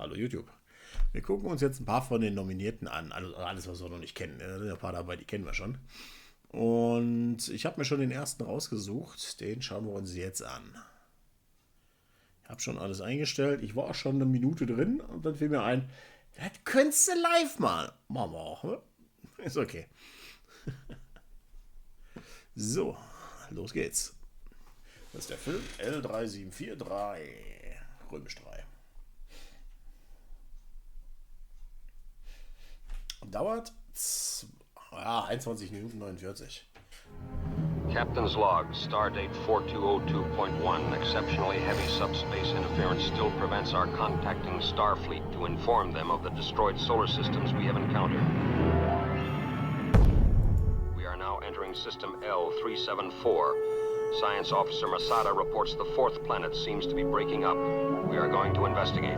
hallo YouTube. Wir gucken uns jetzt ein paar von den Nominierten an. Also alles, was wir noch nicht kennen. Da sind ein paar dabei, die kennen wir schon. Und ich habe mir schon den ersten rausgesucht. Den schauen wir uns jetzt an. Ich habe schon alles eingestellt. Ich war auch schon eine Minute drin. Und dann fiel mir ein, das könntest du live mal. Machen wir auch, ne? Ist okay. So, los geht's. Das ist der Film L3743, römisch 3. Dauert 21 Minuten 49. Captain's log, stardate 4202.1. Exceptionally heavy subspace interference still prevents our contacting Starfleet to inform them of the destroyed solar systems we have encountered. We are now entering system L374. Science Officer Masada reports the fourth planet seems to be breaking up. We are going to investigate.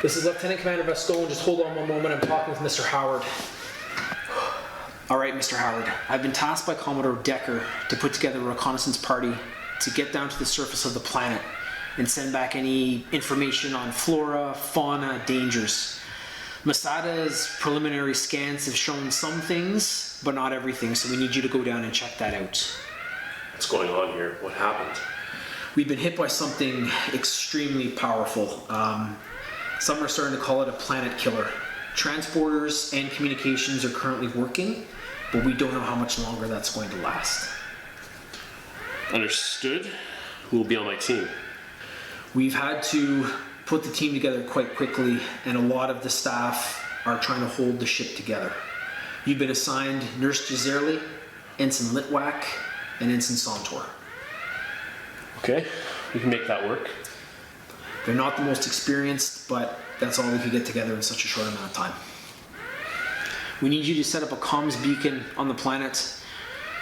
This is Lieutenant Commander Vascone. Just hold on one moment. I'm talking with Mr. Howard. All right, Mr. Howard. I've been tasked by Commodore Decker to put together a reconnaissance party to get down to the surface of the planet and send back any information on flora, fauna, dangers. Masada's preliminary scans have shown some things, but not everything, so we need you to go down and check that out. What's going on here? What happened? We've been hit by something extremely powerful. Some are starting to call it a planet killer. Transporters and communications are currently working, but we don't know how much longer that's going to last. Understood. Who will be on my team? We've had to put the team together quite quickly, and a lot of the staff are trying to hold the ship together. You've been assigned Nurse Jazerli, Ensign Litwack, and Ensign Sontor. Okay, we can make that work. They're not the most experienced, but that's all we could get together in such a short amount of time. We need you to set up a comms beacon on the planet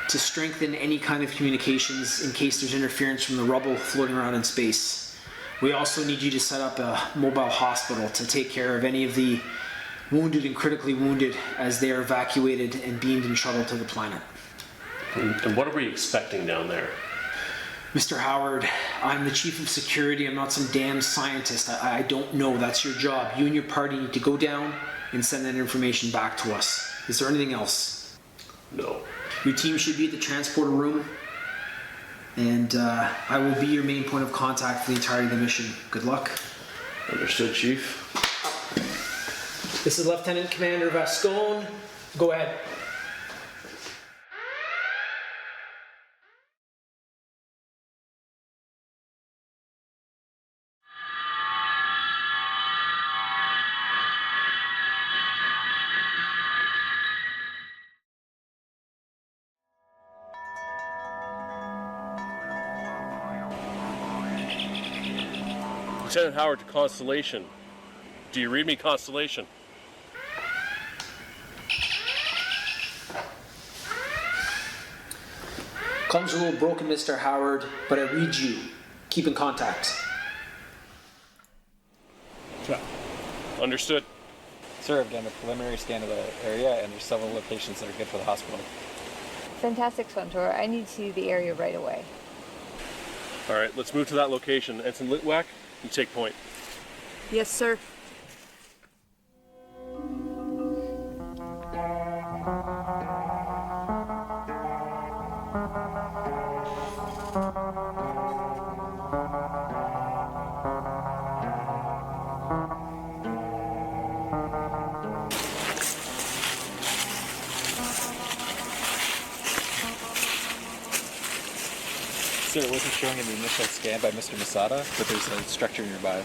to strengthen any kind of communications in case there's interference from the rubble floating around in space. We also need you to set up a mobile hospital to take care of any of the wounded and critically wounded as they are evacuated and beamed and shuttled to the planet. And what are we expecting down there? Mr. Howard, I'm the chief of security. I'm not some damn scientist. I don't know. That's your job. You and your party need to go down and send that information back to us. Is there anything else? No. Your team should be at the transporter room, and I will be your main point of contact for the entirety of the mission. Good luck. Understood, Chief. This is Lieutenant Commander Vascone. Go ahead. Lieutenant Howard to Constellation. Do you read me, Constellation? Comms are a little broken, Mr. Howard, but I read you. Keep in contact. Understood. Sir, I've done a preliminary scan of the area, and there's several locations that are good for the hospital. Fantastic, Sontor. I need to see the area right away. All right, let's move to that location. Ensign Litwack, you take point. Yes, sir. Sir, it wasn't showing in the initial scan by Mr. Masada, but there's a structure nearby.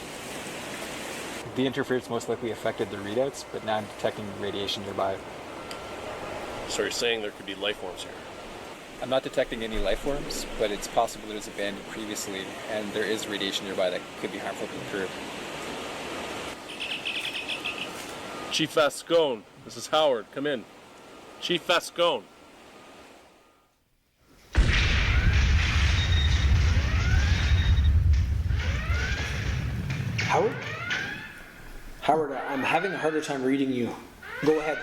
The interference most likely affected the readouts, but now I'm detecting radiation nearby. So you're saying there could be life forms here? I'm not detecting any life forms, but it's possible it was abandoned previously, and there is radiation nearby that could be harmful to the crew. Chief Vascone, this is Howard. Come in. Chief Vascone. Howard? Howard, I'm having a harder time reading you. Go ahead.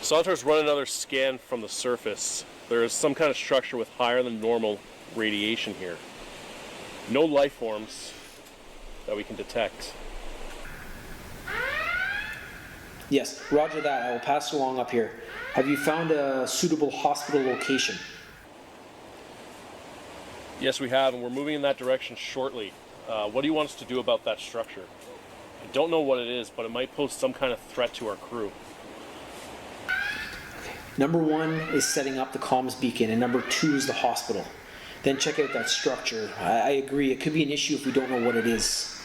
Sontar's run another scan from the surface. There is some kind of structure with higher than normal radiation here. No life forms that we can detect. Yes, roger that. I will pass it along up here. Have you found a suitable hospital location? Yes, we have, and we're moving in that direction shortly. What do you want us to do about that structure? I don't know what it is, but it might pose some kind of threat to our crew. Number 1 is setting up the comms beacon, and number 2 is the hospital. Then check out that structure. I agree, it could be an issue if we don't know what it is.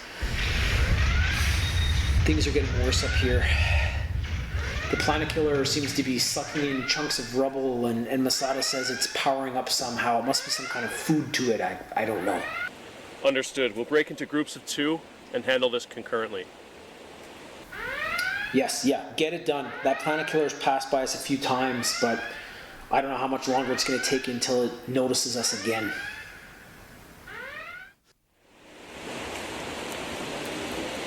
Things are getting worse up here. The planet killer seems to be sucking in chunks of rubble, and Masada says it's powering up somehow. It must be some kind of food to it. I don't know. Understood. We'll break into groups of 2 and handle this concurrently. Yes, yeah, get it done. That planet killer's passed by us a few times, but I don't know how much longer it's going to take until it notices us again.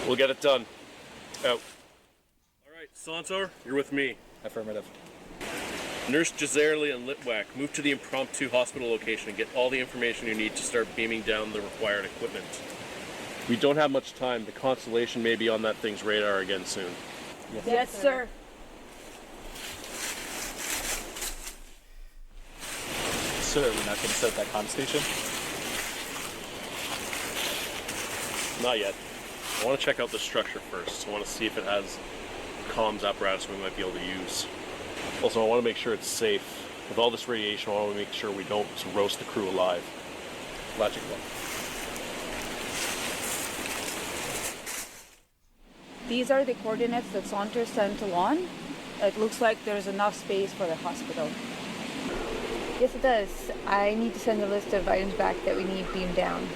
We'll get it done. Out. All right, Sontar, you're with me. Affirmative. Nurse Jazerli and Litwack, move to the impromptu hospital location and get all the information you need to start beaming down the required equipment. We don't have much time. The Constellation may be on that thing's radar again soon. Yes, sir. Sir, we're not going to set up that comm station? Not yet. I want to check out the structure first. I want to see if it has comms apparatus we might be able to use. Also, I want to make sure it's safe. With all this radiation, I want to make sure we don't roast the crew alive. Logical. These are the coordinates that Saunter sent along. It looks like there's enough space for the hospital. Yes, it does. I need to send a list of items back that we need beamed down.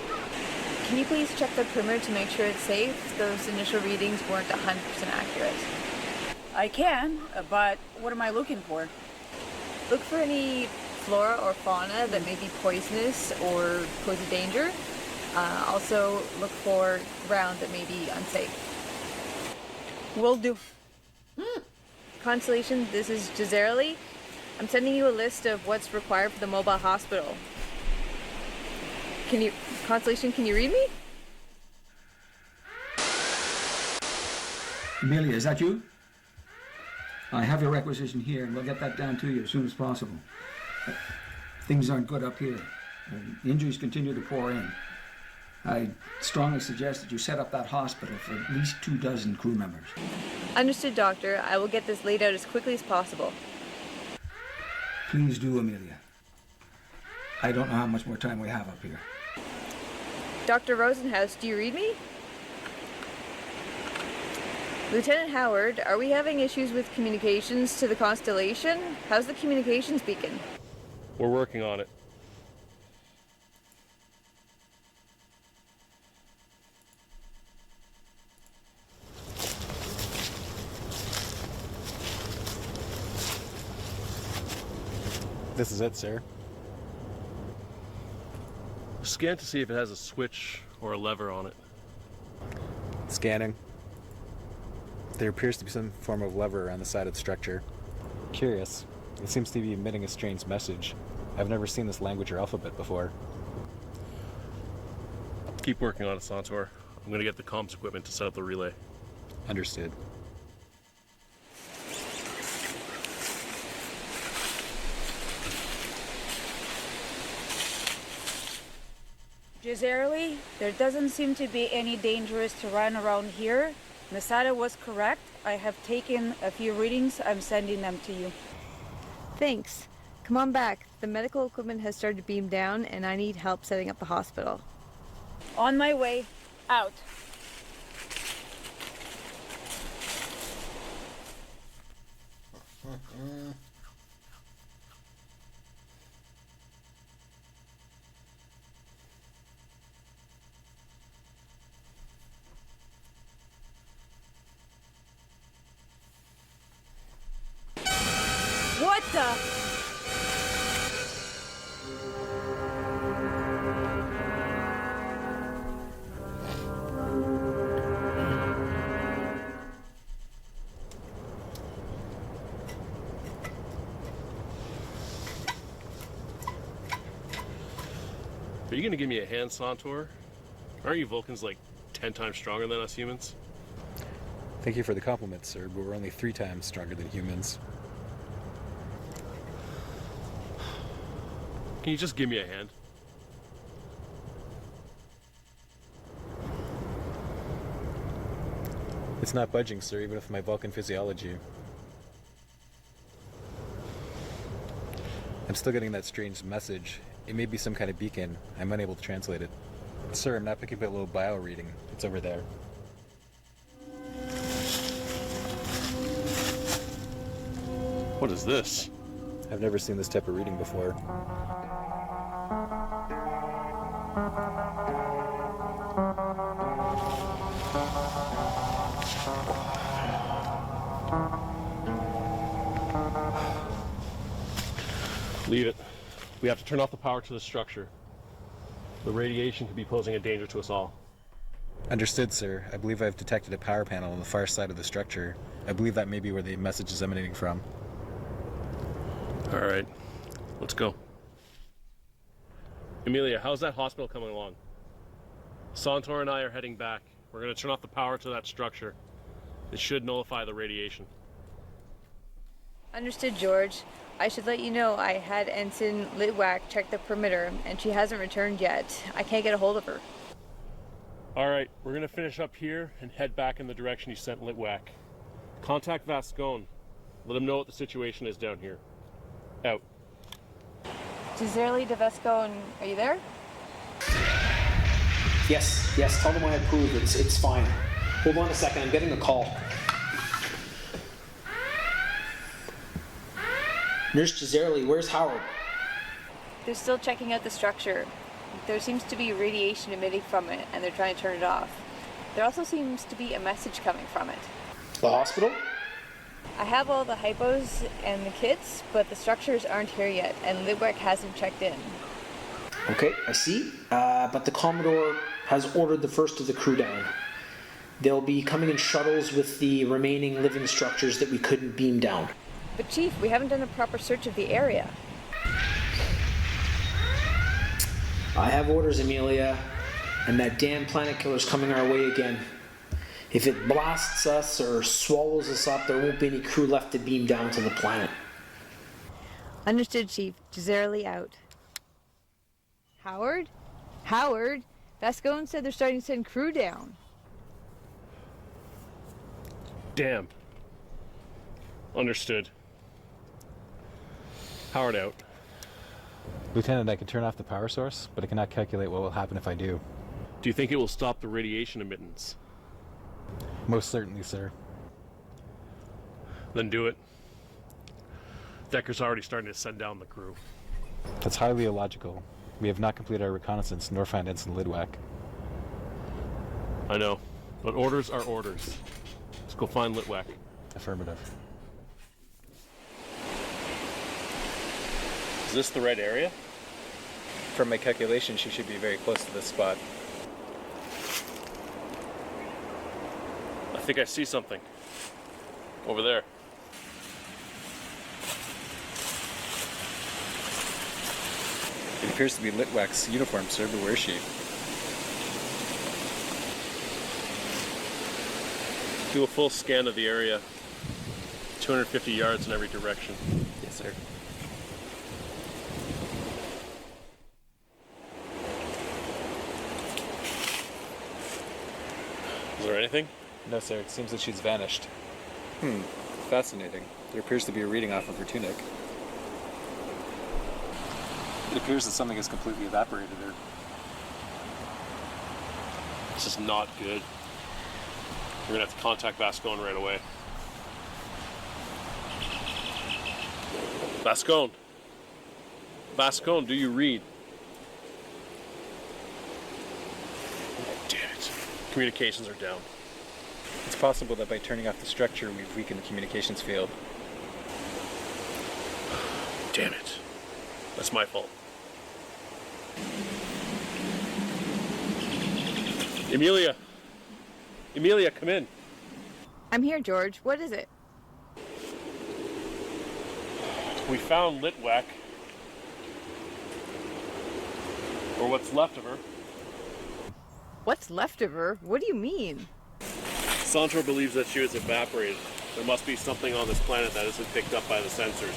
Can you please check the perimeter to make sure it's safe? Those initial readings weren't 100% accurate. I can, but what am I looking for? Look for any flora or fauna that may be poisonous or pose a danger. Also, look for ground that may be unsafe. Will do. Constellation, this is Jazerli. I'm sending you a list of what's required for the mobile hospital. Constellation, can you read me? Amelia, is that you? I have your requisition here, and we'll get that down to you as soon as possible. Things aren't good up here. Injuries continue to pour in. I strongly suggest that you set up that hospital for at least 24 crew members. Understood, Doctor. I will get this laid out as quickly as possible. Please do, Amelia. I don't know how much more time we have up here. Dr. Rosenhaus, do you read me? Lieutenant Howard, are we having issues with communications to the Constellation? How's the communications beacon? We're working on it. This is it, sir. Scan to see if it has a switch or a lever on it. Scanning. There appears to be some form of lever on the side of the structure. Curious. It seems to be emitting a strange message. I've never seen this language or alphabet before. Keep working on it, Santor. I'm gonna get the comms equipment to set up the relay. Understood. Giselle, there doesn't seem to be any dangerous terrain around here. Masada was correct. I have taken a few readings. I'm sending them to you. Thanks. Come on back. The medical equipment has started to beam down and I need help setting up the hospital. On my way. Out. What the? Are you gonna give me a hand, Santor? Aren't you Vulcans like 10 times stronger than us humans? Thank you for the compliment, sir, but we're only 3 times stronger than humans. Can you just give me a hand? It's not budging, sir, even with my Vulcan physiology. I'm still getting that strange message. It may be some kind of beacon. I'm unable to translate it. Sir, I'm not picking up a little bio reading. It's over there. What is this? I've never seen this type of reading before. Leave it. We have to turn off the power to the structure. The radiation could be posing a danger to us all. Understood, sir. I believe I've detected a power panel on the far side of the structure. I believe that may be where the message is emanating from. All right, let's go. Amelia, how's that hospital coming along? Santor and I are heading back. We're going to turn off the power to that structure. It should nullify the radiation. Understood, George. I should let you know I had Ensign Litwack check the perimeter and she hasn't returned yet. I can't get a hold of her. All right, we're going to finish up here and head back in the direction you sent Litwack. Contact Vascone. Let him know what the situation is down here. Out. Giselle de Vesco, are you there? Yes, tell them I approve. It's fine. Hold on a second, I'm getting a call. Nurse Giselle, where's Howard? They're still checking out the structure. There seems to be radiation emitting from it, and they're trying to turn it off. There also seems to be a message coming from it. The hospital? I have all the hypos and the kits, but the structures aren't here yet, and Litwack hasn't checked in. Okay, I see. But the Commodore has ordered the first of the crew down. They'll be coming in shuttles with the remaining living structures that we couldn't beam down. But Chief, we haven't done a proper search of the area. I have orders, Amelia, and that damn planet killer's coming our way again. If it blasts us or swallows us up, there won't be any crew left to beam down to the planet. Understood, Chief. Giselle out. Howard? Howard? Vascone said they're starting to send crew down. Damn. Understood. Howard out. Lieutenant, I can turn off the power source, but I cannot calculate what will happen if I do. Do you think it will stop the radiation emittance? Most certainly, sir. Then do it. Decker's already starting to send down the crew. That's highly illogical. We have not completed our reconnaissance nor found Ensign Litwack. I know, but orders are orders. Let's go find Litwack. Affirmative. Is this the right area? From my calculations, she should be very close to this spot. I think I see something. Over there. It appears to be Litwack's uniform, sir, but where is she? Do a full scan of the area. 250 yards in every direction. Yes, sir. Is there anything? No, sir. It seems that she's vanished. Fascinating. There appears to be a reading off of her tunic. It appears that something has completely evaporated her. This is not good. We're gonna have to contact Vascone right away. Vascone! Vascone, do you read? Oh, damn it. Communications are down. It's possible that by turning off the structure, we've weakened the communications field. Damn it. That's my fault. Emilia! Emilia, come in. I'm here, George. What is it? We found Litwack. Or what's left of her. What's left of her? What do you mean? Santor believes that she was evaporated. There must be something on this planet that isn't picked up by the sensors.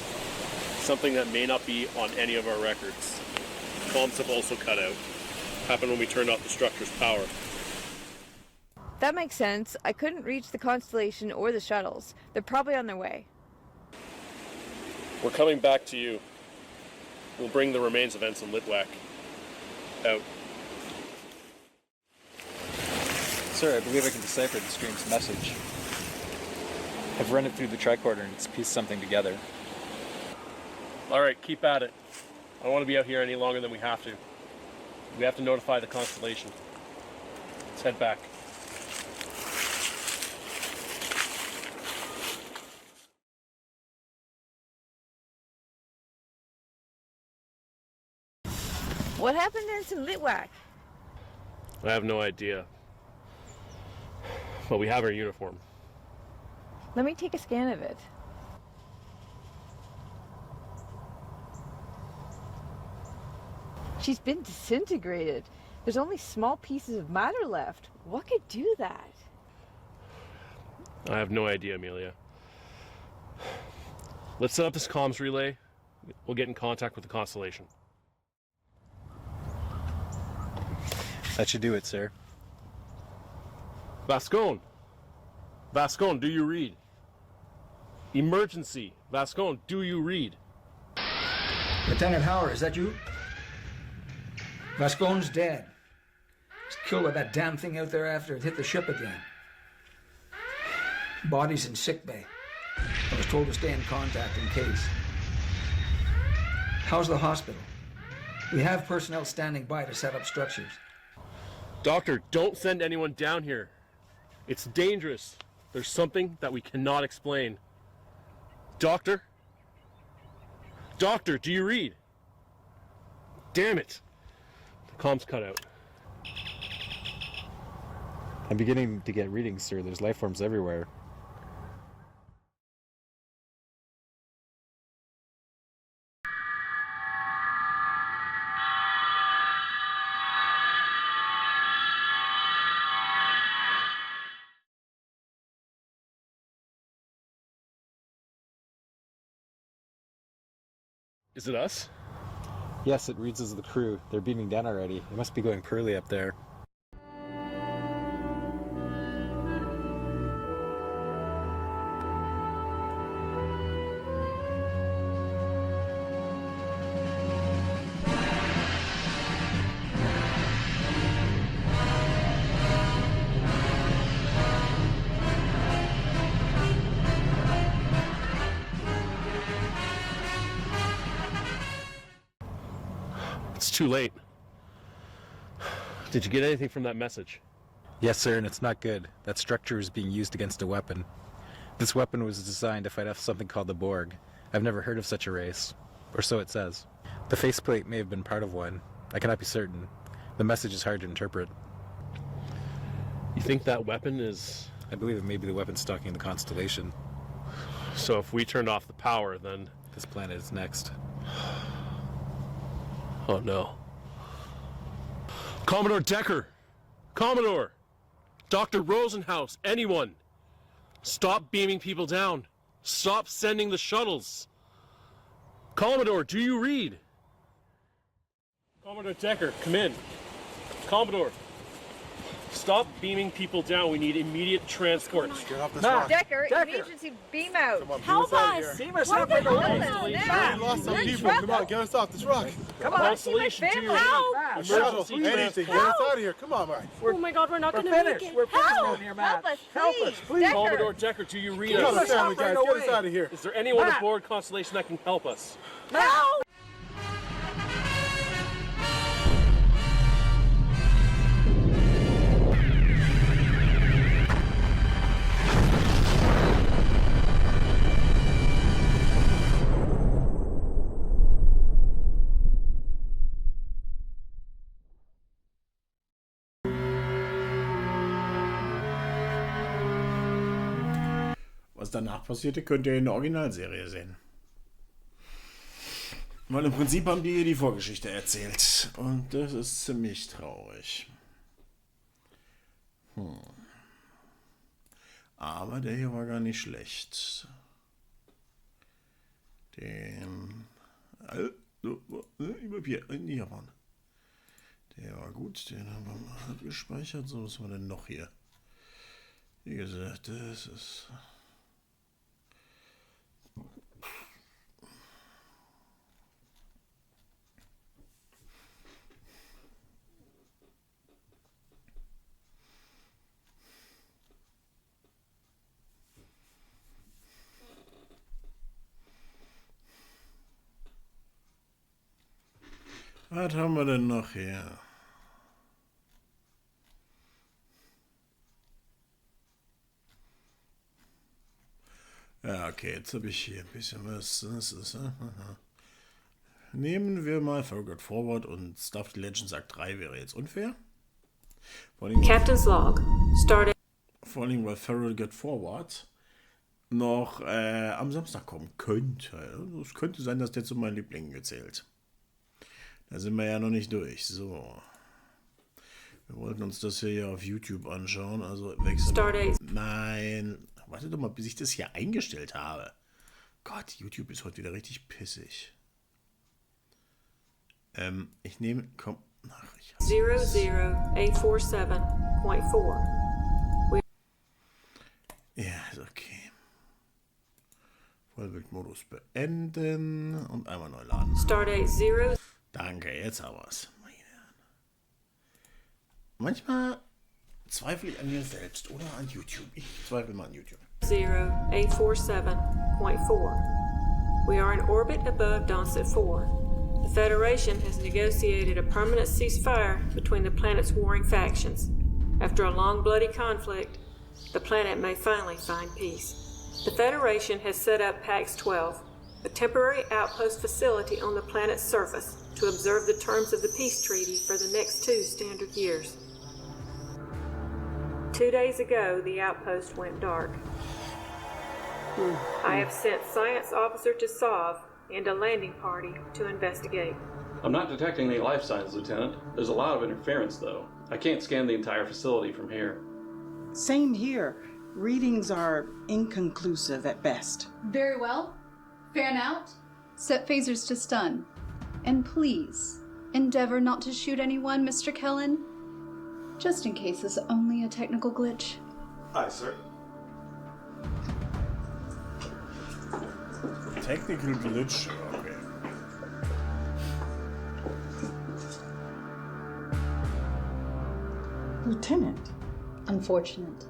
Something that may not be on any of our records. Comms have also cut out. Happened when we turned off the structure's power. That makes sense. I couldn't reach the Constellation or the shuttles. They're probably on their way. We're coming back to you. We'll bring the remains of Ensign Litwack out. Sir, I believe I can decipher the stream's message. I've run it through the tricorder and it's pieced something together. Alright, keep at it. I don't want to be out here any longer than we have to. We have to notify the Constellation. Let's head back. What happened to Ensign Litwack? I have no idea. But we have her uniform. Let me take a scan of it. She's been disintegrated. There's only small pieces of matter left. What could do that? I have no idea, Amelia. Let's set up this comms relay. We'll get in contact with the Constellation. That should do it, sir. Vascone! Vascone, do you read? Emergency! Vascone, do you read? Lieutenant Howard, is that you? Vascone's dead. He's killed by that damn thing out there after it hit the ship again. Body's in sickbay. I was told to stay in contact in case. How's the hospital? We have personnel standing by to set up structures. Doctor, don't send anyone down here. It's dangerous. There's something that we cannot explain. Doctor? Doctor, do you read? Damn it. The comm's cut out. I'm beginning to get readings, sir. There's life forms everywhere. Is it us? Yes, it reads as the crew. They're beaming down already. It must be going poorly up there. It's too late. Did you get anything from that message? Yes, sir, and it's not good. That structure is being used against a weapon. This weapon was designed to fight off something called the Borg. I've never heard of such a race. Or so it says. The faceplate may have been part of one. I cannot be certain. The message is hard to interpret. You think that weapon is... I believe it may be the weapon stalking the Constellation. So if we turned off the power, then... This planet is next. Oh no. Commodore Decker! Commodore! Dr. Rosenhaus, anyone! Stop beaming people down. Stop sending the shuttles. Commodore, do you read? Commodore Decker, come in. Commodore, stop beaming people down. We need immediate transport. Get off this rock. Decker, emergency beam out. Come on, Help us! Beam us What up the right hell away. is We that? lost some We're in people. Come trouble. on, get us off this rock. Come on, Constellation, I see do my you family. read? Shuttle, Emergency anything. transport. Get us out of here. Come on, Mike. Oh my god, we're not We're gonna make finished. it. We're finished Help! down here, Matt. Help us, Help please. us, please. Decker. Commodore Decker, do you read Get us? us Stop family, right guys. Get us away. out of here. Is there anyone Matt. aboard Constellation that can help us? Help! Was danach passierte, könnt ihr in der Originalserie sehen. Weil im Prinzip haben die Vorgeschichte erzählt. Und das ist ziemlich traurig. Aber der hier war gar nicht schlecht. Den... Hier waren. Der war gut, den haben wir mal abgespeichert. So, was haben wir denn noch hier? Wie gesagt, das ist... Was haben wir denn noch hier? Ja, okay, jetzt habe ich hier ein bisschen was. Das ist, nehmen wir mal Forward Forward und Stuffed Legend sagt 3 wäre jetzt unfair. Vor allem, Captain's log. Started. vor allem weil Farrell Get Forward noch am Samstag kommen könnte. Es könnte sein, dass der zu meinen Lieblingen gezählt. Da sind wir ja noch nicht durch. So. Wir wollten uns das hier ja auf YouTube anschauen. Also wechseln. Stardate. Nein. Warte doch mal, bis ich das hier eingestellt habe. Gott, YouTube ist heute wieder richtig pissig. Ich nehme. Komm. Ach, ich hasse das. 00847.4. Ja, ist okay. Vollbildmodus beenden und einmal neu laden. Stardate 0. Danke, jetzt haben wir es. Manchmal zweifle ich an mir selbst oder an YouTube. Ich zweifle mal an YouTube. 0847.4. We are in orbit above Donset 4. The Federation has negotiated a permanent ceasefire between the planet's warring factions. After a long, bloody conflict, the planet may finally find peace. The Federation has set up PAX 12, a temporary outpost facility on the planet's surface, to observe the terms of the peace treaty for the next 2 standard years. 2 days ago, the outpost went dark. I have sent Science Officer to Sov and a landing party to investigate. I'm not detecting any life signs, Lieutenant. There's a lot of interference, though. I can't scan the entire facility from here. Same here. Readings are inconclusive at best. Very well. Fan out. Set phasers to stun. And please, endeavor not to shoot anyone, Mr. Kellen. Just in case it's only a technical glitch. Aye, sir. Technical Glitch, okay. Lieutenant. Unfortunate.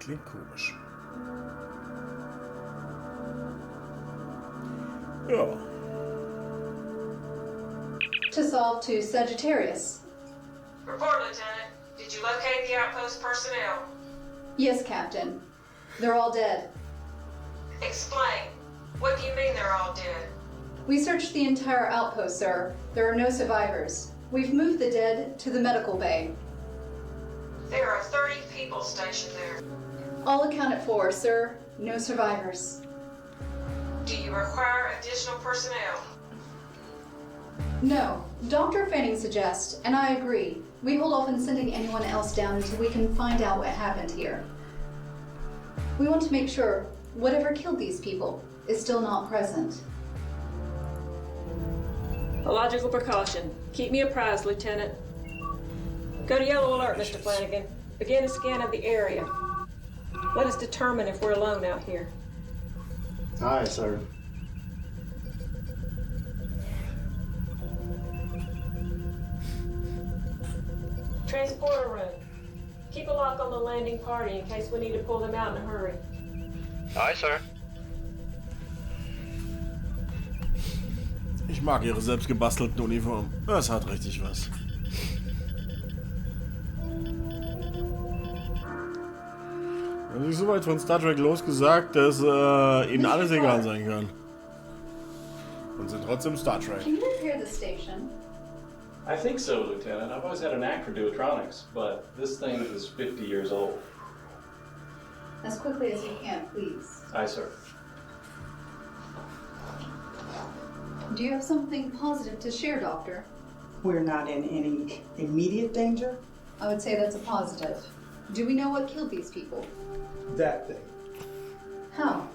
klingt komisch. Ja. To solve to Sagittarius. Report, Lieutenant. Did you locate the outpost personnel? Yes, Captain. They're all dead. Explain. What do you mean they're all dead? We searched the entire outpost, sir. There are no survivors. We've moved the dead to the medical bay. There are 30 people stationed there. All accounted for, sir. No survivors. Do you require additional personnel? No. Dr. Fanning suggests, and I agree, we hold off on sending anyone else down until we can find out what happened here. We want to make sure whatever killed these people is still not present. A logical precaution. Keep me apprised, Lieutenant. Go to yellow alert, Mr. Flanagan. Begin a scan of the area. Let us determine if we're alone out here. Aye, sir. Transporter room. Keep a lock on the landing party in case we need to pull them out in a hurry. Aye, sir. Ich mag ihre selbstgebastelten Uniformen. Das hat richtig was. Also ich so weit von Star Trek losgesagt, dass ihnen alles egal sein kann. Und sind trotzdem Star Trek. Can you repair the station? I think so, Lieutenant. I've always had a knack for duotronics, but this thing is 50 years old. As quickly as you can, please. Aye, sir. Do you have something positive to share, Doctor? We're not in any immediate danger. I would say that's a positive. Do we know what killed these people? That thing. How?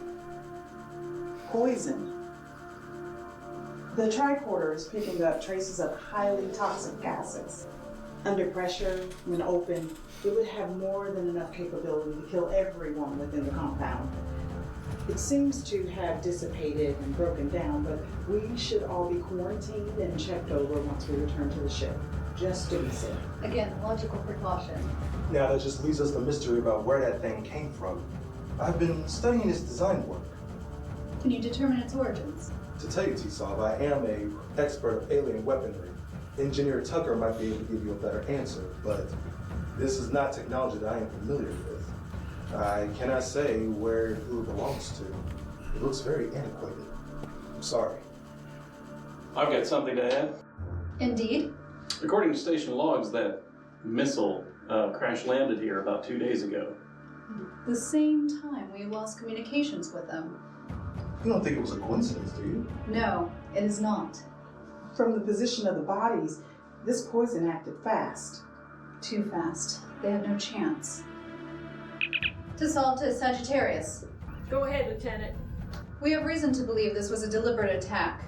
Poison. The tricorder is picking up traces of highly toxic gases. Under pressure, when open, it would have more than enough capability to kill everyone within the compound. It seems to have dissipated and broken down, but we should all be quarantined and checked over once we return to the ship, just to be safe. Again, logical precaution. Now that just leaves us the mystery about where that thing came from. I've been studying its design work. Can you determine its origins? To tell you, T-Sav, I am an expert of alien weaponry. Engineer Tucker might be able to give you a better answer, but this is not technology that I am familiar with. I cannot say who it belongs to. It looks very antiquated. I'm sorry. I've got something to add. Indeed. According to station logs, that missile crash landed here about 2 days ago. The same time we lost communications with them. You don't think it was a coincidence, do you? No, it is not. From the position of the bodies, this poison acted fast. Too fast. They have no chance. To solve to Sagittarius. Go ahead, Lieutenant. We have reason to believe this was a deliberate attack.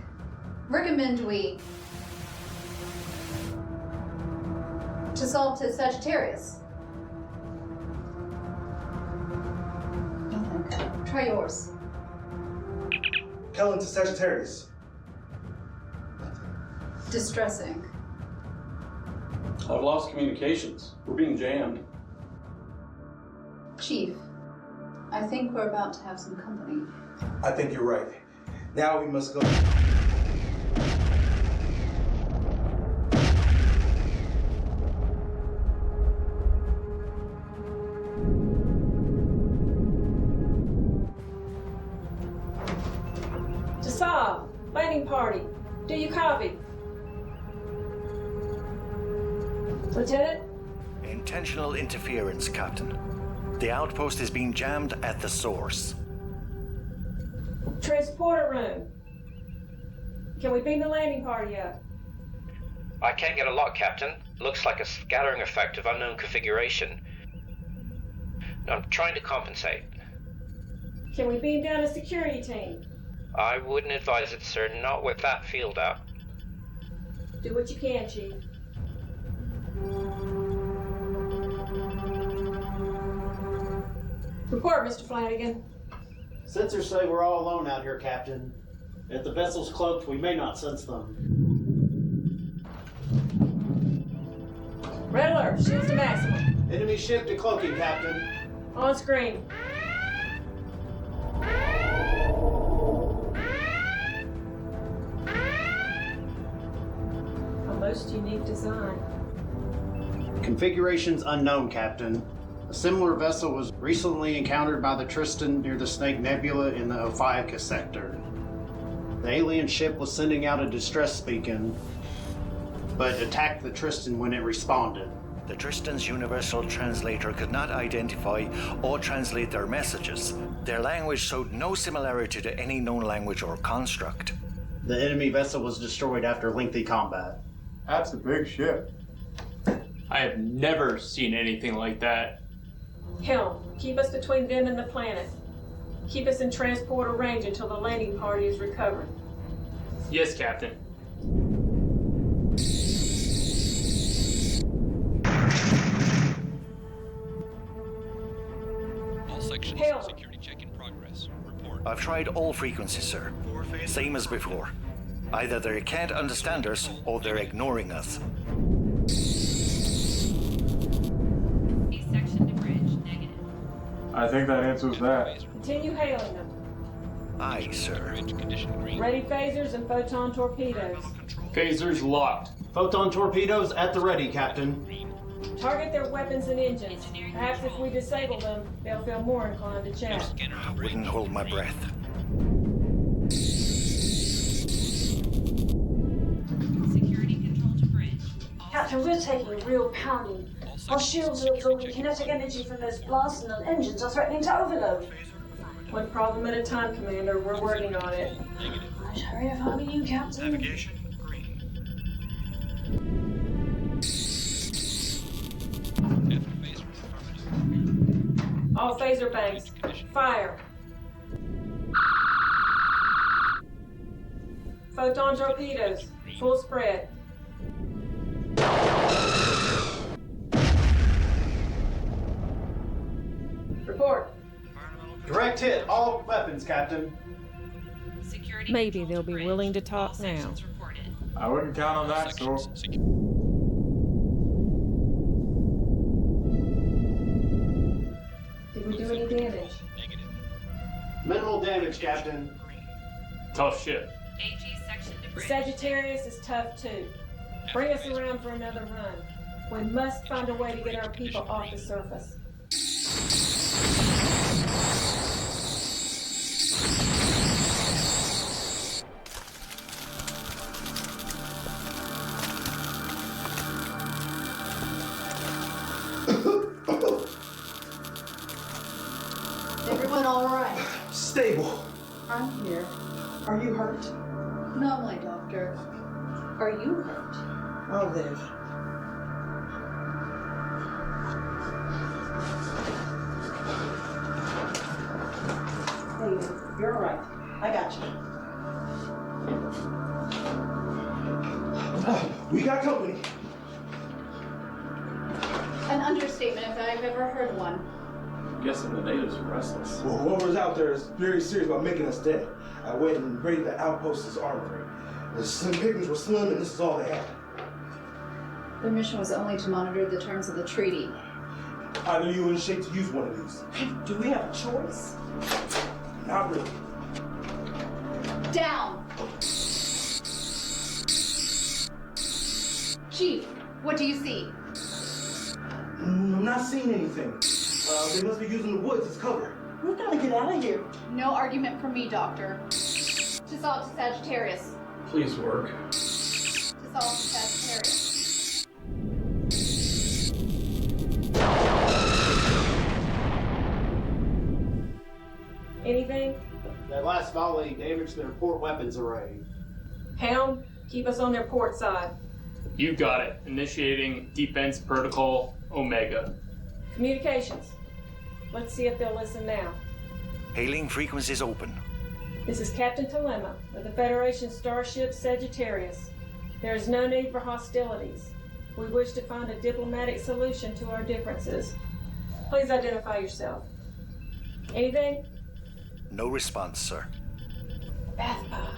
Recommend we... To solve to Sagittarius. Nothing. Try yours. Kellen to Sagittarius. Distressing. I've lost communications. We're being jammed. Chief, I think we're about to have some company. I think you're right. Now we must go. Tassav, landing party. Do you copy? Lieutenant? Intentional interference, Captain. The outpost is being jammed at the source. Transporter room. Can we beam the landing party up? I can't get a lock, Captain. Looks like a scattering effect of unknown configuration. I'm trying to compensate. Can we beam down a security team? I wouldn't advise it, sir, not with that field out. Do what you can, Chief. Report, Mr. Flanagan. Sensors say we're all alone out here, Captain. If the vessel's cloaked, we may not sense them. Red alert, shields to maximum. Enemy ship decloaking, Captain. On screen. A most unique design. Configurations unknown, Captain. A similar vessel was recently encountered by the Tristan near the Snake Nebula in the Ophiuchus sector. The alien ship was sending out a distress beacon, but attacked the Tristan when it responded. The Tristan's universal translator could not identify or translate their messages. Their language showed no similarity to any known language or construct. The enemy vessel was destroyed after lengthy combat. That's a big ship. I have never seen anything like that. Helm, keep us between them and the planet. Keep us in transporter range until the landing party is recovered. Yes, Captain. All sections, Helm. security check in progress. Report. I've tried all frequencies, sir. Same as before. Either they can't understand us or they're ignoring us. Section to bridge, negative. I think that answers that. Continue hailing them. Aye, sir. Condition green. Ready phasers and photon torpedoes. Phasers locked. Photon torpedoes at the ready, Captain. Target their weapons and engines. Perhaps if we disable them, they'll feel more inclined to chat. I wouldn't hold my breath. Security control to bridge. Captain, we're taking a real pounding. Our shields are absorbing kinetic energy from those blasts and the engines are threatening to overload. One problem at a time, Commander. We're working on it. Right, hurry if I were you, Captain. Navigation green. All phaser banks. Fire. Photon torpedoes. Full spread. Report. Direct hit all weapons, Captain. Maybe they'll be willing to talk now. I wouldn't count on that, so. Did we do any damage? Minimal damage, Captain. Tough ship. AG section to The bridge. Sagittarius is tough too. Bring us around for another run. We must find a way to get our people off the surface. Everyone all right? Stable. I'm here. Are you hurt? Not my doctor. Are you hurt? I'll live. Hey, you're all right. I got you. We got company. An understatement if I've ever heard one. I'm guessing the natives are restless. Well, whoever's out there is very serious about making us dead. I went and raided the outpost's armory. The slim pickings were slim, and this is all they had. Their mission was only to monitor the terms of the treaty. I knew you were in shape to use one of these. Do we have a choice? Not really. Down! Chief, what do you see? I'm not seeing anything. They must be using the woods as cover. We've got to get out of here. No argument from me, Doctor. Dissolve to Sagittarius. Please work. Dissolve to Sagittarius. Anything? That last volley damaged their port weapons array. Helm, keep us on their port side. You got it. Initiating Defense Protocol Omega. Communications. Let's see if they'll listen now. Hailing frequencies open. This is Captain Telema of the Federation starship Sagittarius. There is no need for hostilities. We wish to find a diplomatic solution to our differences. Please identify yourself. Anything? No response, sir. Bathpa.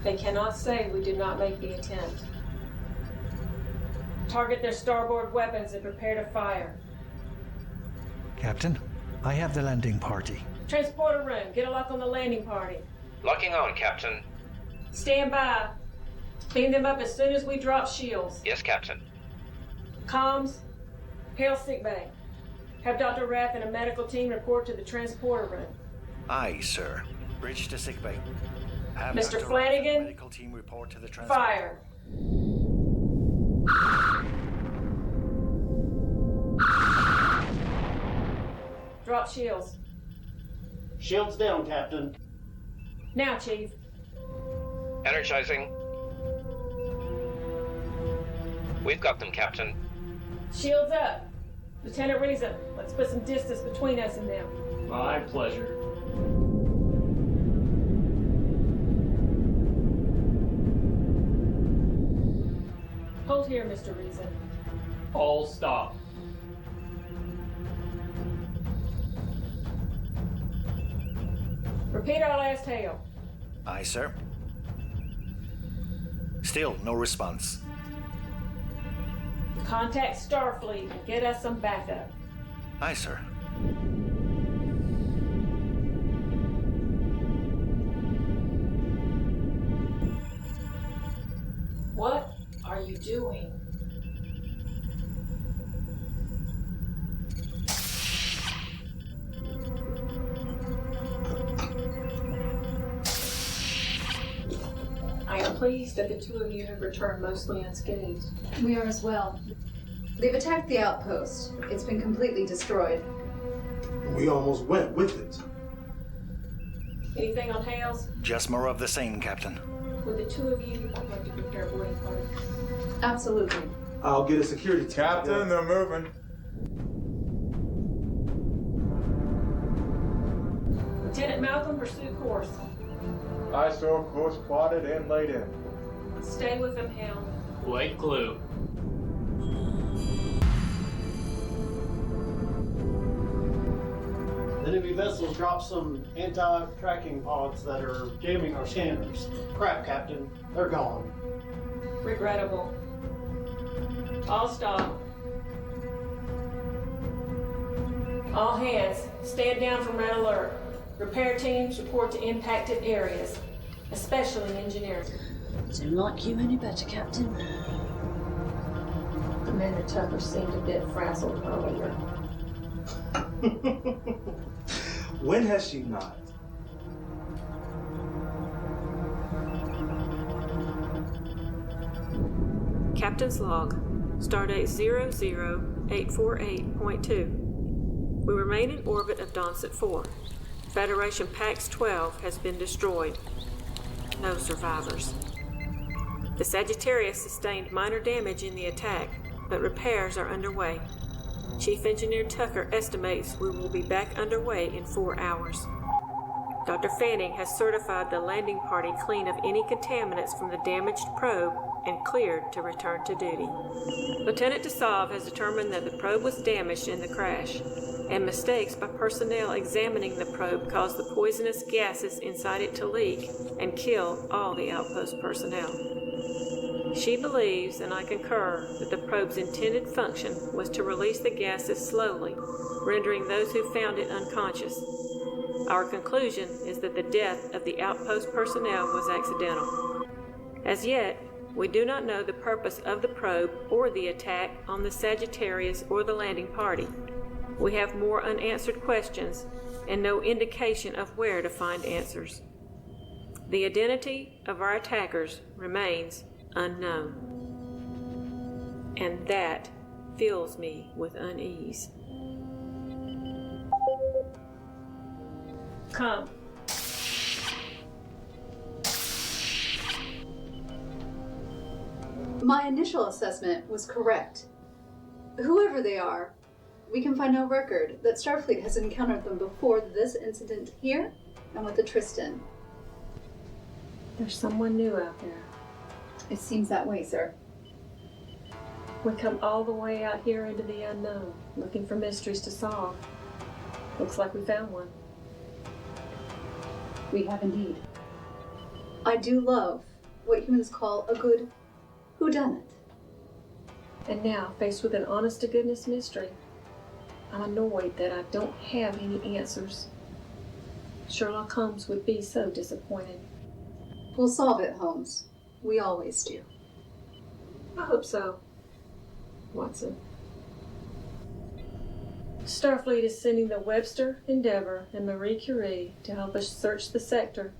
They cannot say we did not make the attempt. Target their starboard weapons and prepare to fire. Captain, I have the landing party. Transporter room, get a lock on the landing party. Locking on, Captain. Stand by. Beam them up as soon as we drop shields. Yes, Captain. Comms, hail sickbay. Have Dr. Rath and a medical team report to the transporter room. Aye, sir. Bridge to sickbay. Have Mr. Dr. Flanagan, Rath and medical team report to the transport. fire. Drop shields. Shields down, Captain. Now, Chief. Energizing. We've got them, Captain. Shields up. Lieutenant Reason, let's put some distance between us and them. My pleasure. Hold here, Mr. Reason. All stop. Repeat our last hail. Aye, sir. Still no response. Contact Starfleet and get us some backup. Aye, sir. What are you doing? I am pleased that the two of you have returned mostly unscathed. We are as well. They've attacked the outpost. It's been completely destroyed. We almost went with it. Anything on hails? Just more of the same, Captain. Would the two of you like to prepare a boarding party? Absolutely. I'll get a security team. Captain, they're moving. Lieutenant Malcolm, pursue course. I saw course plotted and laid in. Stay with them, Hal. Like glue. Enemy vessels dropped some anti-tracking pods that are jamming our scanners. Crap, Captain. They're gone. Regrettable. All stop. All hands, stand down from red alert. Repair teams report to impacted areas, especially engineering. Didn't like you any better, Captain. Commander Tucker seemed a bit frazzled earlier. When has she not? Captain's log, stardate 00848.2. We remain in orbit of Donset 4. Federation Pax 12 has been destroyed. No survivors. The Sagittarius sustained minor damage in the attack, but repairs are underway. Chief Engineer Tucker estimates we will be back underway in 4 hours. Dr. Fanning has certified the landing party clean of any contaminants from the damaged probe and cleared to return to duty. Lieutenant DeSauve has determined that the probe was damaged in the crash, and mistakes by personnel examining the probe caused the poisonous gases inside it to leak and kill all the outpost personnel. She believes, and I concur, that the probe's intended function was to release the gases slowly, rendering those who found it unconscious. Our conclusion is that the death of the outpost personnel was accidental. As yet, we do not know the purpose of the probe or the attack on the Sagittarius or the landing party. We have more unanswered questions and no indication of where to find answers. The identity of our attackers remains unknown. And that fills me with unease. Come. My initial assessment was correct. Whoever they are, we can find no record that Starfleet has encountered them before this incident here and with the Tristan. There's someone new out there. It seems that way, sir. We come all the way out here into the unknown, looking for mysteries to solve. Looks like we found one. We have indeed. I do love what humans call a good whodunit. And now, faced with an honest-to-goodness mystery, I'm annoyed that I don't have any answers. Sherlock Holmes would be so disappointed. We'll solve it, Holmes. We always do. I hope so, Watson. Starfleet is sending the Webster, Endeavour, and Marie Curie to help us search the sector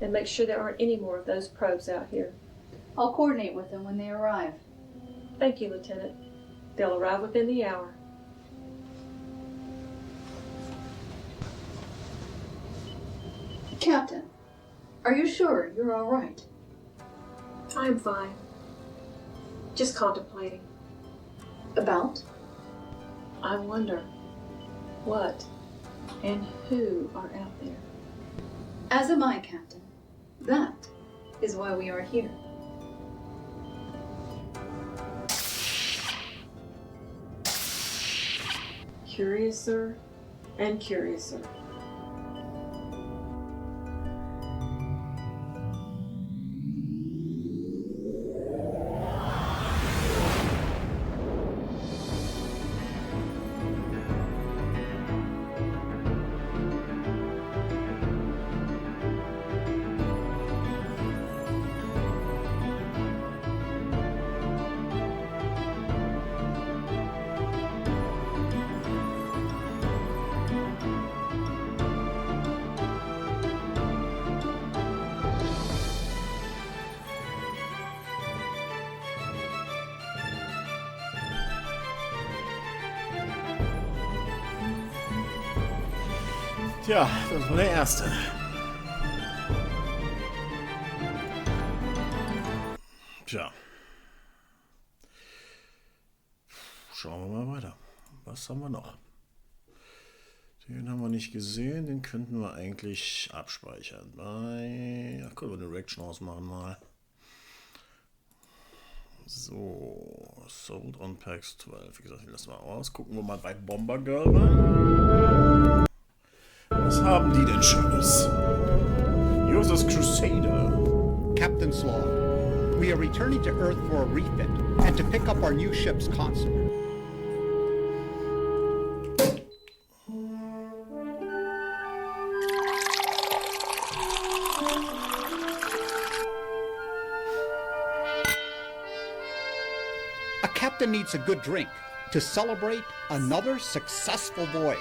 and make sure there aren't any more of those probes out here. I'll coordinate with them when they arrive. Thank you, Lieutenant. They'll arrive within the hour. Captain, are you sure you're all right? I'm fine. Just contemplating. About? I wonder what and who are out there. As am I, Captain. That is why we are here. Curiouser and curiouser. Tja, das war der erste. Tja. Schauen wir mal weiter. Was haben wir noch? Den haben wir nicht gesehen. Den könnten wir eigentlich abspeichern. Ach, können wir eine Reaction ausmachen mal. So, Sold on Packs 12. Wie gesagt, den lassen wir aus. Gucken wir mal bei Bomber Girl rein. Was haben die denn Schönes? USS Crusader. Captain's log. We are returning to Earth for a refit and to pick up our new ship's console. A captain needs a good drink to celebrate another successful voyage.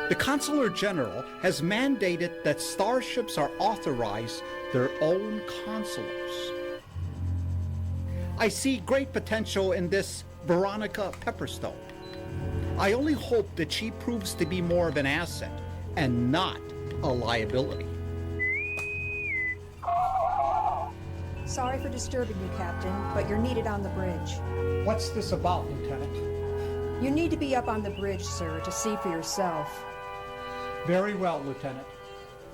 The Consular General has mandated that starships are authorized their own consulars. I see great potential in this Veronica Pepperstone. I only hope that she proves to be more of an asset and not a liability. Sorry for disturbing you, Captain, but you're needed on the bridge. What's this about, Lieutenant? You need to be up on the bridge, sir, to see for yourself. Very well, Lieutenant.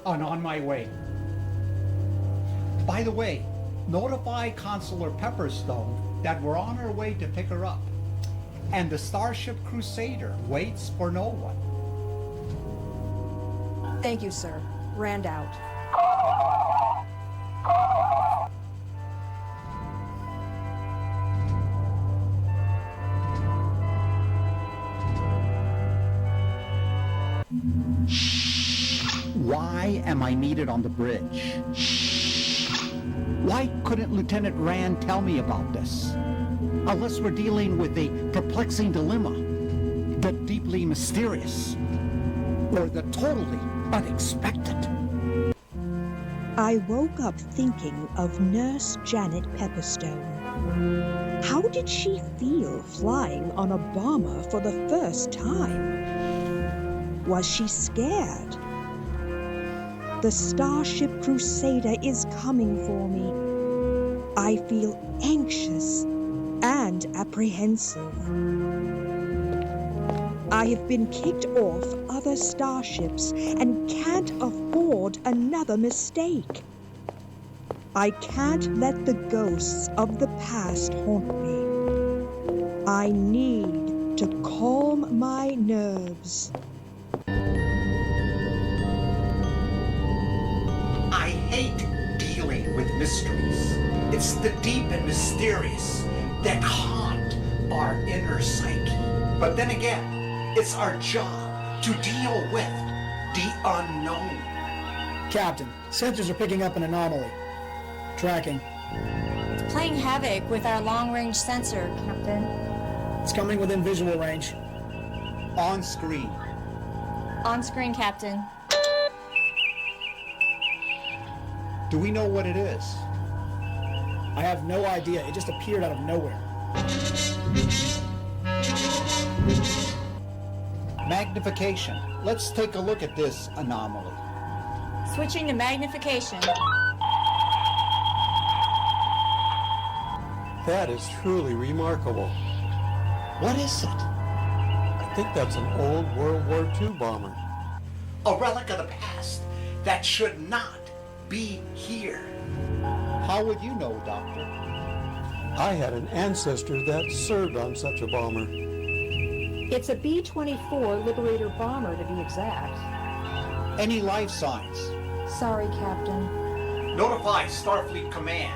And on my way. By the way, notify Consular Pepperstone that we're on our way to pick her up. And the Starship Crusader waits for no one. Thank you, sir. Rand out. Why am I needed on the bridge? Why couldn't Lieutenant Rand tell me about this? Unless we're dealing with a perplexing dilemma, the deeply mysterious, or the totally unexpected. I woke up thinking of Nurse Janet Pepperstone. How did she feel flying on a bomber for the first time? Was she scared? The Starship Crusader is coming for me. I feel anxious and apprehensive. I have been kicked off other starships and can't afford another mistake. I can't let the ghosts of the past haunt me. I need to calm my nerves. I hate dealing with mysteries. It's the deep and mysterious, that haunt our inner psyche. But then again, it's our job to deal with the unknown. Captain, sensors are picking up an anomaly. Tracking. It's playing havoc with our long-range sensor, Captain. It's coming within visual range. On screen. On screen, Captain. Do we know what it is? I have no idea. It just appeared out of nowhere. Magnification. Let's take a look at this anomaly. Switching to magnification. That is truly remarkable. What is it? I think that's an old World War II bomber. A relic of the past that should not be here. How would you know, Doctor? I had an ancestor that served on such a bomber. It's a B-24 Liberator bomber, to be exact. Any life signs? Sorry, Captain. Notify Starfleet Command.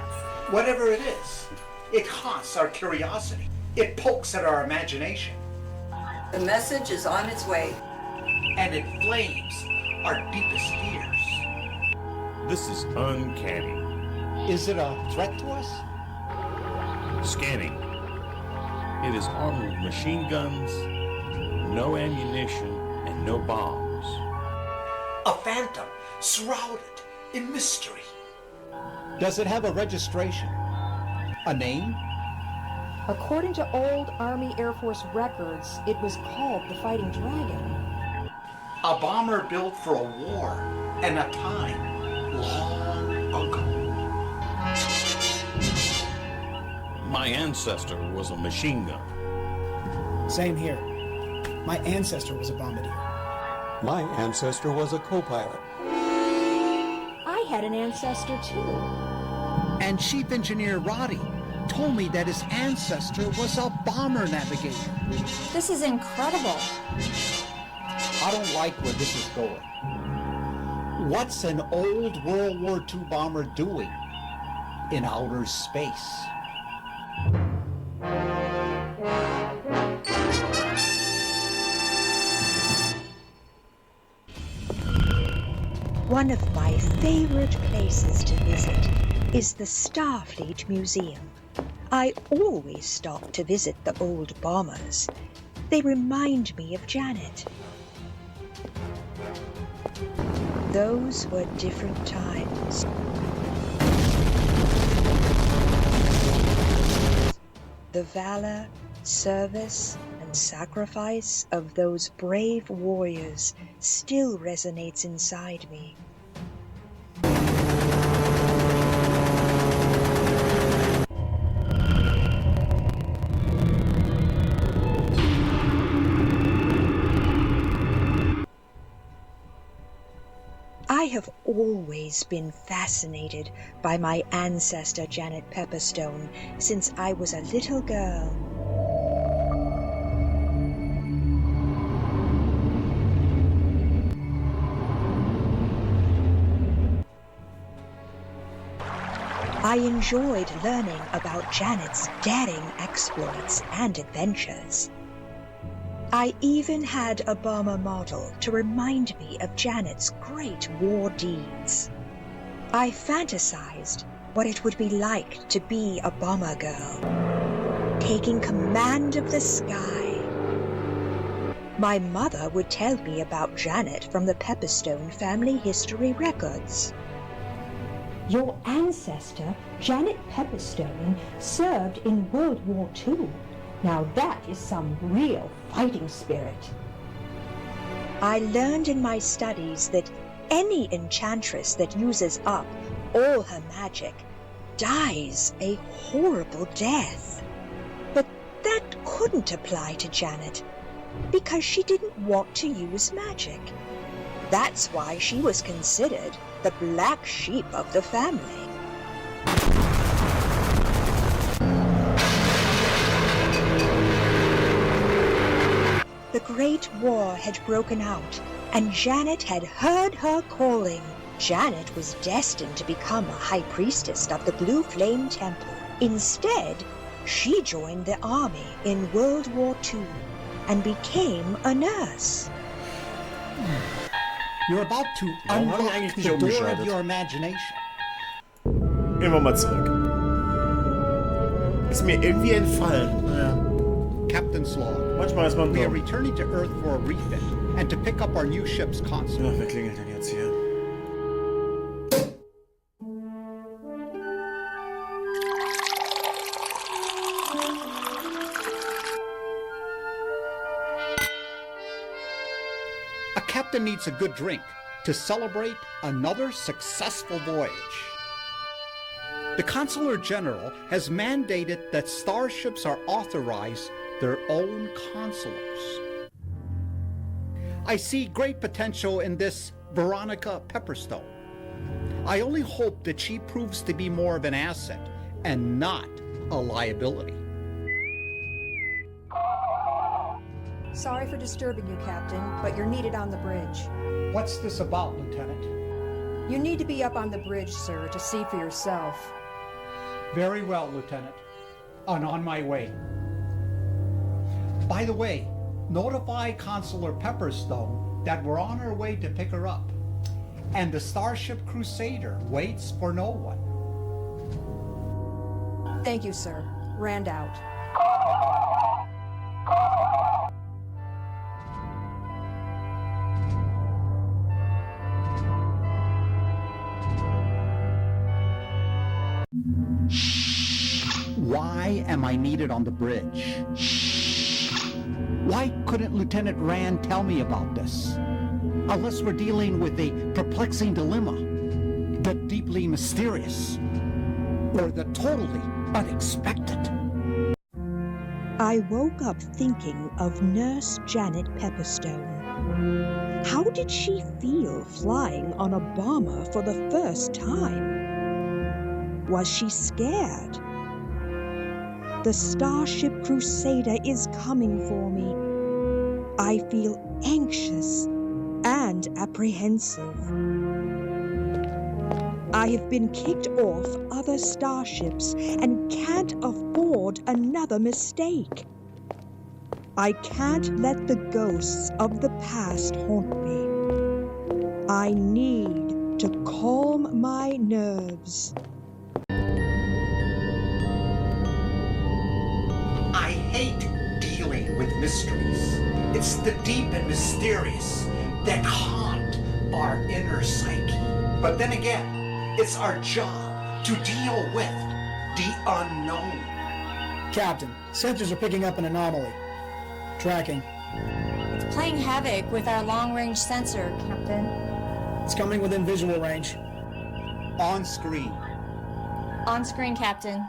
Whatever it is, it haunts our curiosity. It pokes at our imagination. The message is on its way. And it flames our deepest fears. This is uncanny. Is it a threat to us? Scanning. It is armed with machine guns, no ammunition, and no bombs. A phantom shrouded in mystery. Does it have a registration? A name? According to old Army Air Force records, it was called the Fighting Dragon. A bomber built for a war and a time long ago. My ancestor was a machine gun. Same here. My ancestor was a bombardier. My ancestor was a co-pilot. I had an ancestor too. And Chief Engineer Roddy told me that his ancestor was a bomber navigator. This is incredible. I don't like where this is going. What's an old World War II bomber doing in outer space? One of my favorite places to visit is the Starfleet Museum. I always stop to visit the old bombers. They remind me of Janet. Those were different times. The valor, service, and sacrifice of those brave warriors still resonates inside me. I have always been fascinated by my ancestor Janet Pepperstone since I was a little girl. I enjoyed learning about Janet's daring exploits and adventures. I even had a bomber model to remind me of Janet's great war deeds. I fantasized what it would be like to be a bomber girl, taking command of the sky. My mother would tell me about Janet from the Pepperstone family history records. Your ancestor, Janet Pepperstone, served in World War II. Now that is some real fighting spirit. I learned in my studies that any enchantress that uses up all her magic dies a horrible death. But that couldn't apply to Janet, because she didn't want to use magic. That's why she was considered the black sheep of the family. The Great War had broken out, and Janet had heard her calling. Janet was destined to become a high priestess of the Blue Flame Temple. Instead, She joined the army in World War II and became a nurse. You're about to unlock the door of your imagination. Gehen wir mal zurück. Ist mir irgendwie entfallen. Ja. Captain's log. Manchmal ist man We are dumm. returning to Earth for a refit and to pick up our new ship's console. Ja, wer klingelt denn jetzt hier? A captain needs a good drink to celebrate another successful voyage. The Consular General has mandated that starships are authorized their own consulars. I see great potential in this Veronica Pepperstone. I only hope that she proves to be more of an asset and not a liability. Sorry for disturbing you, Captain, but you're needed on the bridge. What's this about, Lieutenant? You need to be up on the bridge, sir, to see for yourself. Very well, Lieutenant. And on my way. By the way, notify Consular Pepperstone that we're on our way to pick her up. And the Starship Crusader waits for no one. Thank you, sir. Rand out. Why am I needed on the bridge? Why couldn't Lieutenant Rand tell me about this? Unless we're dealing with a perplexing dilemma, the deeply mysterious, or the totally unexpected. I woke up thinking of Nurse Janet Pepperstone. How did she feel flying on a bomber for the first time? Was she scared? The Starship Crusader is coming for me. I feel anxious and apprehensive. I have been kicked off other starships and can't afford another mistake. I can't let the ghosts of the past haunt me. I need to calm my nerves. I hate dealing with mysteries. It's the deep and mysterious that haunt our inner psyche. But then again, it's our job to deal with the unknown. Captain, sensors are picking up an anomaly. Tracking. It's playing havoc with our long-range sensor, Captain. It's coming within visual range. On screen. On screen, Captain.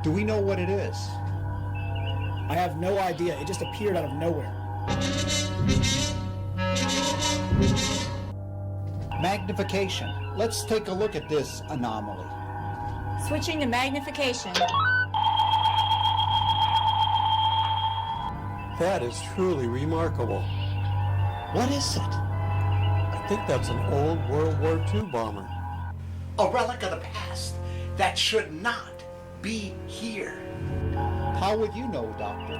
Do we know what it is? I have no idea. It just appeared out of nowhere. Magnification. Let's take a look at this anomaly. Switching to magnification. That is truly remarkable. What is it? I think that's an old World War II bomber. A relic of the past that should not be here. How would you know, Doctor?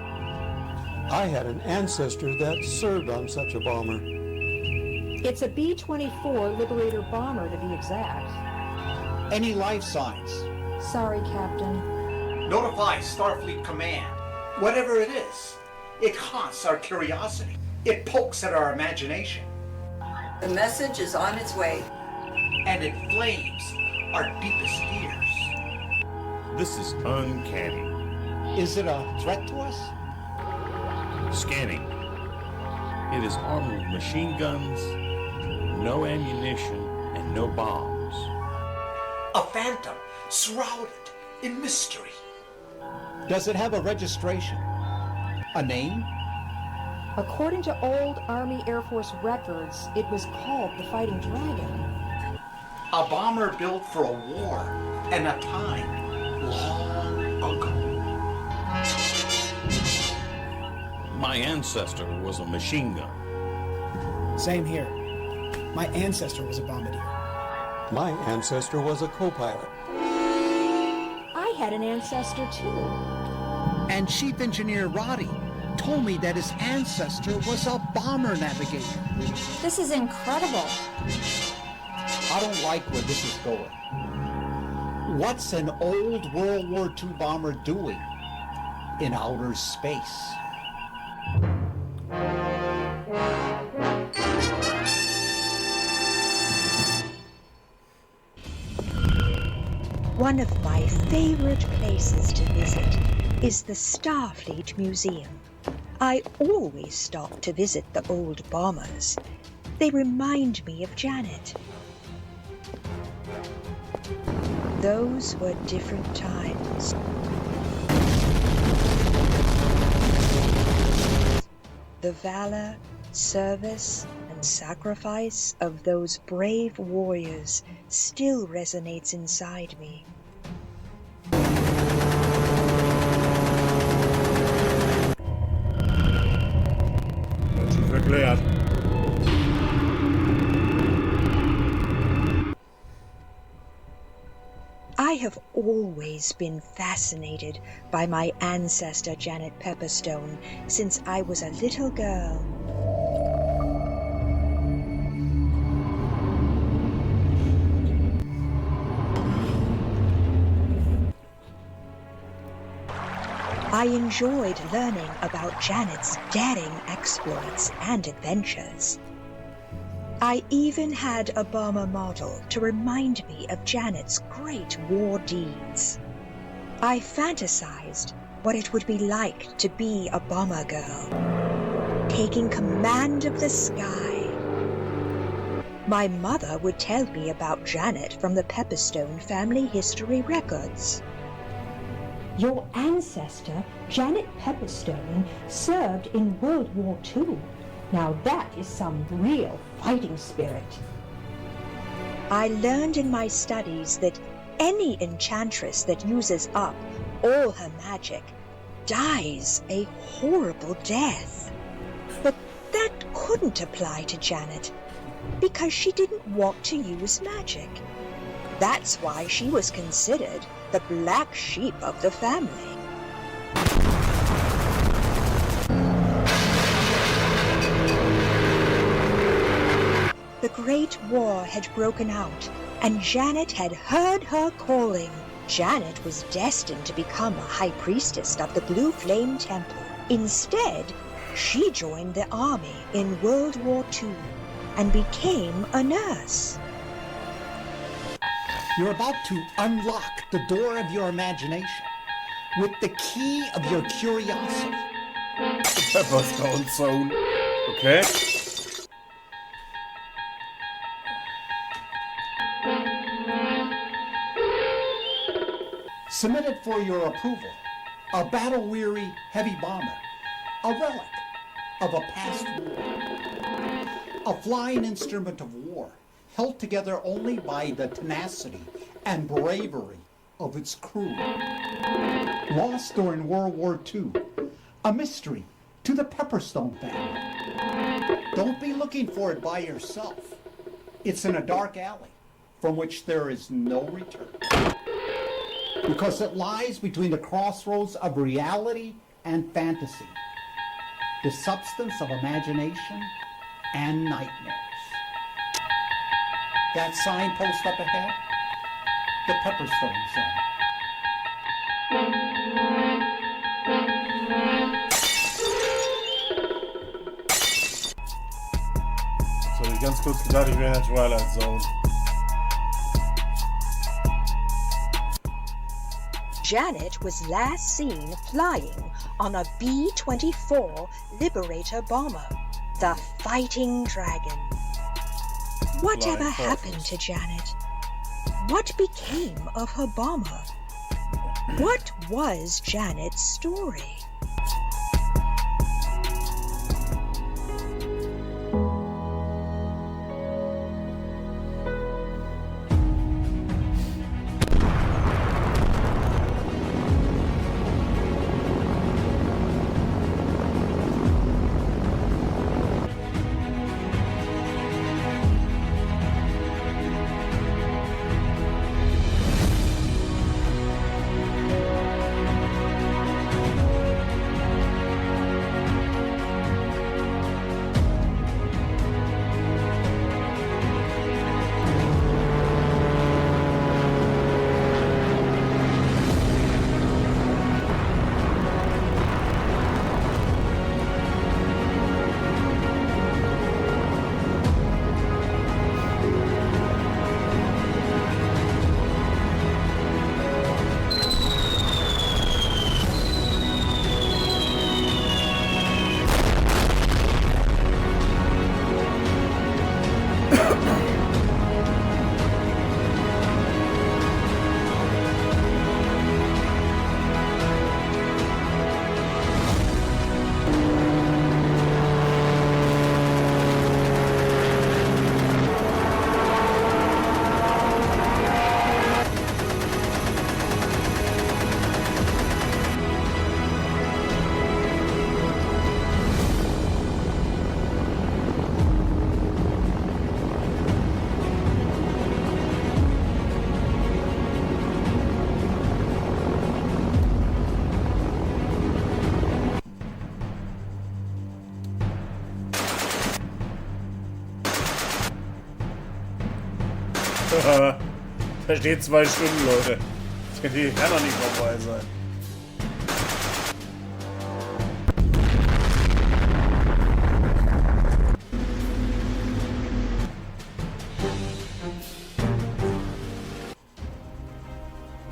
I had an ancestor that served on such a bomber. It's a B-24 Liberator bomber, to be exact. Any life signs? Sorry, Captain. Notify Starfleet Command. Whatever it is, it haunts our curiosity. It pokes at our imagination. The message is on its way. And it flames our deepest fears. This is uncanny. Is it a threat to us? Scanning. It is armed with machine guns, no ammunition, and no bombs. A phantom shrouded in mystery. Does it have a registration? A name? According to old Army Air Force records, it was called the Fighting Dragon. A bomber built for a war and a time long ago. My ancestor was a machine gun. Same here. My ancestor was a bombardier. My ancestor was a co-pilot. had an ancestor too. And Chief Engineer Roddy told me that his ancestor was a bomber navigator. This is incredible. I don't like where this is going. What's an old World War II bomber doing in outer space? One of my favorite places to visit is the Starfleet Museum. I always stop to visit the old bombers. They remind me of Janet. Those were different times. The valor, service, and sacrifice of those brave warriors still resonates inside me. Verklärt. I have always been fascinated by my ancestor Janet Pepperstone since I was a little girl. I enjoyed learning about Janet's daring exploits and adventures. I even had a bomber model to remind me of Janet's great war deeds. I fantasized what it would be like to be a bomber girl, taking command of the sky. My mother would tell me about Janet from the Pepperstone family history records. Your ancestor, Janet Pepperstone, served in World War II. Now that is some real fighting spirit. I learned in my studies that any enchantress that uses up all her magic dies a horrible death. But that couldn't apply to Janet, because she didn't want to use magic. That's why she was considered the black sheep of the family. The Great War had broken out, and Janet had heard her calling. Janet was destined to become a high priestess of the Blue Flame Temple. Instead, she joined the army in World War II and became a nurse. You're about to unlock the door of your imagination with the key of your curiosity. Pepperstone Zone. Okay. Submitted for your approval, a battle-weary heavy bomber, a relic of a past war, a flying instrument of war, held together only by the tenacity and bravery of its crew. Lost during World War II, a mystery to the Pepperstone family. Don't be looking for it by yourself. It's in a dark alley from which there is no return, because it lies between the crossroads of reality and fantasy, the substance of imagination and nightmares. That signpost up ahead, the Pepperstone Zone. So, ich ganz kurz gedacht, ich wäre in der Twilight Zone. Janet was last seen flying on a B-24 Liberator bomber, the Fighting Dragon. Whatever happened to Janet? What became of her bomber? What was Janet's story? Versteht 2 Stunden, Leute. Das kann noch nicht vorbei sein.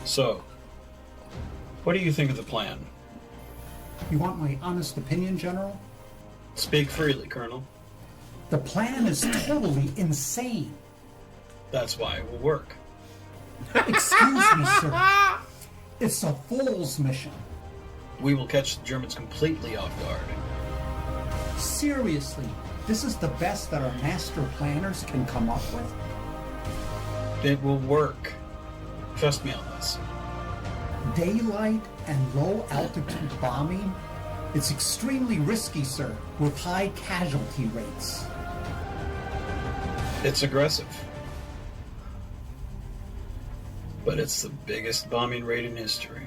So, what do you think of the plan? You want my honest opinion, General? Speak freely, Colonel. The plan is totally insane. That's why it will work. Excuse me, sir. It's a fool's mission. We will catch the Germans completely off guard. Seriously, this is the best that our master planners can come up with? It will work. Trust me on this. Daylight and low-altitude bombing? It's extremely risky, sir, with high casualty rates. It's aggressive. But it's the biggest bombing raid in history.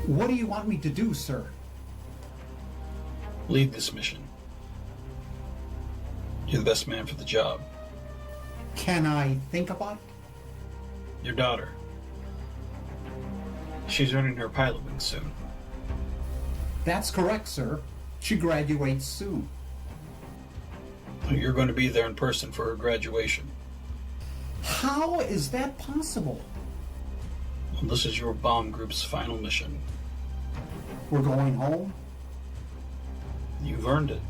What do you want me to do, sir? Lead this mission. You're the best man for the job. Can I think about it? Your daughter. She's earning her pilot wing soon. That's correct, sir. She graduates soon. You're going to be there in person for her graduation. How is that possible? Well, this is your bomb group's final mission. We're going home? You've earned it.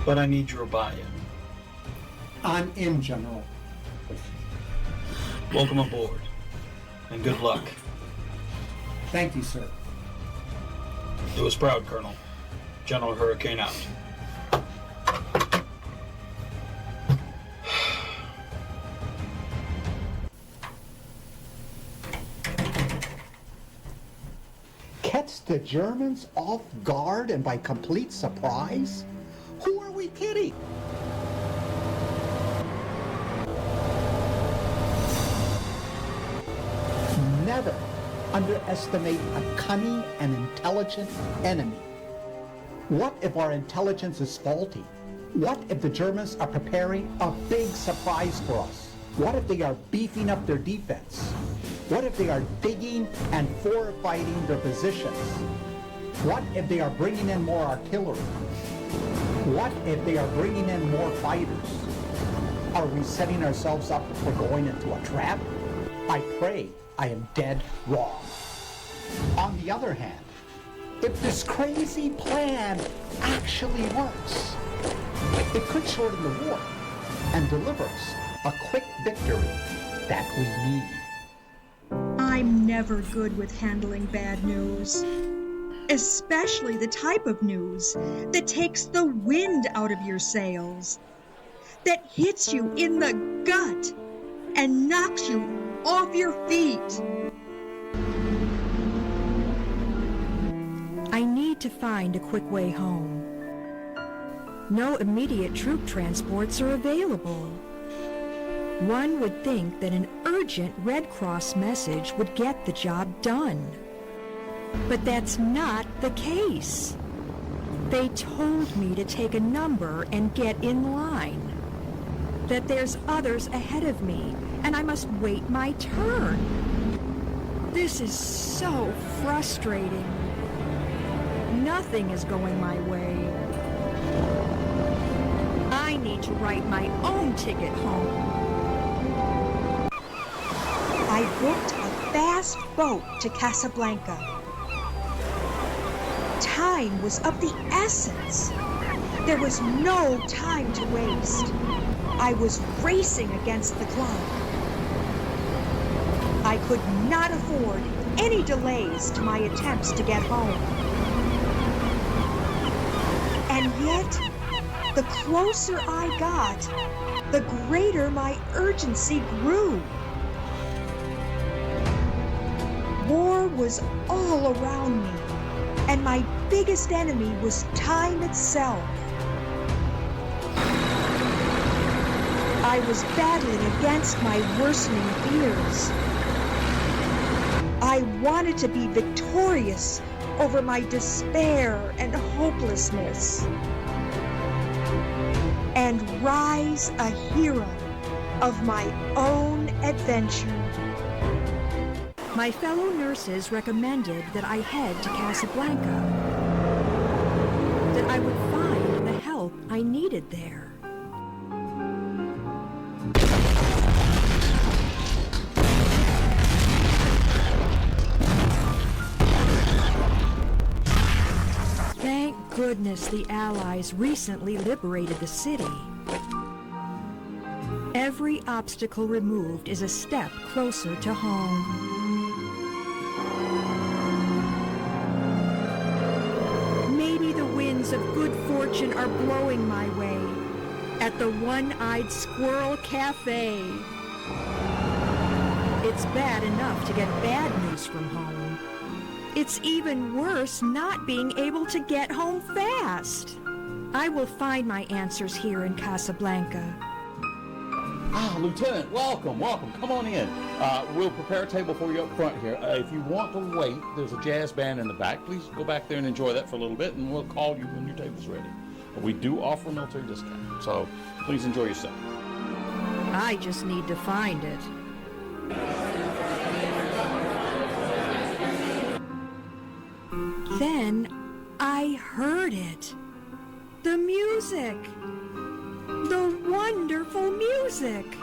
But I need your buy-in. I'm in, General. Welcome aboard, and good luck. Thank you, sir. Do us proud, Colonel. General Hurricane out. Catch the Germans off guard and by complete surprise? Who are we kidding? Never underestimate a cunning and intelligent enemy. What if our intelligence is faulty? What if the Germans are preparing a big surprise for us? What if they are beefing up their defense? What if they are digging and fortifying their positions? What if they are bringing in more artillery? What if they are bringing in more fighters? Are we setting ourselves up for going into a trap? I pray I am dead wrong. On the other hand, if this crazy plan actually works, it could shorten the war and deliver us a quick victory that we need. I'm never good with handling bad news, especially the type of news that takes the wind out of your sails, that hits you in the gut and knocks you off your feet. I need to find a quick way home. No immediate troop transports are available. One would think that an urgent Red Cross message would get the job done. But that's not the case. They told me to take a number and get in line. That there's others ahead of me, and I must wait my turn. This is so frustrating. Nothing is going my way. I need to write my own ticket home. I booked a fast boat to Casablanca. Time was of the essence. There was no time to waste. I was racing against the clock. I could not afford any delays to my attempts to get home. And yet, the closer I got, the greater my urgency grew. War was all around me, and my biggest enemy was time itself. I was battling against my worsening fears. I wanted to be victorious over my despair and hopelessness. and rise a hero of my own adventure. My fellow nurses recommended that I head to Casablanca, that I would find the help I needed there. Thank goodness the Allies recently liberated the city. Every obstacle removed is a step closer to home. Maybe the winds of good fortune are blowing my way at the One-Eyed Squirrel Cafe. It's bad enough to get bad news from home. It's even worse not being able to get home fast. I will find my answers here in Casablanca. Ah, Lieutenant, welcome. Come on in. We'll prepare a table for you up front here. If you want to wait, there's a jazz band in the back. Please go back there and enjoy that for a little bit, and we'll call you when your table's ready. But we do offer a military discount, so please enjoy yourself. I just need to find it. Then I heard it. The music. The wonderful music.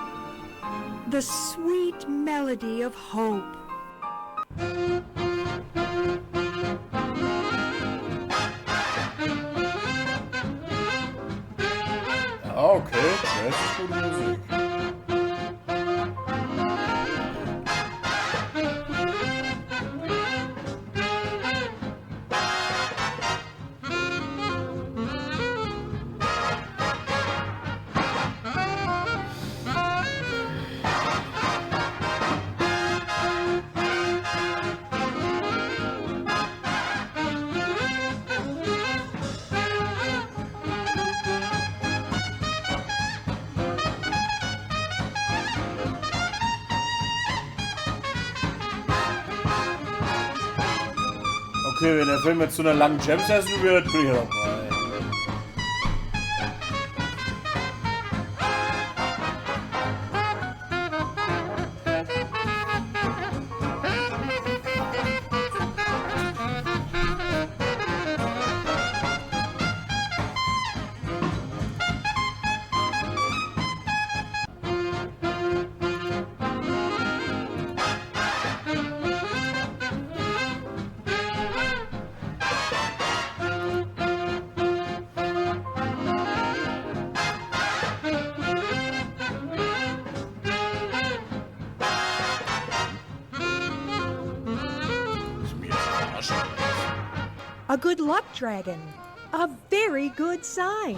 The sweet melody of hope. Okay, das ist gute Musik. Okay, wenn der Film jetzt zu einer langen Jam-Session wird, bin ich ja dabei. A good luck dragon. A very good sign.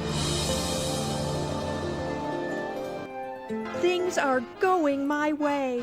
Things are going my way.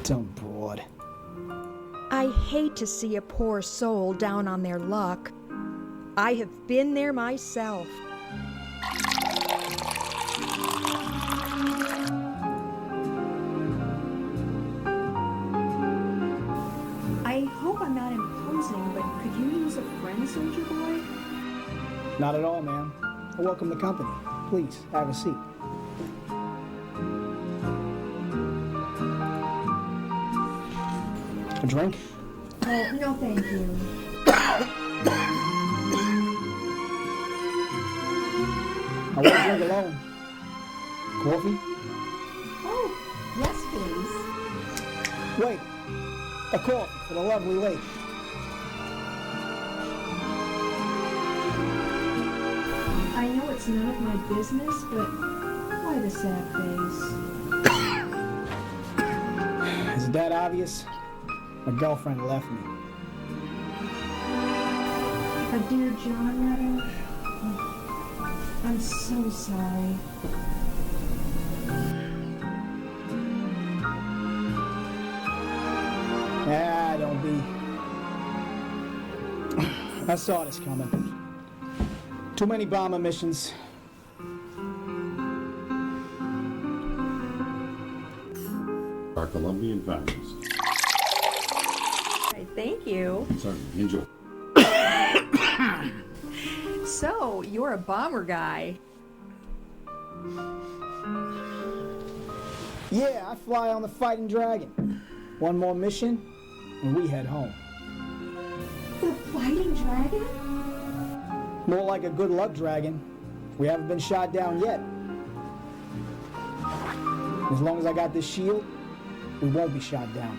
Dumb broad. I hate to see a poor soul down on their luck. I have been there myself. I hope I'm not imposing, but could you use a friend, soldier boy? Not at all, ma'am. I welcome the company. Please, have a seat. A drink? Oh, no thank you. I won't drink alone. Coffee? Oh, yes, please. Wait. A coffee for the lovely lady. I know it's none of my business, but why the sad face? Is it that obvious? My girlfriend left me. A dear John letter? Oh, I'm so sorry. Ah, don't be. I saw this coming. Too many bomber missions. Our Colombian values. Right, thank you. Sorry, enjoy. So, you're a bomber guy. Yeah, I fly on the Fighting Dragon. One more mission, and we head home. The Fighting Dragon? More like a good luck dragon. We haven't been shot down yet. As long as I got this shield, we won't be shot down.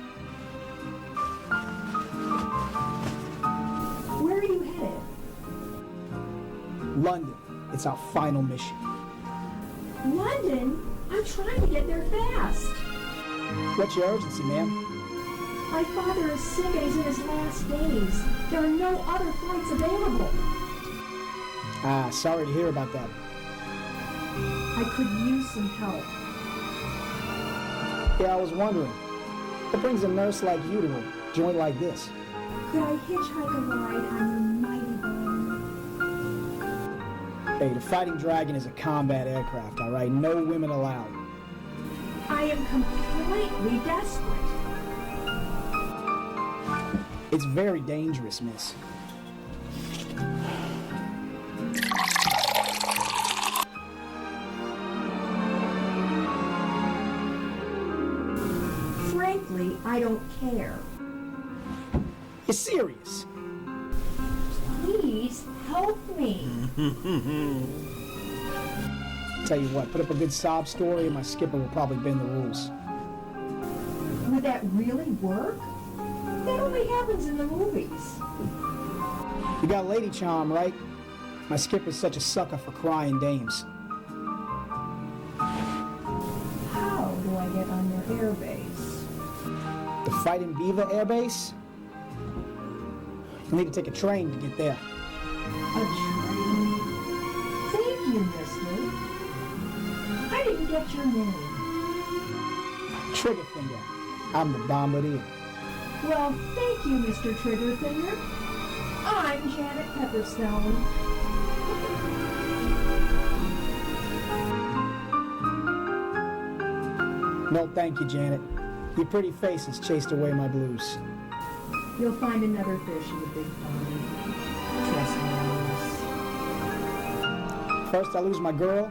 Where are you headed? London. It's our final mission. London? I'm trying to get there fast. What's your urgency, ma'am? My father is sick and he's in his last days. There are no other flights available. Ah, sorry to hear about that. I could use some help. Yeah, I was wondering. What brings a nurse like you to a joint like this? Could I hitchhike a ride on your mighty bomber? Hey, the Fighting Dragon is a combat aircraft, all right? No women allowed. I am completely desperate. It's very dangerous, miss. Frankly, I don't care. You're serious? Please help me. Tell you what, put up a good sob story and my skipper will probably bend the rules. Would that really work? That only happens in the movies. You got lady charm, right? My skipper's such a sucker for crying dames. How do I get on your airbase? The Fighting Beaver Airbase? You need to take a train to get there. A train? Thank you, mister. I didn't get your name. Triggerfinger. I'm the bombardier. Well, thank you, Mr. Triggerfinger. I'm Janet Pepperstone. No, thank you, Janet. Your pretty face has chased away my blues. You'll find another fish in the big pond. Trust me on this. First I lose my girl,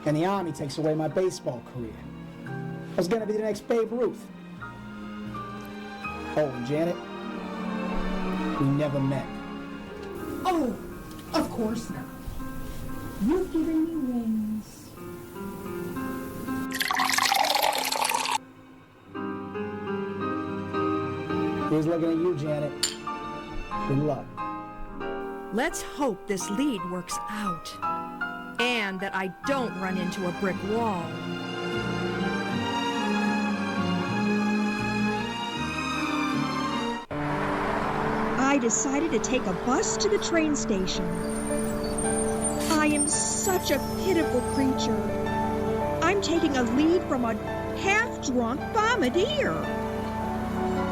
and the Army takes away my baseball career. I was gonna be the next Babe Ruth. Oh, and Janet, we never met. Oh, of course not. You've given me wings. Here's looking at you, Janet. Good luck. Let's hope this lead works out. And that I don't run into a brick wall. I decided to take a bus to the train station. I am such a pitiful creature. I'm taking a lead from a half-drunk bombardier.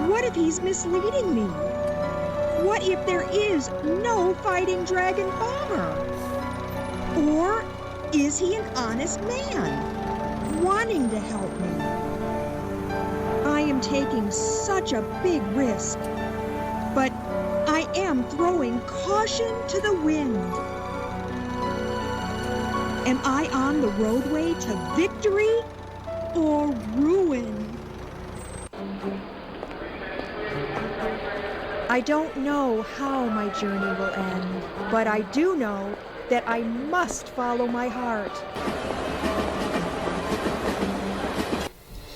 What if he's misleading me? What if there is no Fighting Dragon bomber? Or is he an honest man, wanting to help me? I am taking such a big risk, but I am throwing caution to the wind. Am I on the roadway to victory or ruin? I don't know how my journey will end, but I do know that I must follow my heart.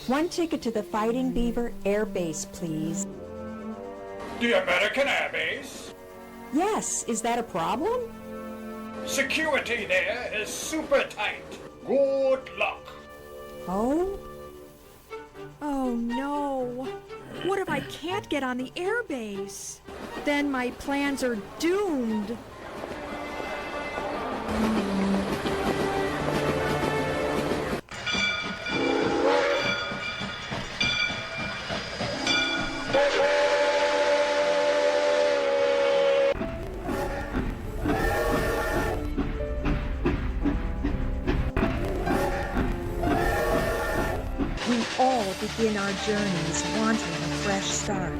One ticket to the Fighting Beaver Air Base, please. The American Air Base? Yes, is that a problem? Security there is super tight. Good luck. Oh? Oh no. What if I can't get on the air base? Then my plans are doomed. We all begin our journeys wanting a fresh start.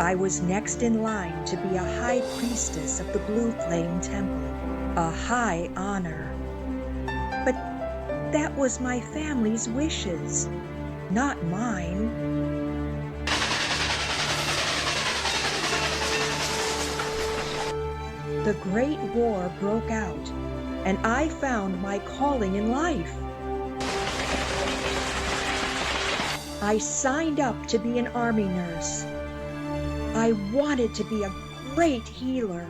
I was next in line to be a high priestess of the Blue Flame Temple, a high honor. But that was my family's wishes, not mine. The Great War broke out, and I found my calling in life. I signed up to be an army nurse. I wanted to be a great healer.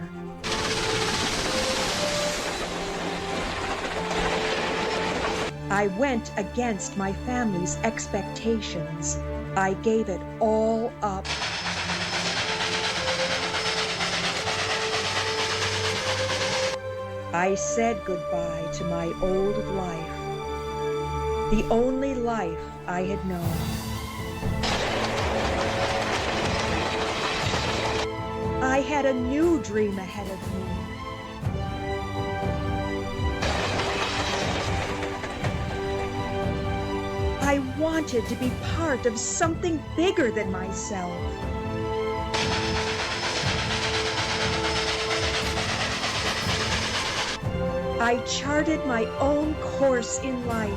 I went against my family's expectations. I gave it all up. I said goodbye to my old life, the only life I had known. I had a new dream ahead of me. I wanted to be part of something bigger than myself. I charted my own course in life.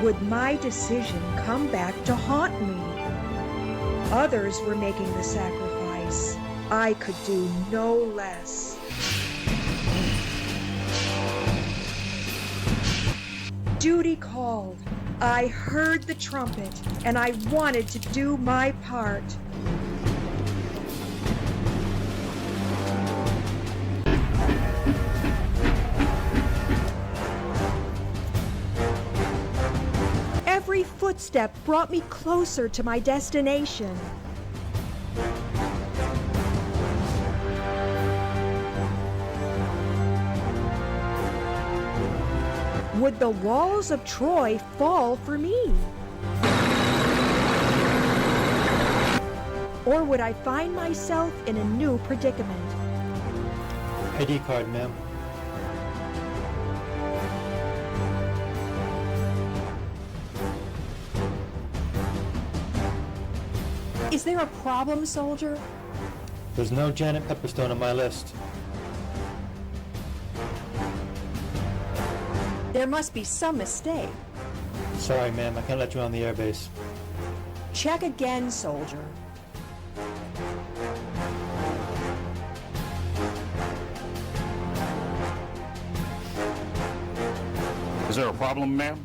Would my decision come back to haunt me? Others were making the sacrifice. I could do no less. Duty called. I heard the trumpet, and I wanted to do my part. Every footstep brought me closer to my destination. Would the walls of Troy fall for me? Or would I find myself in a new predicament? ID card, ma'am. Is there a problem, soldier? There's no Janet Pepperstone on my list. There must be some mistake. Sorry, ma'am, I can't let you on the airbase. Check again, soldier. Is there a problem, ma'am?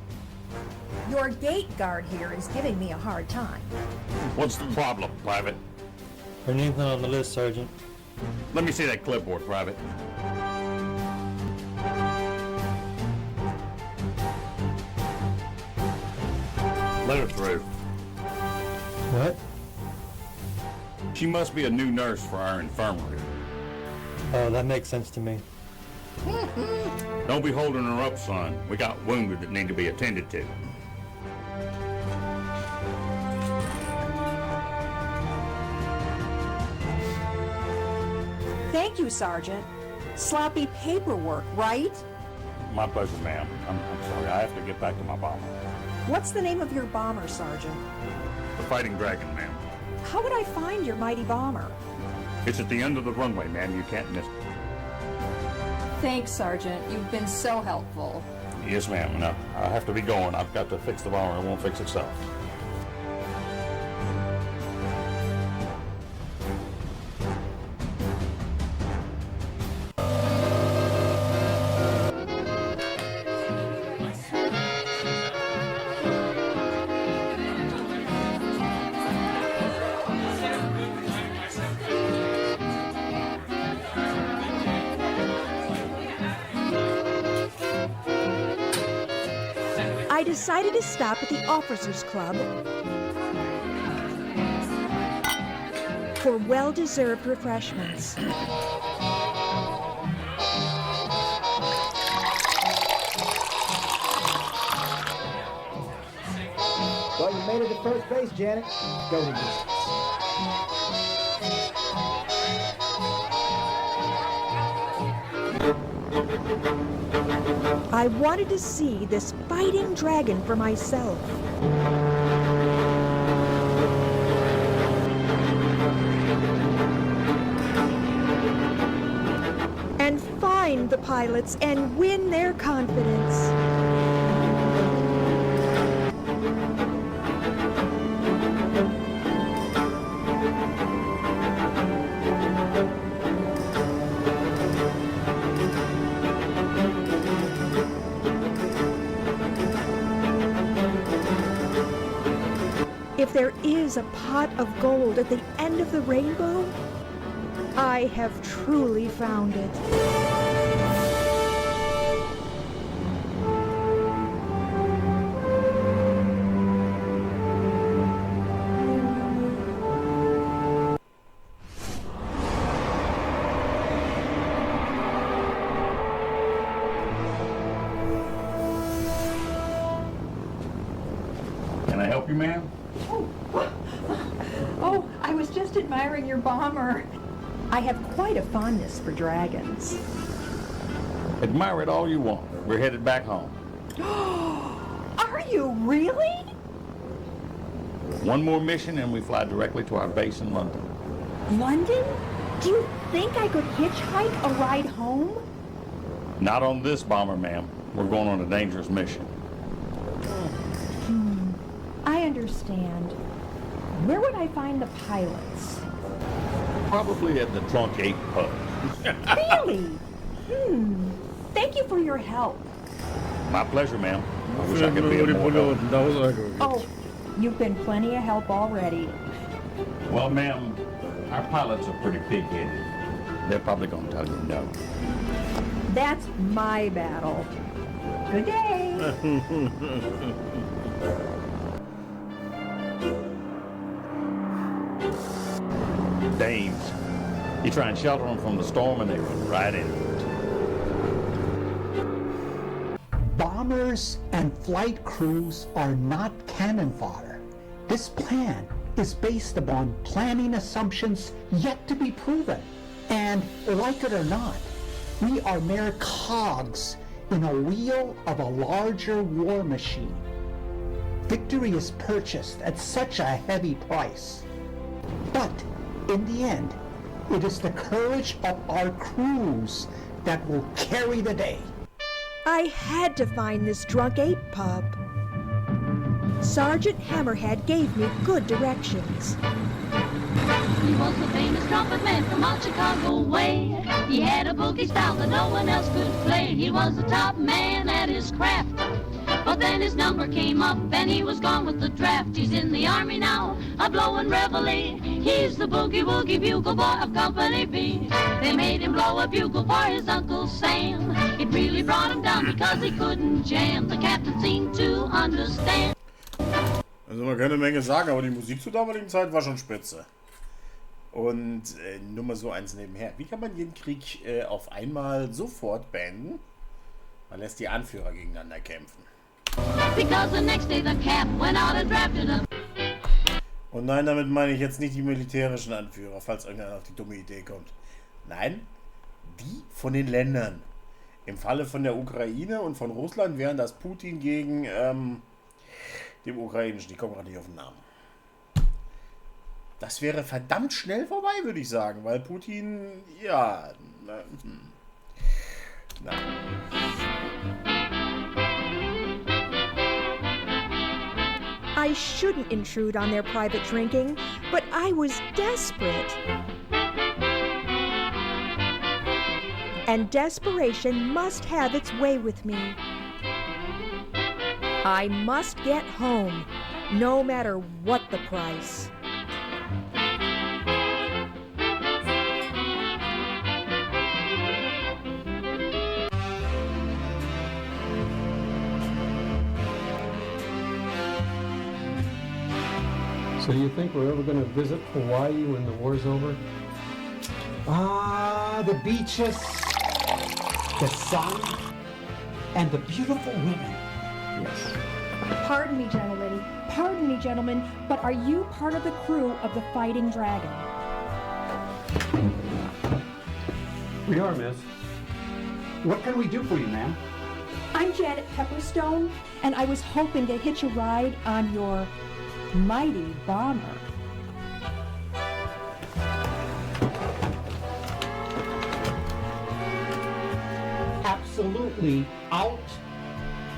Your gate guard here is giving me a hard time. What's the problem, Private? Her name's not on the list, Sergeant. Let me see that clipboard, Private. Let her through. What? She must be a new nurse for our infirmary. Oh, that makes sense to me. Don't be holding her up, son. We got wounded that need to be attended to. Thank you, Sergeant. Sloppy paperwork, right? My pleasure, ma'am. I'm sorry. I have to get back to my bomber. What's the name of your bomber, Sergeant? The Fighting Dragon, ma'am. how would I find your mighty bomber? It's at the end of the runway, ma'am. You can't miss it. Thanks, Sergeant. You've been so helpful. Yes, ma'am. Now, I have to be going. I've got to fix the bomber. It won't fix itself. I decided to stop at the Officers Club for well-deserved refreshments. Well, you made it to first base, Janet. Go to business. I wanted to see this fighting dragon for myself. And find the pilots and win their confidence. If there is a pot of gold at the end of the rainbow, I have truly found it. Can I help you, ma'am? Oh, I was just admiring your bomber. I have quite a fondness for dragons. Admire it all you want. We're headed back home. Are you really? One more mission and we fly directly to our base in London. London? Do you think I could hitchhike a ride home? Not on this bomber, ma'am. We're going on a dangerous mission. I understand. Where would I find the pilots? Probably at the Trunk 8 pub. Really? Thank you for your help. My pleasure, ma'am. I wish I could be of more help. Oh, you've been plenty of help already. Well, ma'am, our pilots are pretty pig-headed. They're probably going to tell you no. That's my battle. Good day. Dames. You try and shelter them from the storm and they run right into it. Bombers and flight crews are not cannon fodder. This plan is based upon planning assumptions yet to be proven. And like it or not, we are mere cogs in a wheel of a larger war machine. Victory is purchased at such a heavy price. But in the end, it is the courage of our crews that will carry the day. I had to find this drunk ape pub. Sergeant Hammerhead gave me good directions. He was the famous trumpet man from out Chicago way. He had a boogie style that no one else could play. He was the top man at his craft. But then his number came up and he was gone with the draft. He's in the army now, a blowin' reveille. He's the boogie-woogie bugle boy of Company B. They made him blow a bugle for his Uncle Sam. It really brought him down because he couldn't jam. The captain seemed to understand. Also man kann eine Menge sagen, aber die Musik zur damaligen Zeit war schon spitze. Und nur mal so eins nebenher. Wie kann man jeden Krieg auf einmal sofort beenden? Man lässt die Anführer gegeneinander kämpfen. Und nein, damit meine ich jetzt nicht die militärischen Anführer, falls irgendeiner auf die dumme Idee kommt. Nein, die von den Ländern. Im Falle von der Ukraine und von Russland wären das Putin gegen dem ukrainischen. Ich komme gerade nicht auf den Namen. Das wäre verdammt schnell vorbei, würde ich sagen, weil Putin, ja... Na. I shouldn't intrude on their private drinking, but I was desperate. And desperation must have its way with me. I must get home, no matter what the price. So you think we're ever going to visit Hawaii when the war's over? The beaches, the sun, and the beautiful women. Yes. Pardon me, gentlemen, but are you part of the crew of the Fighting Dragon? We are, miss. What can we do for you, ma'am? I'm Janet Pepperstone, and I was hoping to hitch a ride on your mighty bomber. Absolutely out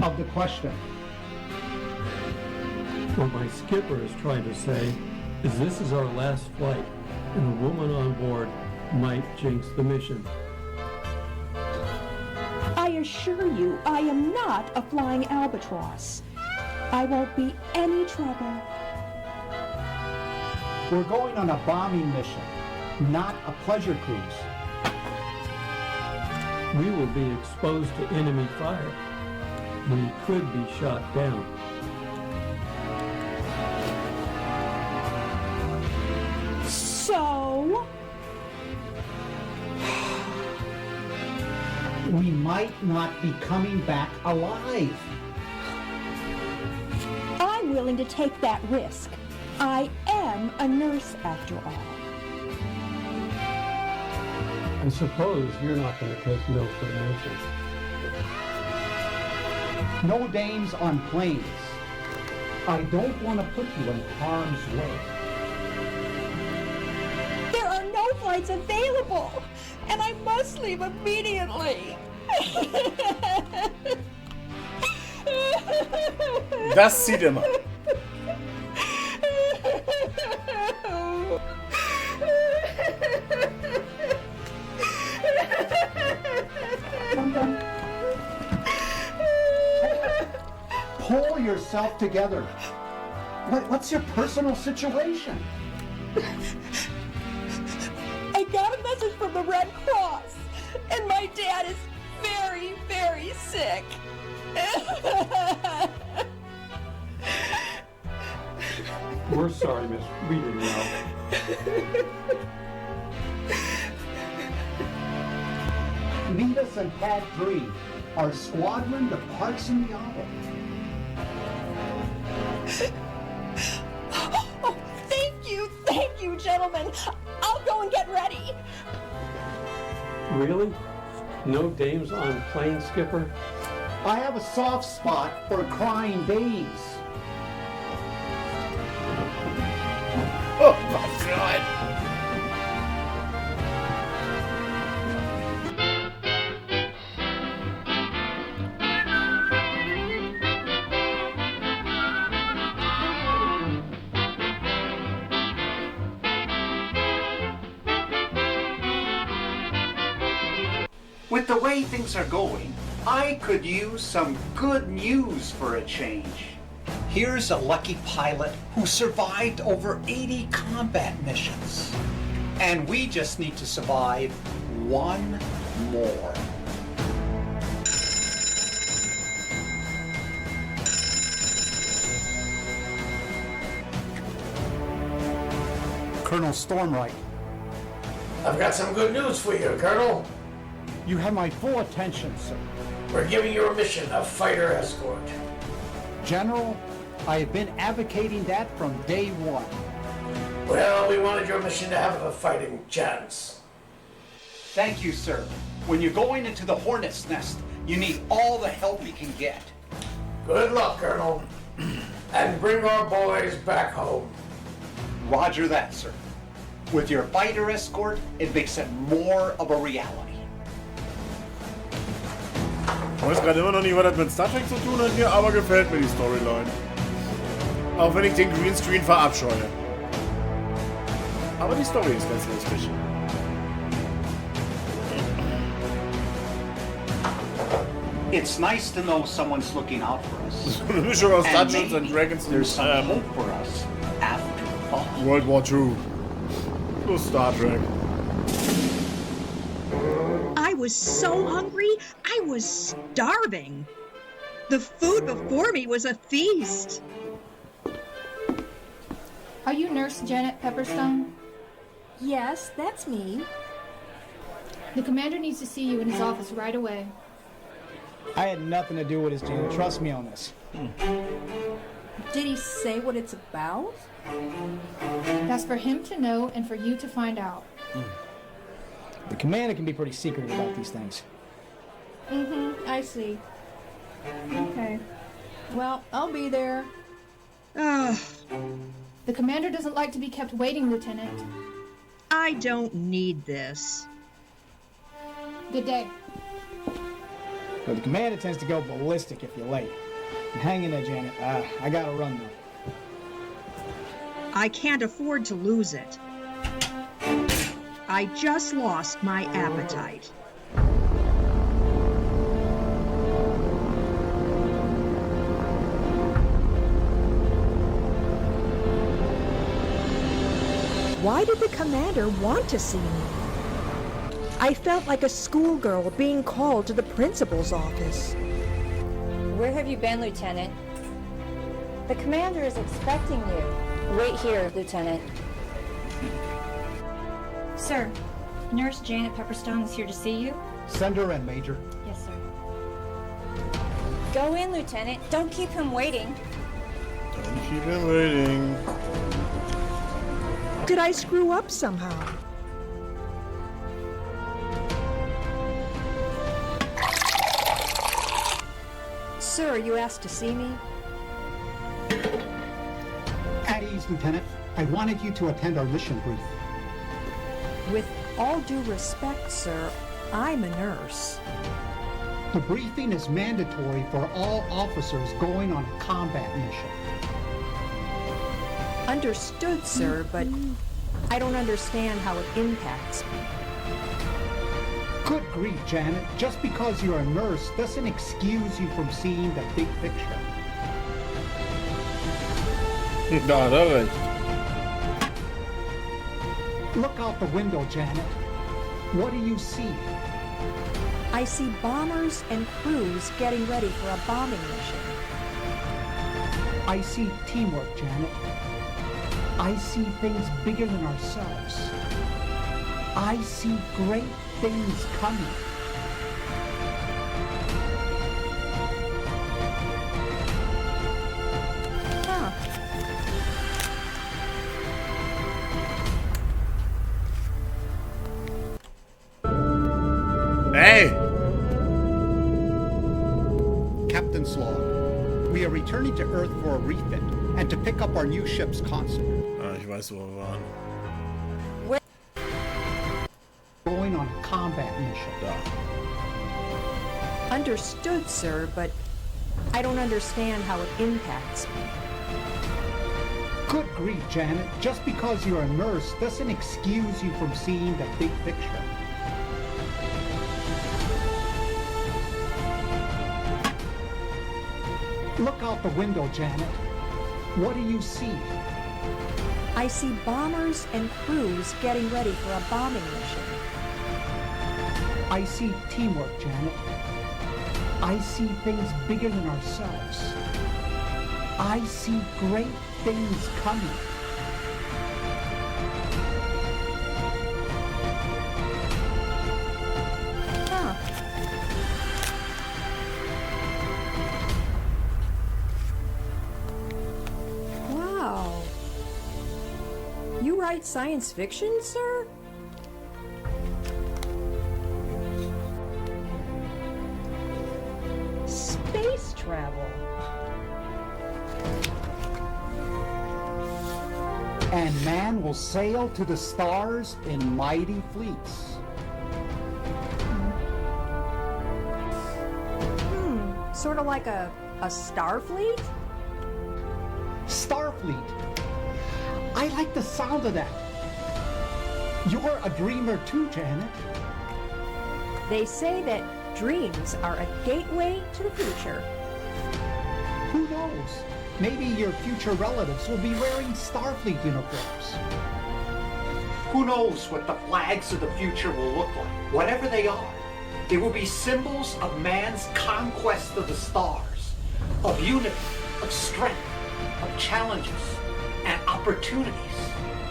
of the question. What my skipper is trying to say is this is our last flight, and a woman on board might jinx the mission. I assure you, I am not a flying albatross. I won't be any trouble. We're going on a bombing mission, not a pleasure cruise. We will be exposed to enemy fire. We could be shot down. So? We might not be coming back alive. I'm willing to take that risk. I am a nurse after all. I suppose you're not going to take no for an answer. No dames on planes. I don't want to put you in harm's way. There are no flights available, and I must leave immediately. Das zieht immer. Pull yourself together. What's your personal situation? I got a message from the Red Cross, and my dad is very, very sick. We're sorry, miss. We didn't know. Meet us in Pad 3. Our squadron departs in the hour. Oh, thank you, gentlemen. I'll go and get ready. Really? No dames on plane, skipper? I have a soft spot for crying dames. Oh my God. With the way things are going, I could use some good news for a change. Here's a lucky pilot who survived over 80 combat missions. And we just need to survive one more. Colonel Stormwright. I've got some good news for you, Colonel. You have my full attention, sir. We're giving you a mission, a fighter escort. General, I have been advocating that from day one. Well, we wanted your mission to have a fighting chance. Thank you, sir. When you're going into the hornet's nest, you need all the help you can get. Good luck, Colonel. And bring our boys back home. Roger that, sir. With your fighter escort, it makes it more of a reality. Ich weiß gerade immer noch nicht, was das mit Star Trek zu tun hat hier, aber gefällt mir die Storyline. Auch wenn ich den Greenscreen verabscheue. Aber die Story ist ganz lustig. It's nice to know someone's looking out for us. Eine Mischung aus And Dungeons and maybe Dragons und there's some hope for us after all. World War II. Plus Star Trek. I was so hungry, I was starving. The food before me was a feast. Are you Nurse Janet Pepperstone? Yes, that's me. The commander needs to see you in his office right away. I had nothing to do with this, Janet. Trust me on this. Did he say what it's about? That's for him to know and for you to find out. The commander can be pretty secretive about these things. I see. Okay. Well, I'll be there. The commander doesn't like to be kept waiting, Lieutenant. I don't need this. Good day. But the commander tends to go ballistic if you're late. Hang in there, Janet. I gotta run now. I can't afford to lose it. I just lost my appetite. Why did the commander want to see me? I felt like a schoolgirl being called to the principal's office. Where have you been, Lieutenant? The commander is expecting you. Wait here, Lieutenant. Sir, Nurse Janet Pepperstone is here to see you. Send her in, Major. Yes, sir. Go in, Lieutenant. Don't keep him waiting. Don't keep him waiting. Did I screw up somehow? Sir, you asked to see me? At ease, Lieutenant. I wanted you to attend our mission brief. With all due respect, sir, I'm a nurse. The briefing is mandatory for all officers going on a combat mission. Understood, sir, but I don't understand how it impacts me. Good grief, Janet. Just because you're a nurse doesn't excuse you from seeing the big picture. Da hat er recht. Look out the window, Janet. What do you see? I see bombers and crews getting ready for a bombing mission. I see teamwork, Janet. I see things bigger than ourselves. I see great things coming. Huh. Hey! Captain's log. We are returning to Earth for a refit and to pick up our new ship's console. Ah, ich weiß, wo wir waren. Going on a combat mission. Da. Understood, sir, but I don't understand how it impacts me. Good grief, Janet. Just because you're a nurse doesn't excuse you from seeing the big picture. Look out the window, Janet. What do you see? I see bombers and crews getting ready for a bombing mission. I see teamwork, Janet. I see things bigger than ourselves. I see great things coming. Huh. Wow. You write science fiction, sir? Space travel. And and man will sail to the stars in mighty fleets. Sort of like a Starfleet? Starfleet. I like the sound of that. You're a dreamer too, Janet. They say that dreams are a gateway to the future. Who knows? Maybe your future relatives will be wearing Starfleet uniforms. Who knows what the flags of the future will look like? Whatever they are, they will be symbols of man's conquest of the stars, of unity, of strength, of challenges and opportunities.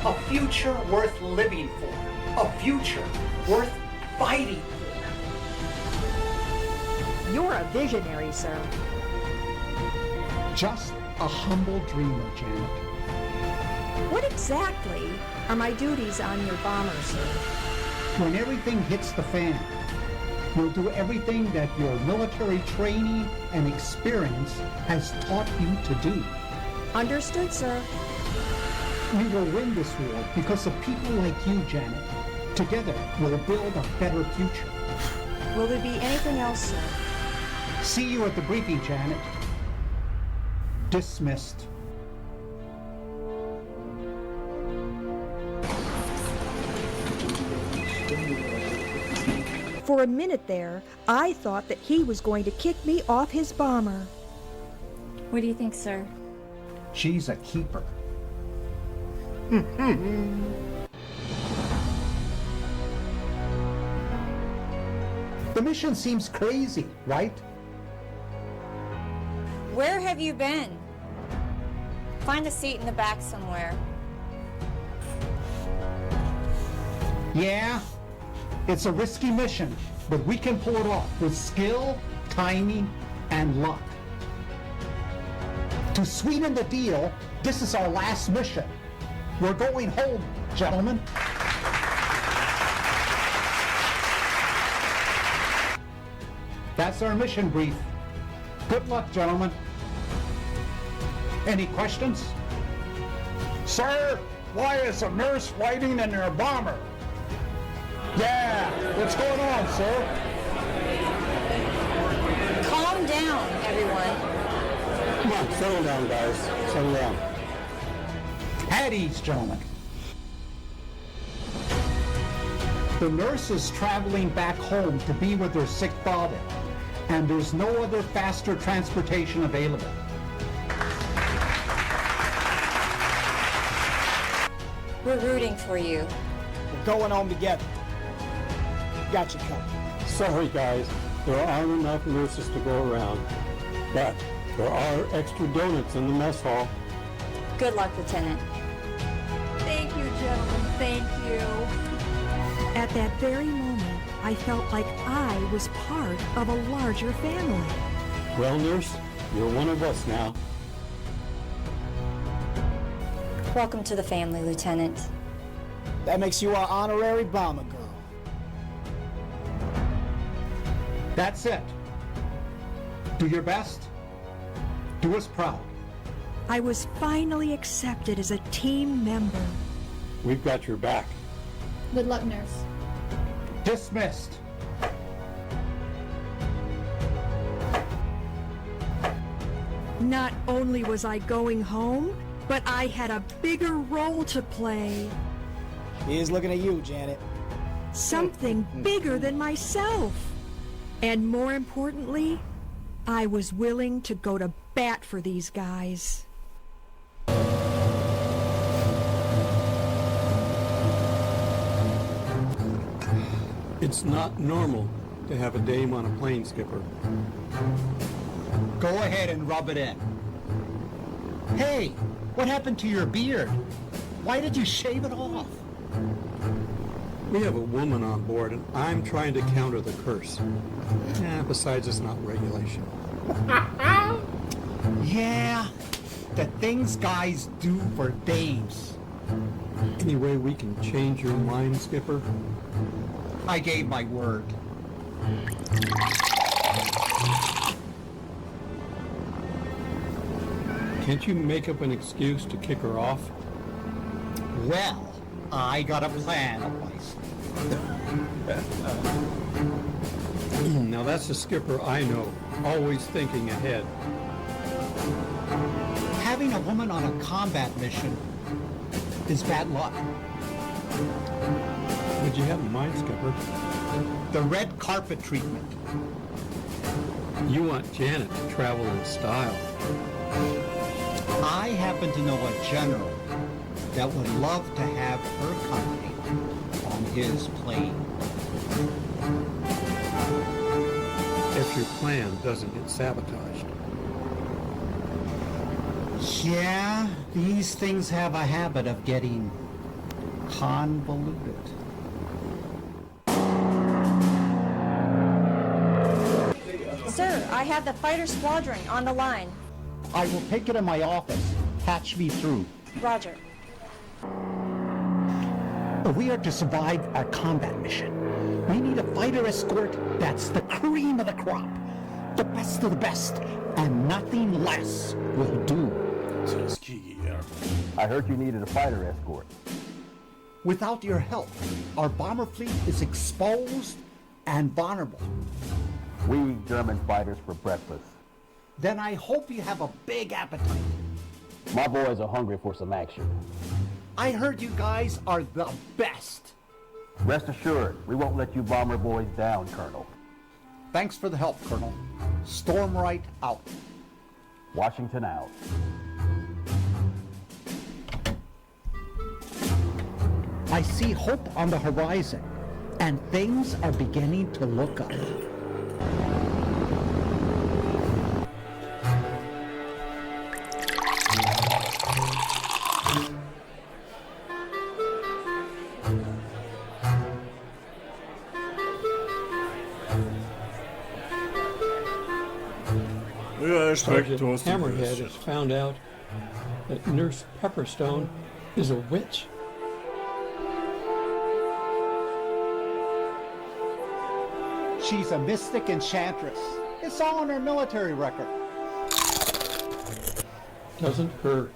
A future worth living for. A future worth fighting for. You're a visionary, sir. Just a humble dreamer, Janet. What exactly are my duties on your bomber, sir? When everything hits the fan, you'll do everything that your military training and experience has taught you to do. Understood, sir. We will win this war because of people like you, Janet. Together, we'll build a better future. Will there be anything else, sir? See you at the briefing, Janet. Dismissed. For a minute there, I thought that he was going to kick me off his bomber. What do you think, sir? She's a keeper. The mission seems crazy, right? Where have you been? Find a seat in the back somewhere. Yeah, it's a risky mission, but we can pull it off with skill, timing, and luck. To sweeten the deal, this is our last mission. We're going home, gentlemen. That's our mission brief. Good luck, gentlemen. Any questions? Sir, why is a nurse fighting in your bomber? Yeah, what's going on, sir? Calm down, everyone. Come on, settle down, guys. Settle down. At ease, gentlemen. The nurse is traveling back home to be with her sick father, and there's no other faster transportation available. We're rooting for you. We're going home together. Got you covered. Sorry, guys. There aren't enough nurses to go around. But there are extra donuts in the mess hall. Good luck, Lieutenant. Thank you, gentlemen. Thank you. At that very moment, I felt like I was part of a larger family. Well, nurse, you're one of us now. Welcome to the family, Lieutenant. That makes you our honorary bomber girl. That's it. Do your best. Do us proud. I was finally accepted as a team member. We've got your back. Good luck, nurse. Dismissed. Not only was I going home, but I had a bigger role to play. He is looking at you, Janet. Something bigger than myself. And more importantly, I was willing to go to bat for these guys. It's not normal to have a dame on a plane, Skipper. Go ahead and rub it in. Hey, what happened to your beard? Why did you shave it off? We have a woman on board, and I'm trying to counter the curse. Besides, it's not regulation. Yeah, the things guys do for dames. Any way we can change your mind, Skipper? I gave my word. Can't you make up an excuse to kick her off? Well, I got a plan up my sleeve. Now that's a skipper I know, always thinking ahead. Having a woman on a combat mission is bad luck. What'd you have in mind, Skipper? The red carpet treatment. You want Janet to travel in style. I happen to know a general that would love to have her company on his plane. If your plan doesn't get sabotaged. Yeah, these things have a habit of getting convoluted. Sir, I have the fighter squadron on the line. I will take it in my office. Patch me through. Roger. We are to survive our combat mission. We need a fighter escort that's the cream of the crop. The best of the best, and nothing less will do. I heard you needed a fighter escort. Without your help, our bomber fleet is exposed and vulnerable. We eat German fighters for breakfast. Then I hope you have a big appetite. My boys are hungry for some action. I heard you guys are the best. Rest assured, we won't let you bomber boys down, Colonel. Thanks for the help, Colonel. Storm right out. Washington out. I see hope on the horizon, and things are beginning to look up. Sergeant Hammerhead has found out that Nurse Pepperstone is a witch. She's a mystic enchantress. It's all on her military record. Doesn't her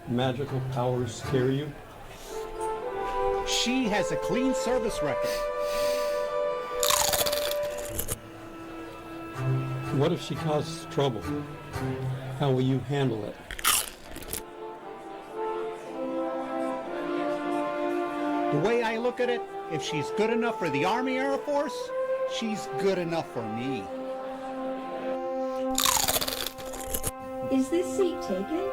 magical powers scare you? She has a clean service record. What if she causes trouble? How will you handle it? The way I look at it, if she's good enough for the Army Air Force, she's good enough for me. Is this seat taken?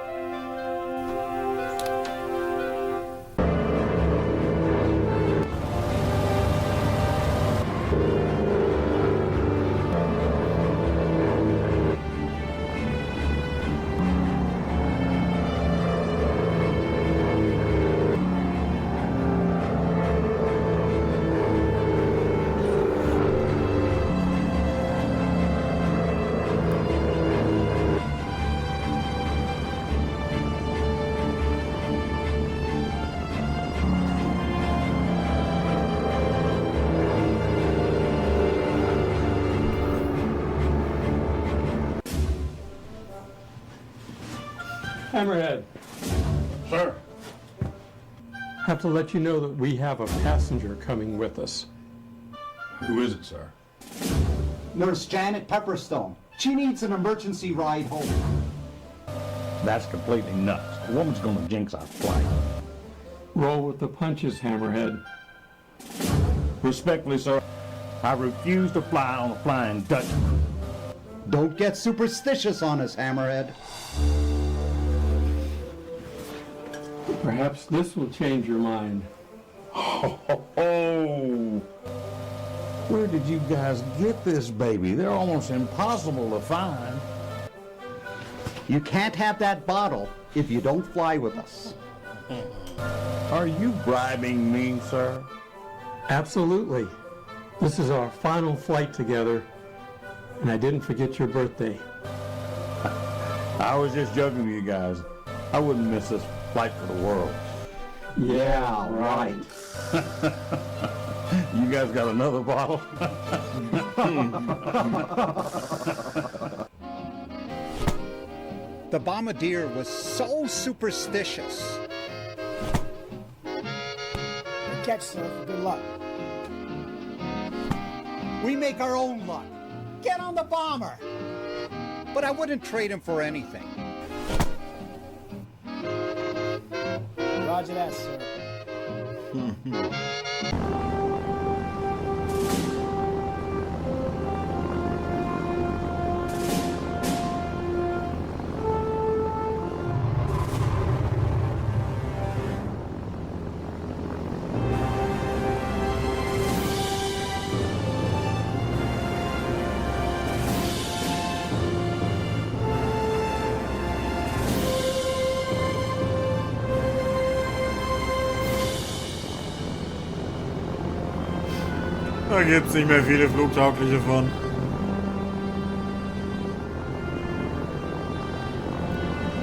Hammerhead. Sir. Have to let you know that we have a passenger coming with us. Who is it, sir? Nurse Janet Pepperstone. She needs an emergency ride home. That's completely nuts. The woman's gonna jinx our flight. Roll with the punches, Hammerhead. Respectfully, sir, I refuse to fly on a Flying Dutchman. Don't get superstitious on us, Hammerhead. Perhaps this will change your mind. Oh, where did you guys get this baby? They're almost impossible to find. You can't have that bottle if you don't fly with us. Are you bribing me, sir? Absolutely. This is our final flight together, and I didn't forget your birthday. I was just joking with you guys. I wouldn't miss this flight for the world. Yeah, right. You guys got another bottle? The bombardier was so superstitious catch, sir. Good luck. We make our own luck. Get on the bomber. But I wouldn't trade him for anything. Roger that, sir. Da gibt es nicht mehr viele flugtaugliche von.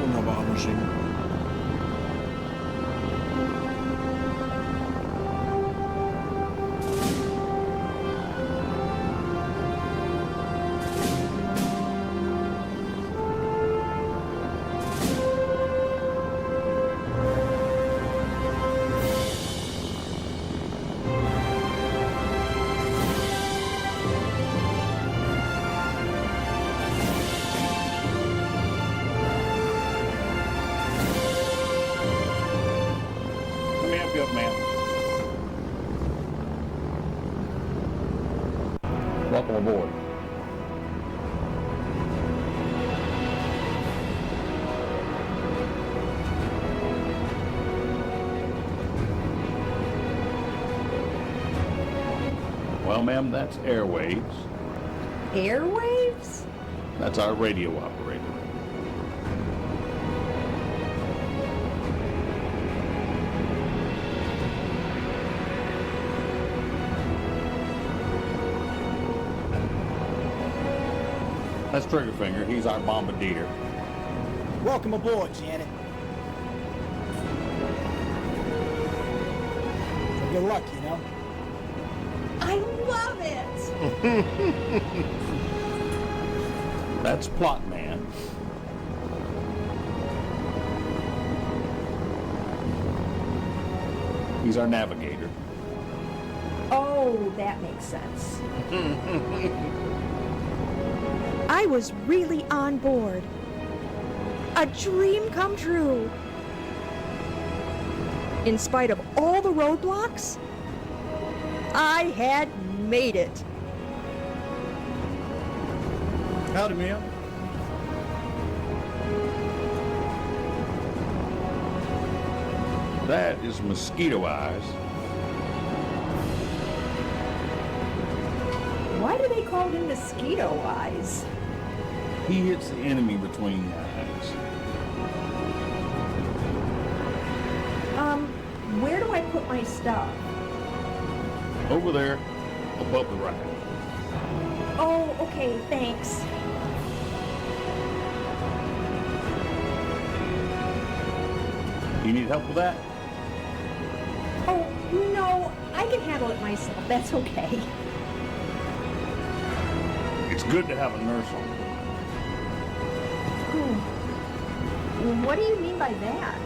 Wunderbare Maschinen. Welcome aboard. Well, ma'am, that's airwaves. Airwaves? That's our radio operator. That's Triggerfinger. He's our bombardier. Welcome aboard, Janet. Good luck, you know. I love it! That's Plot Man. He's our navigator. Oh, that makes sense. I was really on board. A dream come true. In spite of all the roadblocks, I had made it. Howdy, ma'am. That is Mosquito Eyes. Why do they call him Mosquito Eyes? He hits the enemy between the eyes. Where do I put my stuff? Over there, above the right. Oh, okay, thanks. You need help with that? Oh, no, I can handle it myself. That's okay. It's good to have a nurse on. What do you mean by that?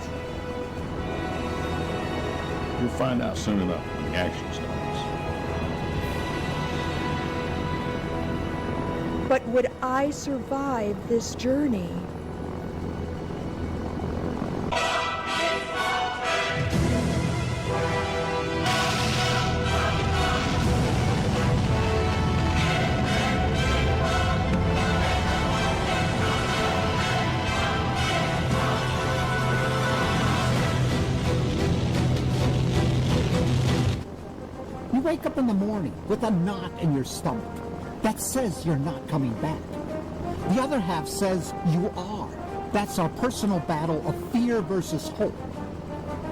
You'll find out soon enough when the action starts. But would I survive this journey? You wake up in the morning with a knot in your stomach that says you're not coming back. The other half says you are. That's our personal battle of fear versus hope.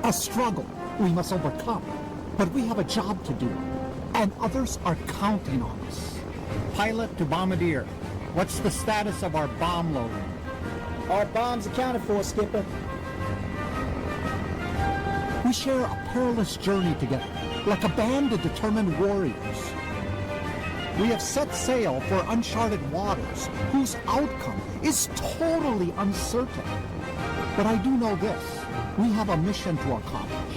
A struggle we must overcome, but we have a job to do, and others are counting on us. Pilot to bombardier, what's the status of our bomb loading? Our bombs accounted for, Skipper. We share a perilous journey together, like a band of determined warriors. We have set sail for uncharted waters, whose outcome is totally uncertain. But I do know this, we have a mission to accomplish.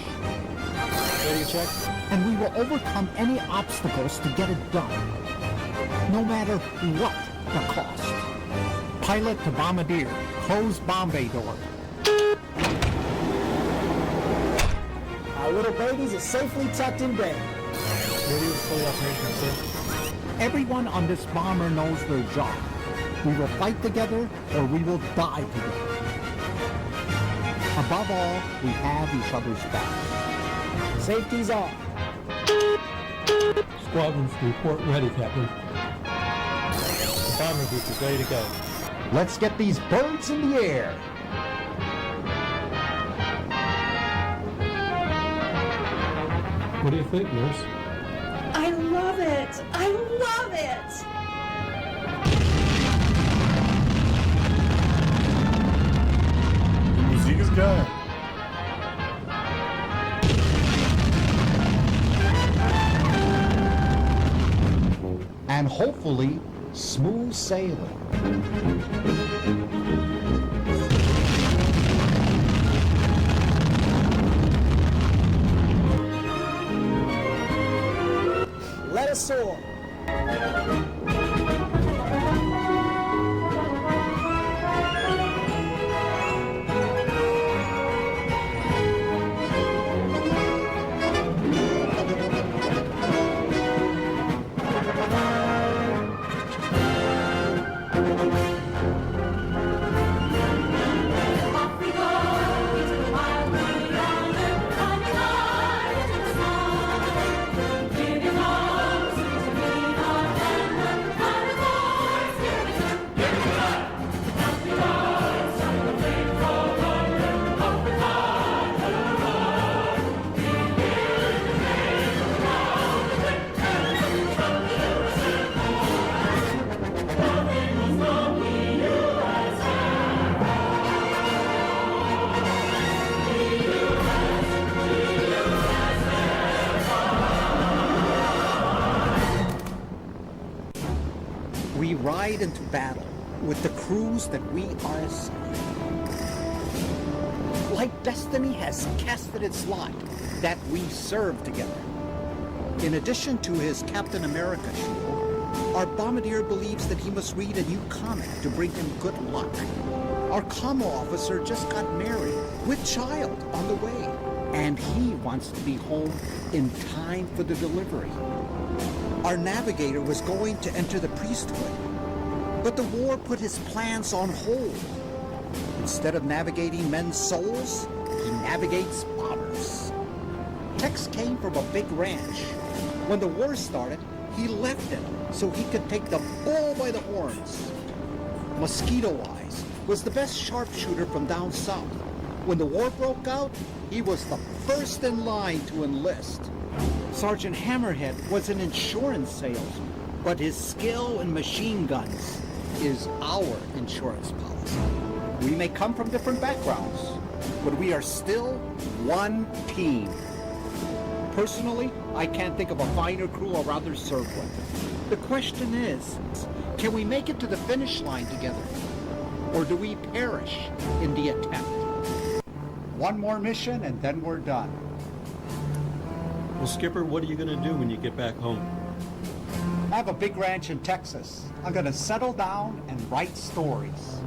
Ready to check? and we will overcome any obstacles to get it done, no matter what the cost. Pilot to bombardier, close bomb bay door. Our little babies are safely tucked in bed. Radio is fully operational, sir. Everyone on this bomber knows their job. We will fight together or we will die together. Above all, we have each other's back. Safety's off. Squadrons report ready, Captain. The bomber group is ready to go. Let's get these birds in the air. What do you think, Nurse? I love it! I love it! Die Musik ist geil. And hopefully, smooth sailing. Let us soar. We ride into battle with the crews that we are assigned. Like destiny has casted its lot that we serve together. In addition to his Captain America shield, our bombardier believes that he must read a new comic to bring him good luck. Our commo officer just got married with child on the way, and he wants to be home in time for the delivery. Our navigator was going to enter the priesthood, but the war put his plans on hold. Instead of navigating men's souls, he navigates bombers. Tex came from a big ranch. When the war started, he left it so he could take the bull by the horns. Mosquito Eyes was the best sharpshooter from down south. When the war broke out, he was the first in line to enlist. Sergeant Hammerhead was an insurance salesman, but his skill in machine guns is our insurance policy. We may come from different backgrounds, but we are still one team. Personally, I can't think of a finer crew I'd rather serve with. The question is, can we make it to the finish line together? Or do we perish in the attempt? One more mission and then we're done. Well, Skipper, what are you going to do when you get back home? I have a big ranch in Texas. I'm going to settle down and write stories.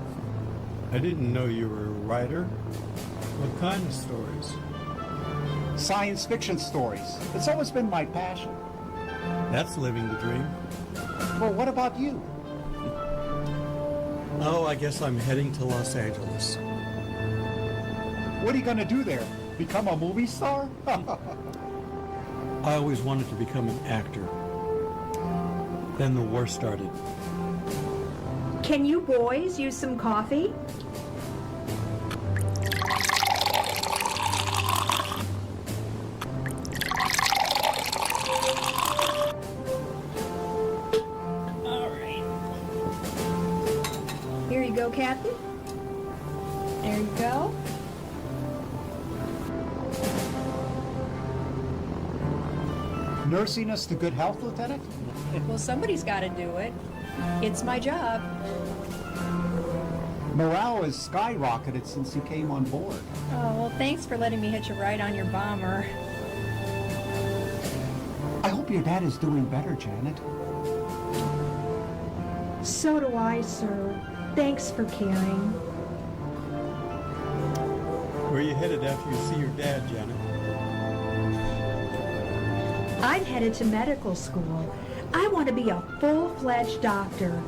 I didn't know you were a writer. What kind of stories? Science fiction stories. It's always been my passion. That's living the dream. Well, what about you? Oh, I guess I'm heading to Los Angeles. What are you going to do there? Become a movie star? I always wanted to become an actor. Then the war started. Can you boys use some coffee? All right. Here you go, Captain. There you go. Nursing us to good health, Lieutenant? Well, somebody's got to do it. It's my job. Morale has skyrocketed since you came on board. Oh, well, thanks for letting me hitch a ride on your bomber. I hope your dad is doing better, Janet. So do I, sir. Thanks for caring. Where are you headed after you see your dad, Janet? I'm headed to medical school. I want to be a full-fledged doctor.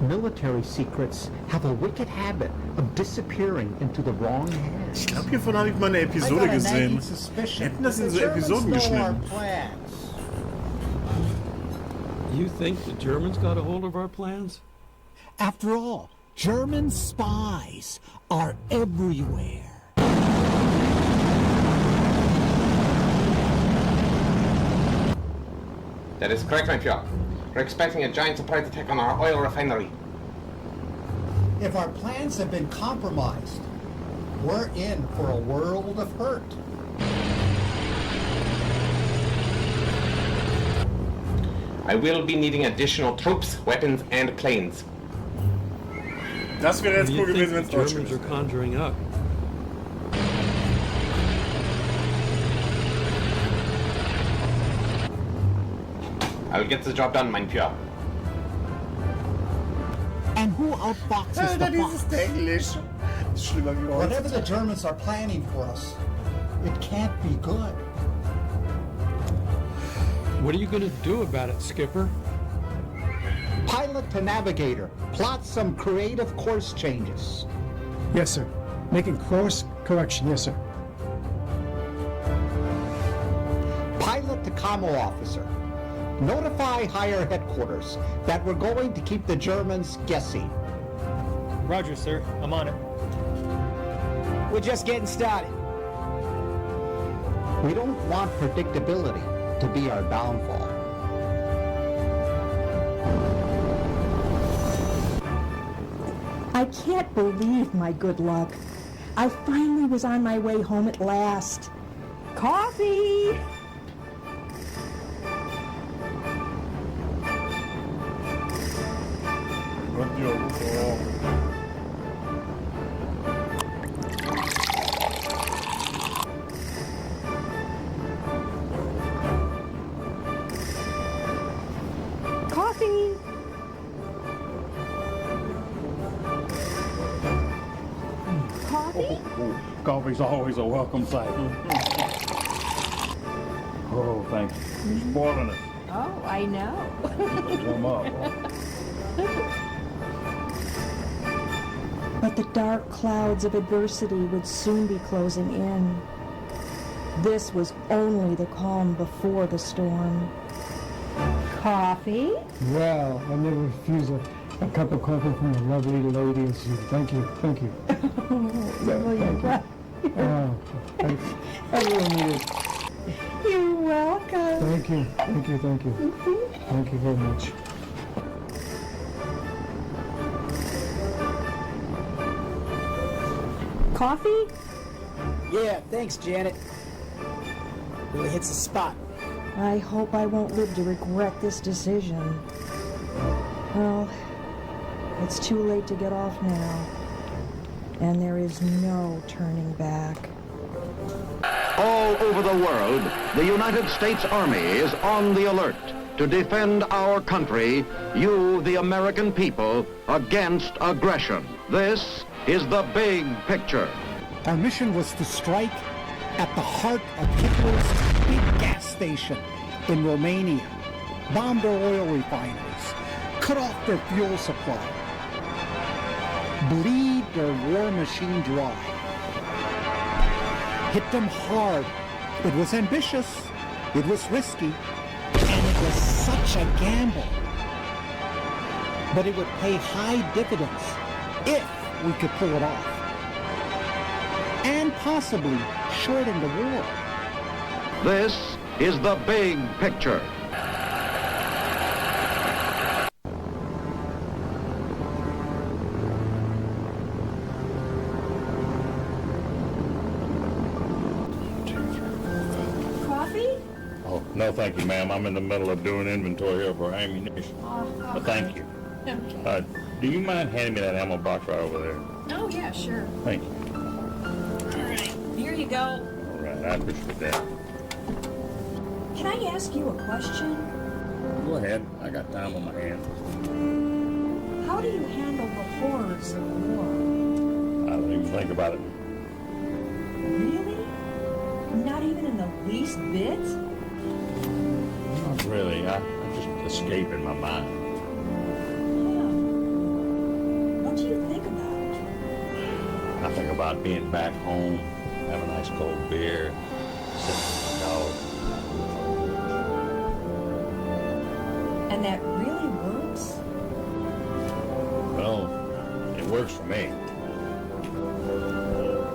Military secrets have a wicked habit of disappearing into the wrong hands. Ich glaube, hiervon habe ich mal eine Episode gesehen. Hätten das in so Episoden geschnitten. You think the Germans got a hold of our plans? After all, German spies are everywhere. That is correct, my Führer. We're expecting a giant surprise attack on our oil refinery. If our plans have been compromised, we're in for a world of hurt. I will be needing additional troops, weapons, and planes. Das wäre jetzt cool gewesen, wenn es Deutsch Germans are conjuring up. I will get the job done, mein Führer. And who outfoxes the fox? Englisch. Schlimmer wie heute. Whatever the Germans are planning for us, it can't be good. What are you going to do about it, Skipper? Pilot to navigator, plot some creative course changes. Yes, sir. Making course correction, yes, sir. Pilot to commo officer, notify higher headquarters that we're going to keep the Germans guessing. Roger, sir. I'm on it. We're just getting started. We don't want predictability to be our downfall. I can't believe my good luck. I finally was on my way home at last. Coffee! Coffee! Coffee? Coffee's always a welcome sight. Oh, thank you. You're spoiling it. Oh, I know. Warm up. But the dark clouds of adversity would soon be closing in. This was only the calm before the storm. Coffee? Well, I never refuse a cup of coffee from a lovely lady as you. Thank you, thank you. Well, you're right. Oh, thanks. I really need it. You're welcome. Thank you, thank you, thank you. Thank you very much. Coffee? Yeah, thanks, Janet. Really hits the spot. I hope I won't live to regret this decision. Well, it's too late to get off now. And there is no turning back. All over the world, the United States Army is on the alert to defend our country, you, the American people, against aggression. This is the big picture. Our mission was to strike at the heart of Hitler's big gas station in Romania, bomb their oil refineries, cut off their fuel supply, bleed their war machine dry, hit them hard. It was ambitious, it was risky, and it was such a gamble. But it would pay high dividends if we could pull it off. And possibly shorten the war. This is the big picture. Coffee? Oh, no thank you, ma'am. I'm in the middle of doing inventory here for ammunition. But thank you. Okay. do you mind handing me that ammo box right over there? Oh, yeah, sure. Thank you. All right, here you go. All right, I appreciate that. Can I ask you a question? Go ahead. I got time on my hands. How do you handle the horrors of war? I don't even think about it. Really? Not even in the least bit? Not really. I just escape in my mind. What do you think about? I think about being back home, have a nice cold beer, sitting with the dog. And that really works? Well, it works for me.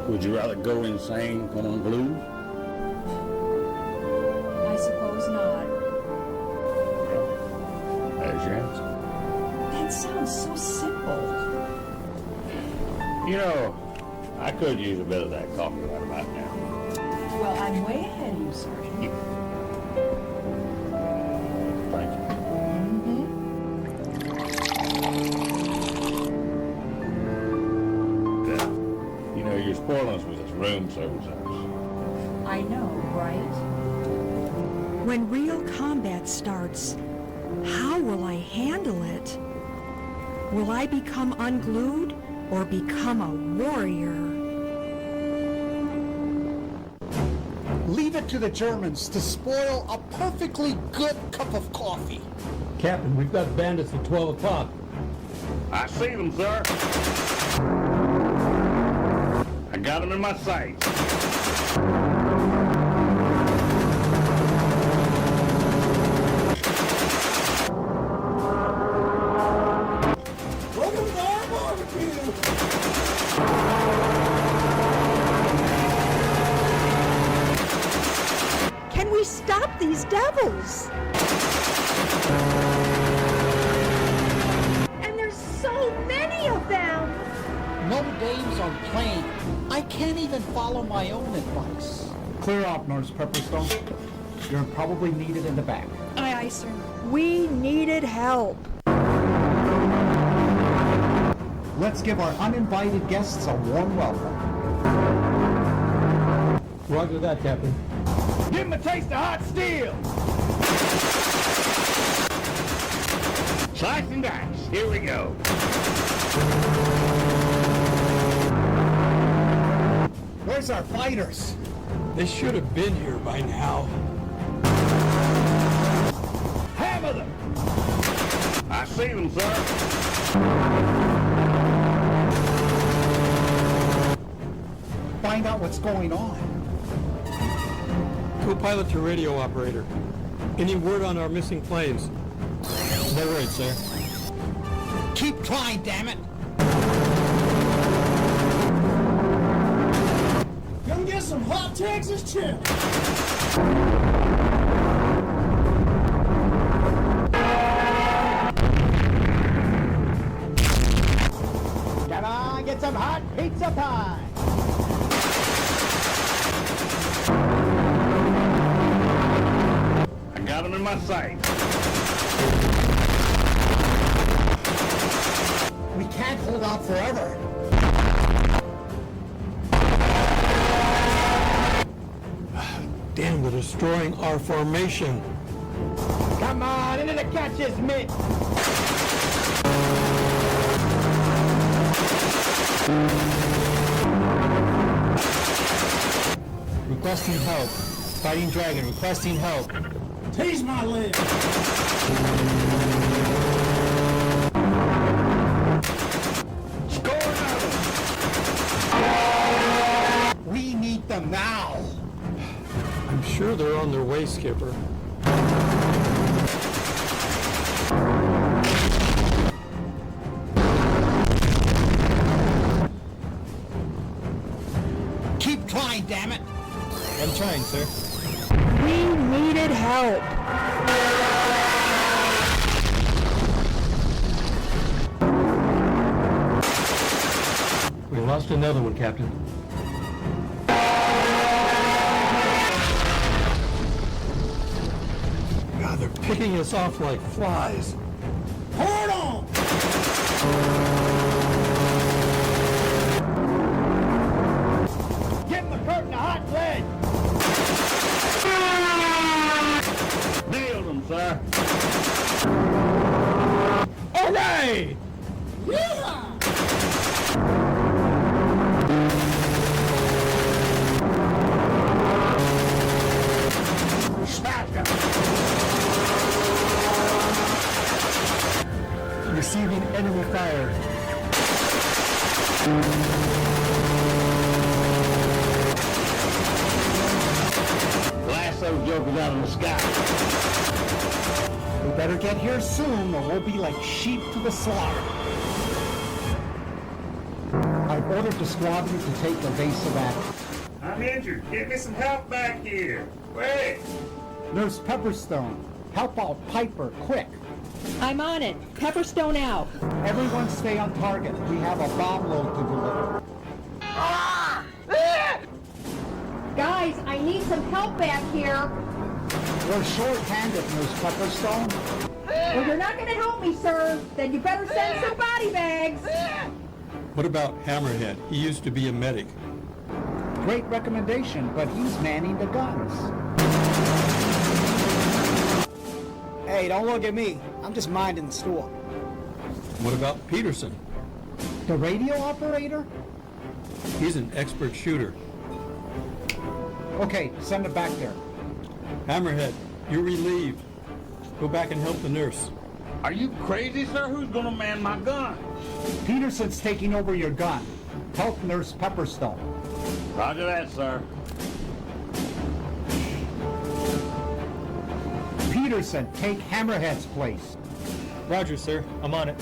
Would you rather go insane, come unglued? I suppose not. There's your answer. That sounds so simple. You know, I could use a bit of that coffee right about now. Well, I'm way ahead of you, Sergeant. Thank you. You know, you're spoiling us with this room service. I know, right? When real combat starts, how will I handle it? Will I become unglued or become a warrior? Leave it to the Germans to spoil a perfectly good cup of coffee. Captain, we've got bandits at 12 o'clock. I see them, sir. I got them in my sights. Welcome to our barbecue! Can we stop these devils? And there's so many of them! No dames are playing. I can't even follow my own advice. Clear off, Nurse Pepperstone. You're probably needed in the back. Aye, aye, sir. We needed help. Let's give our uninvited guests a warm welcome. Roger that, Captain. Give him a taste of hot steel! Slice and dice. Here we go. Where's our fighters? They should have been here by now. Hammer them! I see them, sir. Find out what's going on. Co-pilot to radio operator. Any word on our missing planes? They're right, sir. Keep trying, damn it! Come get some hot Texas chips! Come on, get some hot pizza pie! I got them in my sights. We can't hold out forever. Damn, they're destroying our formation. Come on, into the catcher's mitt! Requesting help. Fighting Dragon, requesting help. Tease my leg! Score another. We need them now. I'm sure they're on their way, Skipper. Keep trying, damn it! I'm trying, sir. We needed help. We lost another one, Captain. God, they're picking us off like flies. Hold on! Give the curtain a hot lead! Nailed him, sir. Hooray! Receiving enemy fire. Blast those jokers out of the sky. We better get here soon or we'll be like sheep to the slaughter. I've ordered the squadron to take evasive action. I'm injured. Get me some help back here. Wait. Nurse Pepperstone, help out Piper, quick. I'm on it. Pepperstone out. Everyone stay on target. We have a bomb load to deliver. Guys, I need some help back here. We're short-handed, Nurse Pepperstone. Well, you're not going to help me, sir. Then you better send some body bags. What about Hammerhead? He used to be a medic. Great recommendation, but he's manning the guns. Hey, don't look at me. I'm just minding the store. What about Peterson? The radio operator? He's an expert shooter. Okay, send it back there. Hammerhead, you're relieved. Go back and help the nurse. Are you crazy, sir? Who's gonna man my gun? Peterson's taking over your gun. Help Nurse Pepperstone. Roger that, sir. Peterson, take Hammerhead's place. Roger, sir. I'm on it.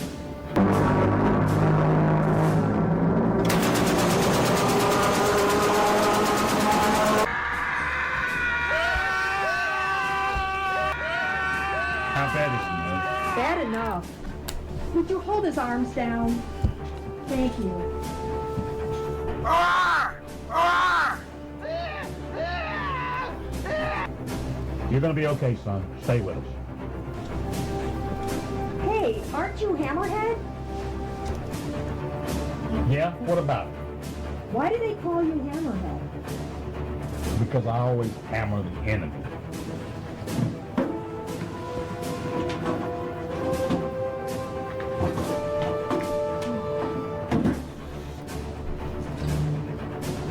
How bad is it, Nurse? Bad enough. Would you hold his arms down? Thank you. You're gonna be okay, son. Stay with us. Hey, aren't you Hammerhead? Yeah? What about it? Why do they call you Hammerhead? Because I always hammer the enemy.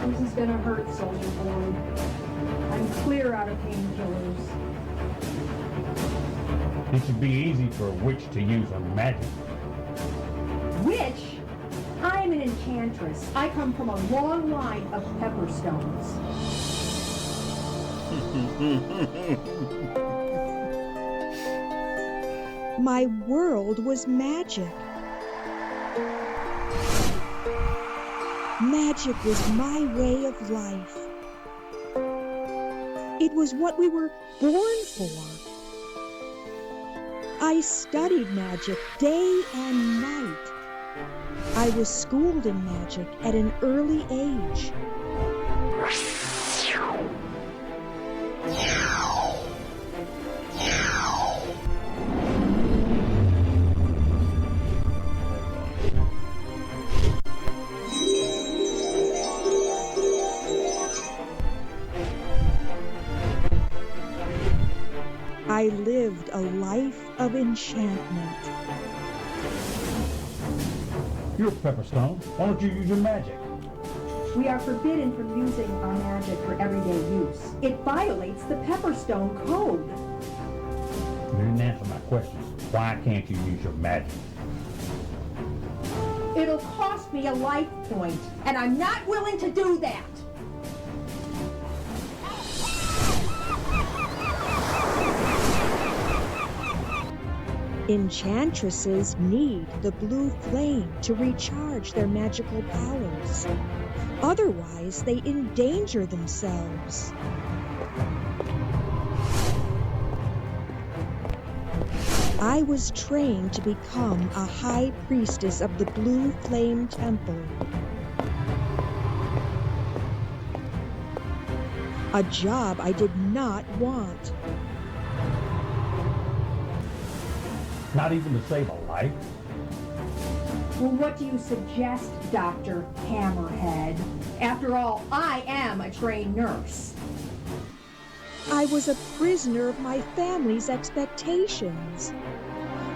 This is gonna hurt, soldier boy. I'm clear out of painkillers. It should be easy for a witch to use her magic. Witch? I'm an enchantress. I come from a long line of Pepperstones. My world was magic. Magic was my way of life. It was what we were born for. I studied magic day and night. I was schooled in magic at an early age. I lived a life of enchantment. You're Pepperstone. Why don't you use your magic? We are forbidden from using our magic for everyday use. It violates the Pepperstone Code. You didn't answer my question. Why can't you use your magic? It'll cost me a life point, and I'm not willing to do that. Enchantresses need the blue flame to recharge their magical powers. Otherwise, they endanger themselves. I was trained to become a high priestess of the Blue Flame Temple. A job I did not want. Not even to save a life? Well, what do you suggest, Dr. Hammerhead? After all, I am a trained nurse. I was a prisoner of my family's expectations.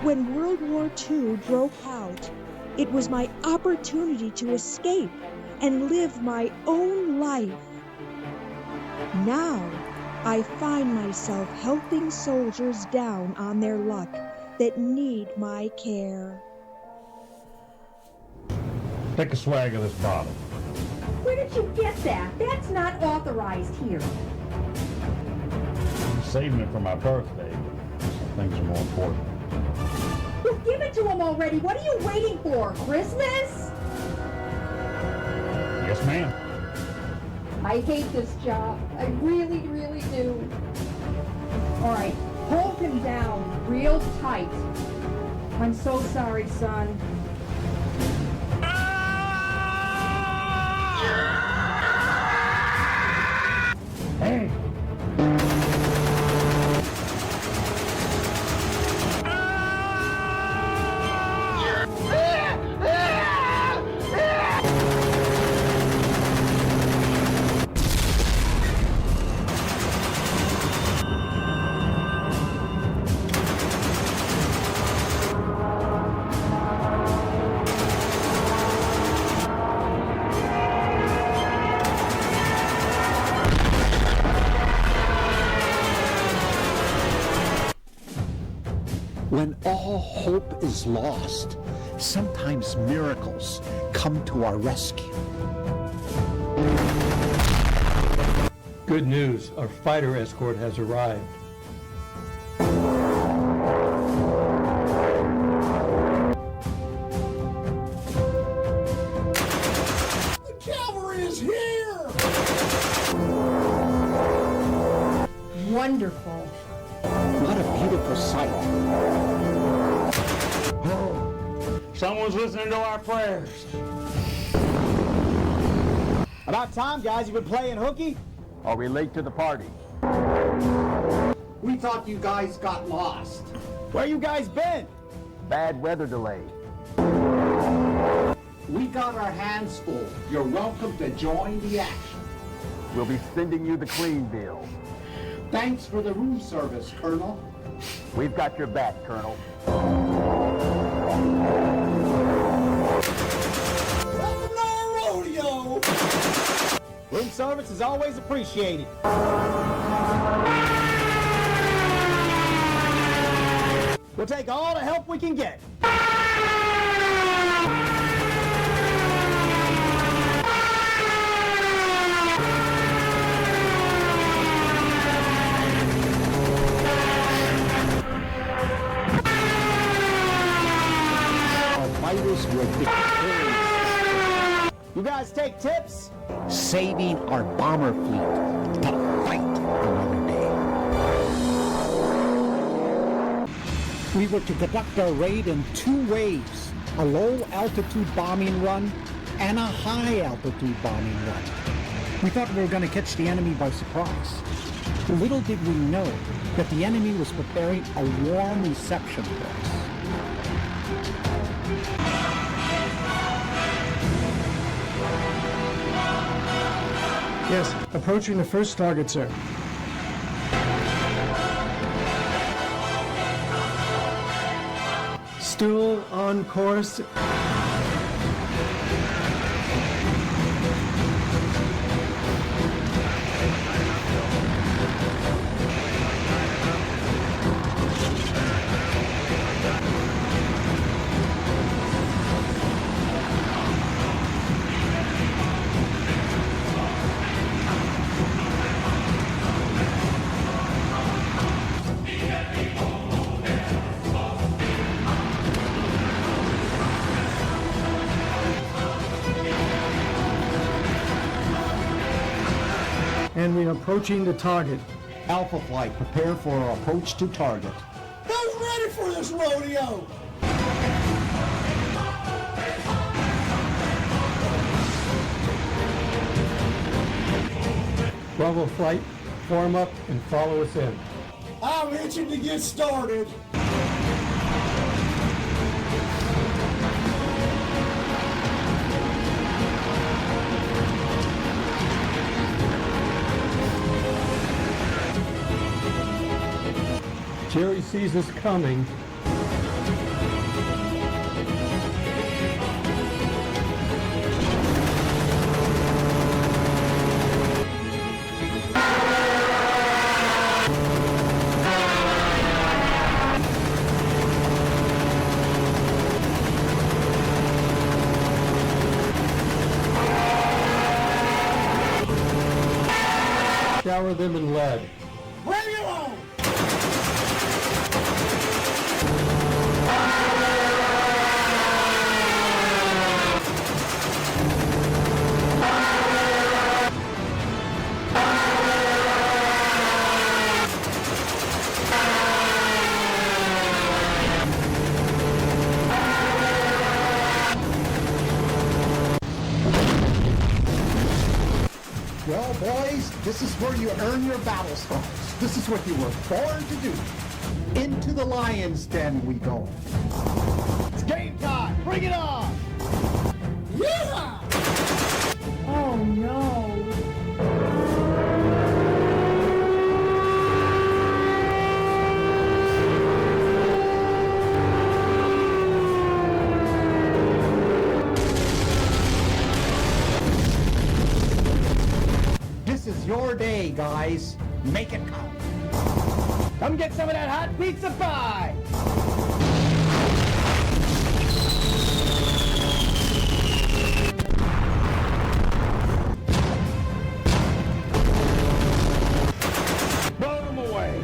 When World War II broke out, it was my opportunity to escape and live my own life. Now, I find myself helping soldiers down on their luck that need my care. Take a swag of this bottle. Where did you get that? That's not authorized here. I'm saving it for my birthday, but some things are more important. Well, give it to him already. What are you waiting for? Christmas? Yes, ma'am. I hate this job. I really, really do. All right, hold him down real tight. I'm so sorry, son. Hey! When all hope is lost, sometimes miracles come to our rescue. Good news, our fighter escort has arrived. The cavalry is here! Wonderful. What a beautiful sight. Someone's listening to our prayers. About time, guys. You been playing hooky? Are we late to the party? We thought you guys got lost. Where you guys been? Bad weather delay. We got our hands full. You're welcome to join the action. We'll be sending you the clean bill. Thanks for the room service, Colonel. We've got your back, Colonel. Welcome to our rodeo! Room service is always appreciated. We'll take all the help we can get. Fighters will victorious. You guys take tips? Saving our bomber fleet to fight another day. We were to conduct our raid in two waves, a low-altitude bombing run and a high-altitude bombing run. We thought we were going to catch the enemy by surprise. Little did we know that the enemy was preparing a warm reception for us. Yes, approaching the first target, sir. Still on course. And we're approaching the target. Alpha Flight, prepare for our approach to target. Who's ready for this rodeo? Bravo Flight, form up and follow us in. I'm itching to get started. Here he sees us coming. Shower them in lead. Bring it on! Well, boys, this is where you earn your battle scars. This is what you were born to do. Into the lion's den we go. It's game time! Bring it on! Yeah! Oh no. This is your day, guys. Make it count. Come get some of that hot pizza pie! Blow them away!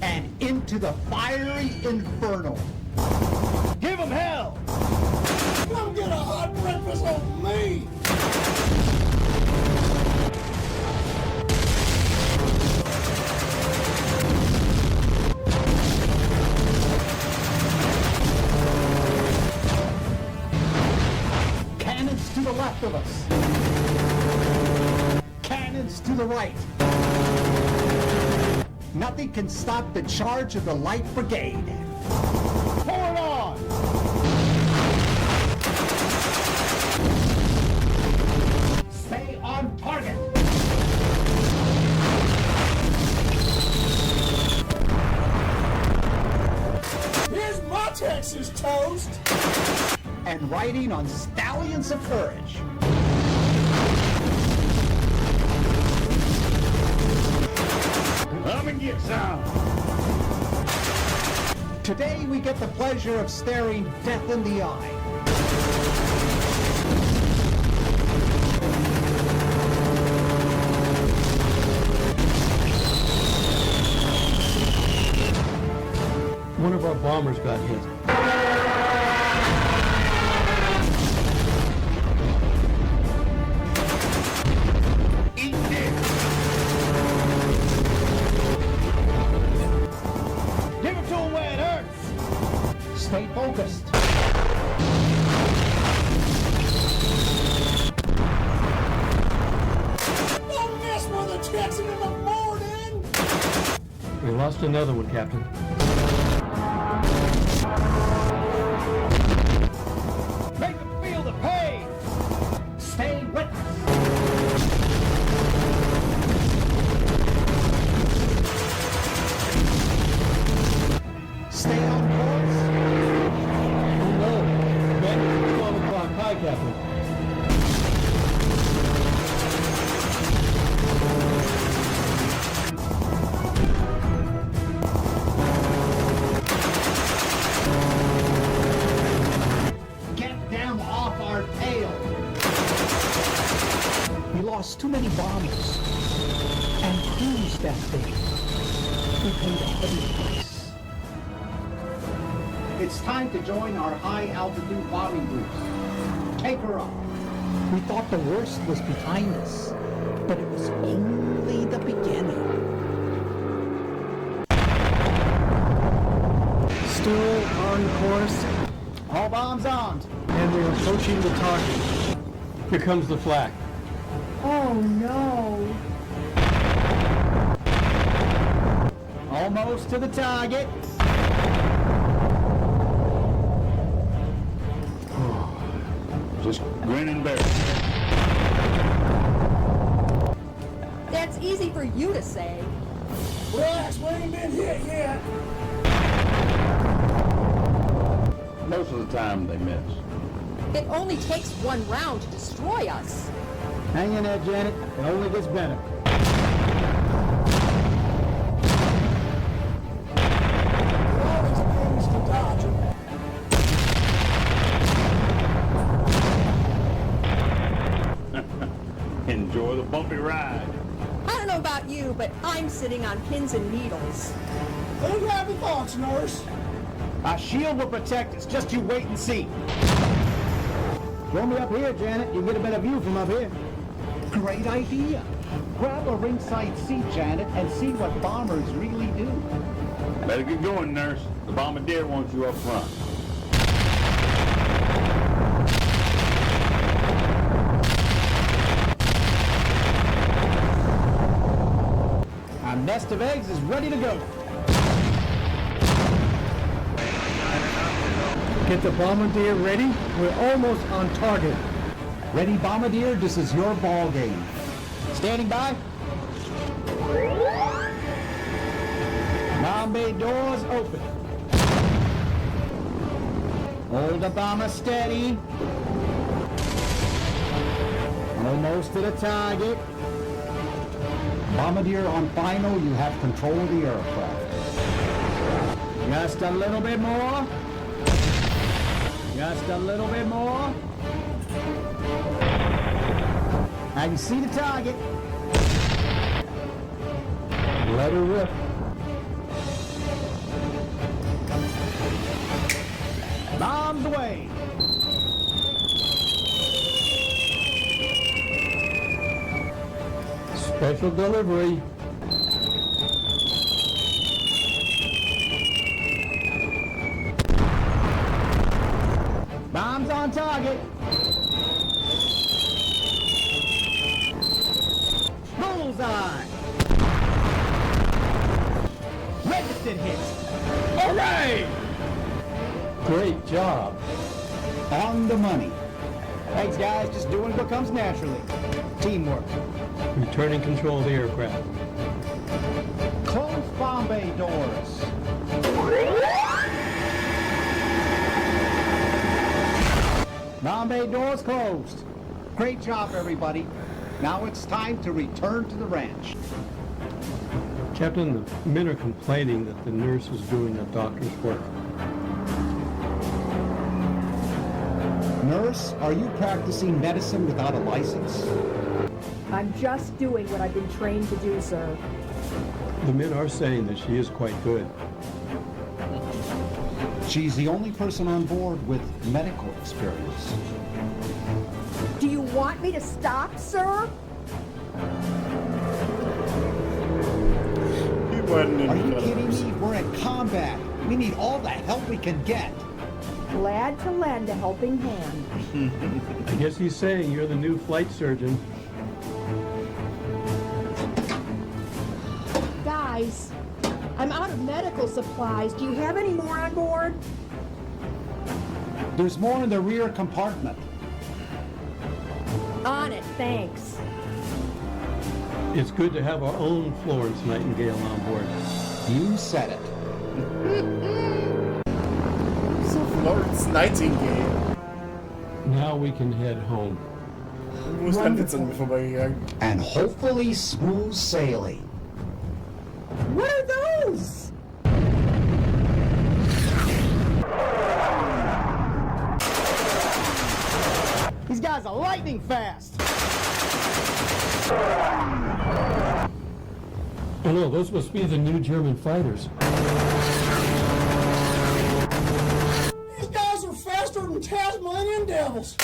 And into the fiery inferno. Give them hell! Come get a hot breakfast on me! Cannons to the left of us. Cannons to the right. Nothing can stop the charge of the Light Brigade. Pour it on! Stay on target. Here's my Texas toast! And riding on stallions of courage. Come and get some! Today we get the pleasure of staring death in the eye. One of our bombers got hit. Give it to him where it hurts! Stay focused. Don't mess with a Texan in the morning! We lost another one, Captain. Make them feel the pain! Stay with us. Stay on course. Oh no! Back to 12 o'clock. Hi, Captain. Get them off our tail. We lost too many bombers and crews that day. We paid a heavy price. It's time to join our high-altitude bombing groups. Take her up. We thought the worst was behind us, but it was only the beginning. Still on course. All bombs armed. And we're approaching the target. Here comes the flak. Oh no. Almost to the target. Just grin and bear it. That's easy for you to say. Relax, we ain't been hit yet. Most of the time they miss. It only takes one round to destroy us. Hang in there, Janet. It only gets better. Enjoy the bumpy ride. I don't know about you, but I'm sitting on pins and needles. Think you have your thoughts, nurse. Our shield will protect us. Just you wait and see. Throw me up here, Janet. You can get a better view from up here. Great idea. Grab a ringside seat, Janet, and see what bombers really do. Better get going, nurse. The bombardier wants you up front. Our nest of eggs is ready to go. Get the bombardier ready. We're almost on target. Ready, Bombardier? This is your ball game. Standing by. Bomb bay doors open. Hold the bomber steady. Almost to the target. Bombardier on final, you have control of the aircraft. Just a little bit more. Just a little bit more. I can see the target. Let her rip. Bombs away. Special delivery. Bombs on target. Bullseye. Registered hit. All right! Great job. On the money. Thanks, guys. Just doing what comes naturally. Teamwork. Returning control of the aircraft. Close bomb bay doors. Bomb bay doors closed. Great job, everybody. Now it's time to return to the ranch. Captain, the men are complaining that the nurse is doing a doctor's work. Nurse, are you practicing medicine without a license? I'm just doing what I've been trained to do, sir. The men are saying that she is quite good. She's the only person on board with medical experience. Do you want me to stop, sir? Are you kidding me? We're in combat. We need all the help we can get. Glad to lend a helping hand. I guess he's saying you're the new flight surgeon. Guys, I'm out of medical supplies. Do you have any more on board? There's more in the rear compartment. On it, thanks. It's good to have our own Florence Nightingale on board. You said it. So Florence Nightingale. Now we can head home. Wo ist dann jetzt an mir vorbeigegangen? And hopefully smooth sailing. What are those? These guys are lightning fast. Oh no, those must be the new German fighters. These guys are faster than Tasmanian devils.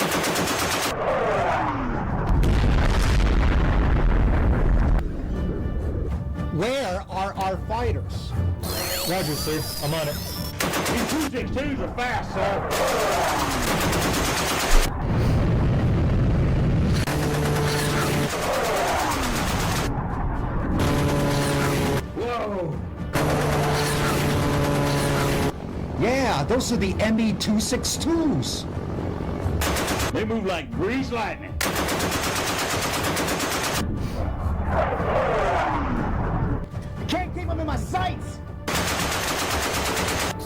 Where are our fighters? Roger, sir. I'm on it. These 262s are fast, sir. Whoa. Yeah, those are the ME-262s. They move like greased lightning.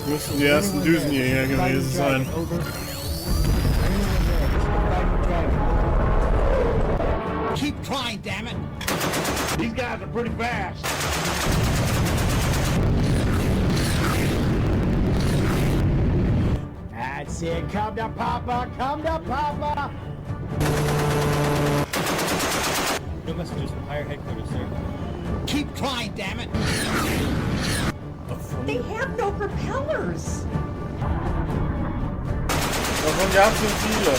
Müssten die ersten Düsenjäger gewesen sein. Keep trying, damn it! These guys are pretty fast. That's it. Come to Papa. Come to Papa. No messages from higher headquarters, sir. Keep trying, damn it! They have no propellers. Davon gab es nicht viele.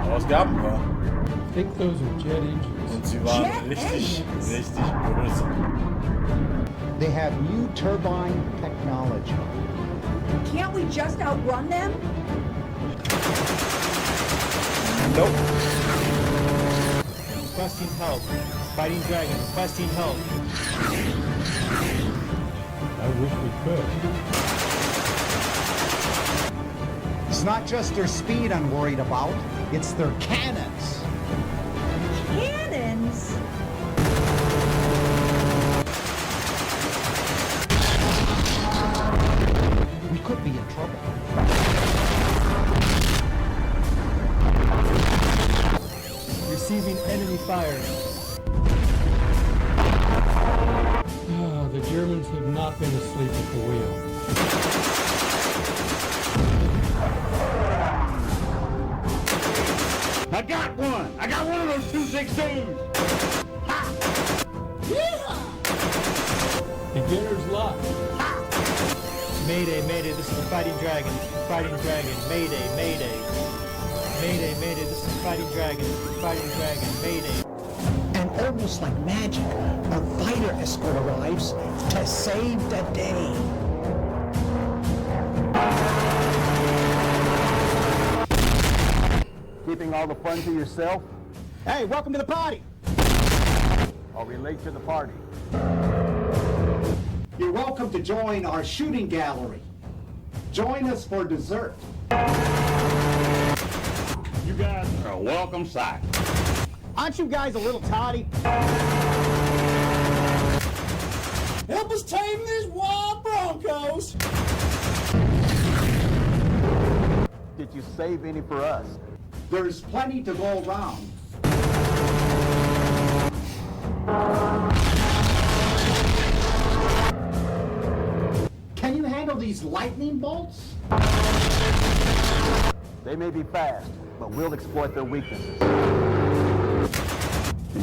Aber es gab ein paar. I think those are jet engines. Und sie waren richtig böse. They have new turbine technology. Can't we just outrun them? Nope. Requesting help. Fighting Dragon, requesting help. I wish we could. It's not just their speed I'm worried about, it's their cannons. Cannons? We could be in trouble. Receiving enemy fire. Ah, the Germans have not been asleep at the wheel. I got one. I got one of those 262s. Ha! Yeah! Beginner's luck. Mayday, mayday, this is the Fighting Dragon. Fighting Dragon, mayday, mayday. Mayday, mayday, this is Fighting Dragon. Fighting Dragon, mayday. And almost like magic, a fighter escort arrives to save the day. Keeping all the fun to yourself? Hey, welcome to the party. Or relate to the party? You're welcome to join our shooting gallery. Join us for dessert. You guys are a welcome sight. Aren't you guys a little tardy? Help us tame these wild broncos. Did you save any for us? There's plenty to go around. Can you handle these lightning bolts? They may be fast, but we'll exploit their weaknesses.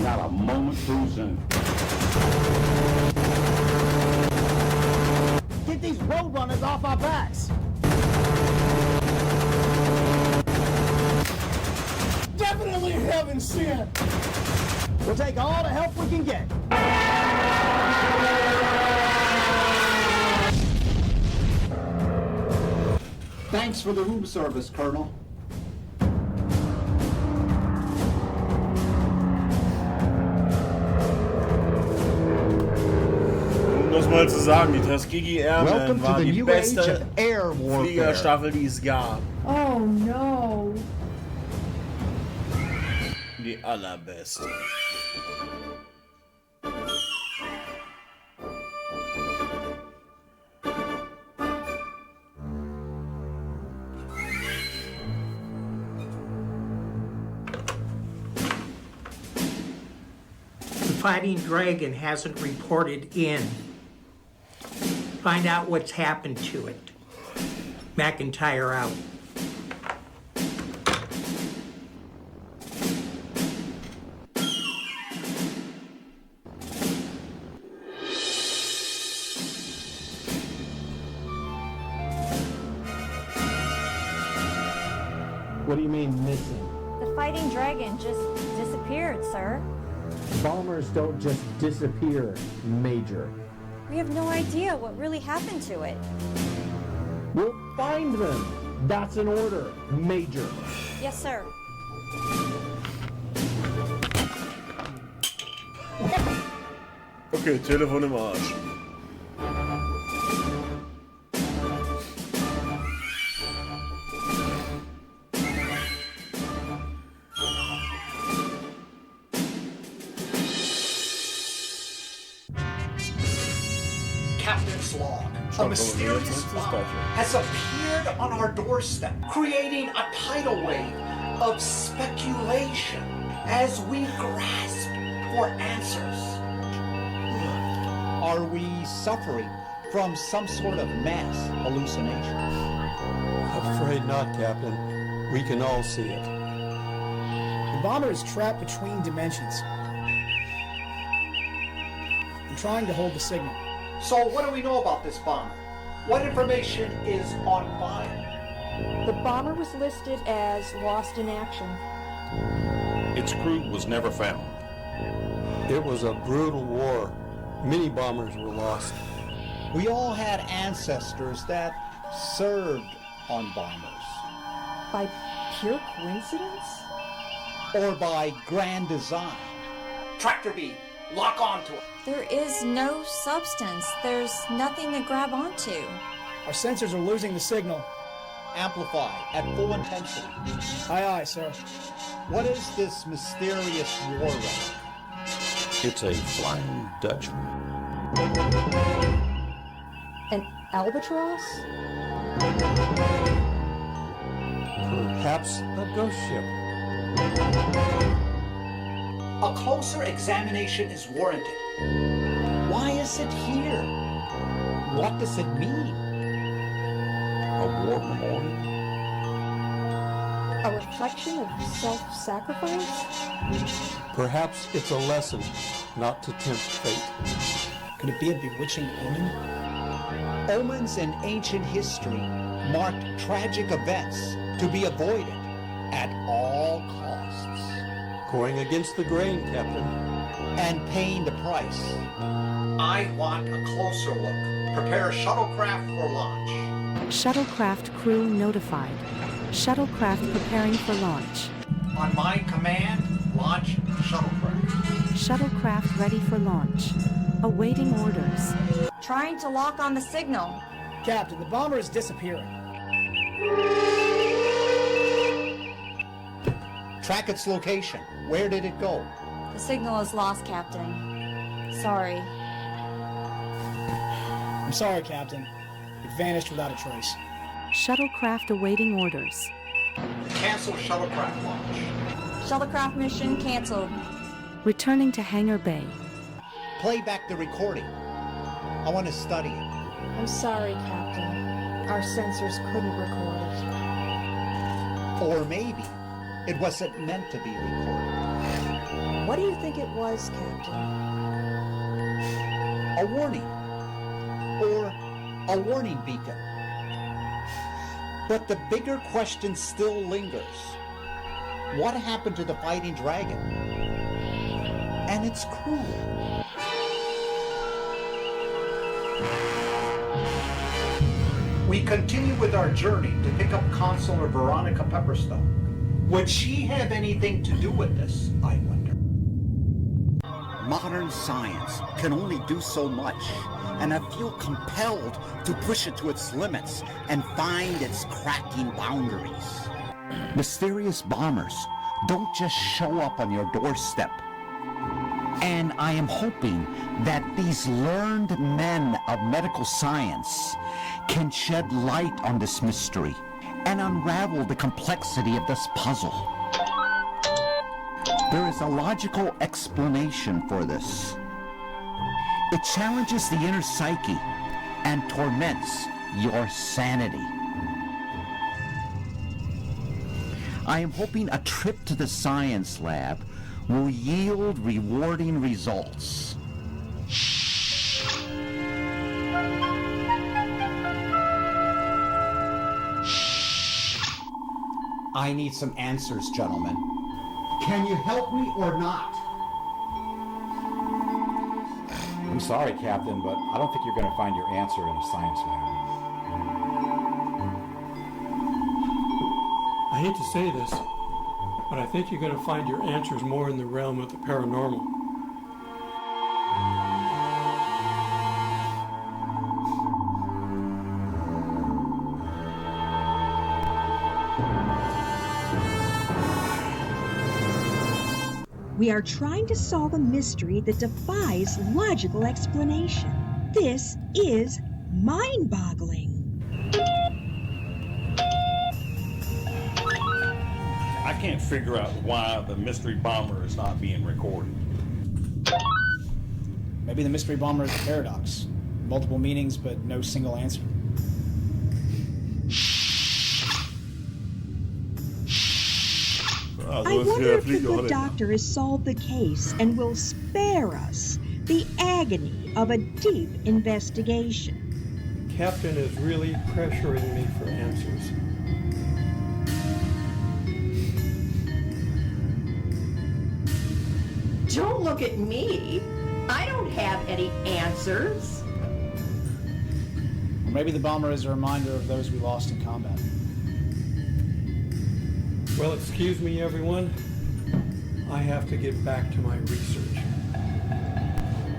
Not a moment too soon. Get these roadrunners off our backs. Definitely heaven sent. We'll take all the help we can get. Thanks for the room service, Colonel. Um das mal zu sagen, die Tuskegee Airmen war die beste Fliegerstaffel, die es gab. Oh no. Die allerbeste. Fighting Dragon hasn't reported in. Find out what's happened to it. McIntyre out. What do you mean missing? The Fighting Dragon just disappeared, sir. Bombers don't just disappear, Major. We have no idea what really happened to it. We'll find them. That's an order, Major. Yes, sir. Okay, Telefon im Arsch. Captain's log. A mysterious bomb has appeared on our doorstep, creating a tidal wave of speculation as we grasp for answers. Are we suffering from some sort of mass hallucination? Afraid not, Captain. We can all see it. The bomber is trapped between dimensions. I'm trying to hold the signal. So what do we know about this bomber? What information is on file? The bomber was listed as lost in action. Its crew was never found. It was a brutal war. Many bombers were lost. We all had ancestors that served on bombers. By pure coincidence? Or by grand design. Tractor beam, lock onto it. There is no substance. There's nothing to grab onto. Our sensors are losing the signal. Amplify at full intensity. Aye, aye, sir. What is this mysterious war relic? It's a Flying Dutchman. An albatross? Perhaps a ghost ship. A closer examination is warranted. Why is it here? What does it mean? A war memorial? A reflection of self-sacrifice? Perhaps it's a lesson not to tempt fate. Could it be a bewitching omen? Omens in ancient history marked tragic events to be avoided at all costs. Going against the grain, Captain. And paying the price. I want a closer look. Prepare shuttlecraft for launch. Shuttlecraft crew notified. Shuttlecraft preparing for launch. On my command, launch shuttlecraft. Shuttlecraft ready for launch. Awaiting orders. Trying to lock on the signal. Captain, the bomber is disappearing. Track its location. Where did it go? The signal is lost, Captain. Sorry. I'm sorry, Captain. It vanished without a trace. Shuttlecraft awaiting orders. Cancel shuttlecraft launch. Shuttlecraft mission canceled. Returning to Hangar Bay. Play back the recording. I want to study it. I'm sorry, Captain. Our sensors couldn't record it. Or maybe it wasn't meant to be recorded. What do you think it was, Captain? A warning. Or a warning beacon. But the bigger question still lingers. What happened to the Fighting Dragon? And its crew? We continue with our journey to pick up Consular Veronica Pepperstone. Would she have anything to do with this, I wonder? Modern science can only do so much, and I feel compelled to push it to its limits and find its cracking boundaries. Mysterious bombers don't just show up on your doorstep. And I am hoping that these learned men of medical science can shed light on this mystery and unravel the complexity of this puzzle. There is a logical explanation for this. It challenges the inner psyche and torments your sanity. I am hoping a trip to the science lab will yield rewarding results. I need some answers, gentlemen. Can you help me or not? I'm sorry, Captain, but I don't think you're going to find your answer in a science lab. I hate to say this, but I think you're going to find your answers more in the realm of the paranormal. We are trying to solve a mystery that defies logical explanation. This is mind-boggling. I can't figure out why the mystery bomber is not being recorded. Maybe the mystery bomber is a paradox. Multiple meanings, but no single answer. I wonder if the good doctor has solved the case and will spare us the agony of a deep investigation. Captain is really pressuring me for answers. Don't look at me. I don't have any answers. Or maybe the bomber is a reminder of those we lost in combat. Well, excuse me, everyone. I have to get back to my research.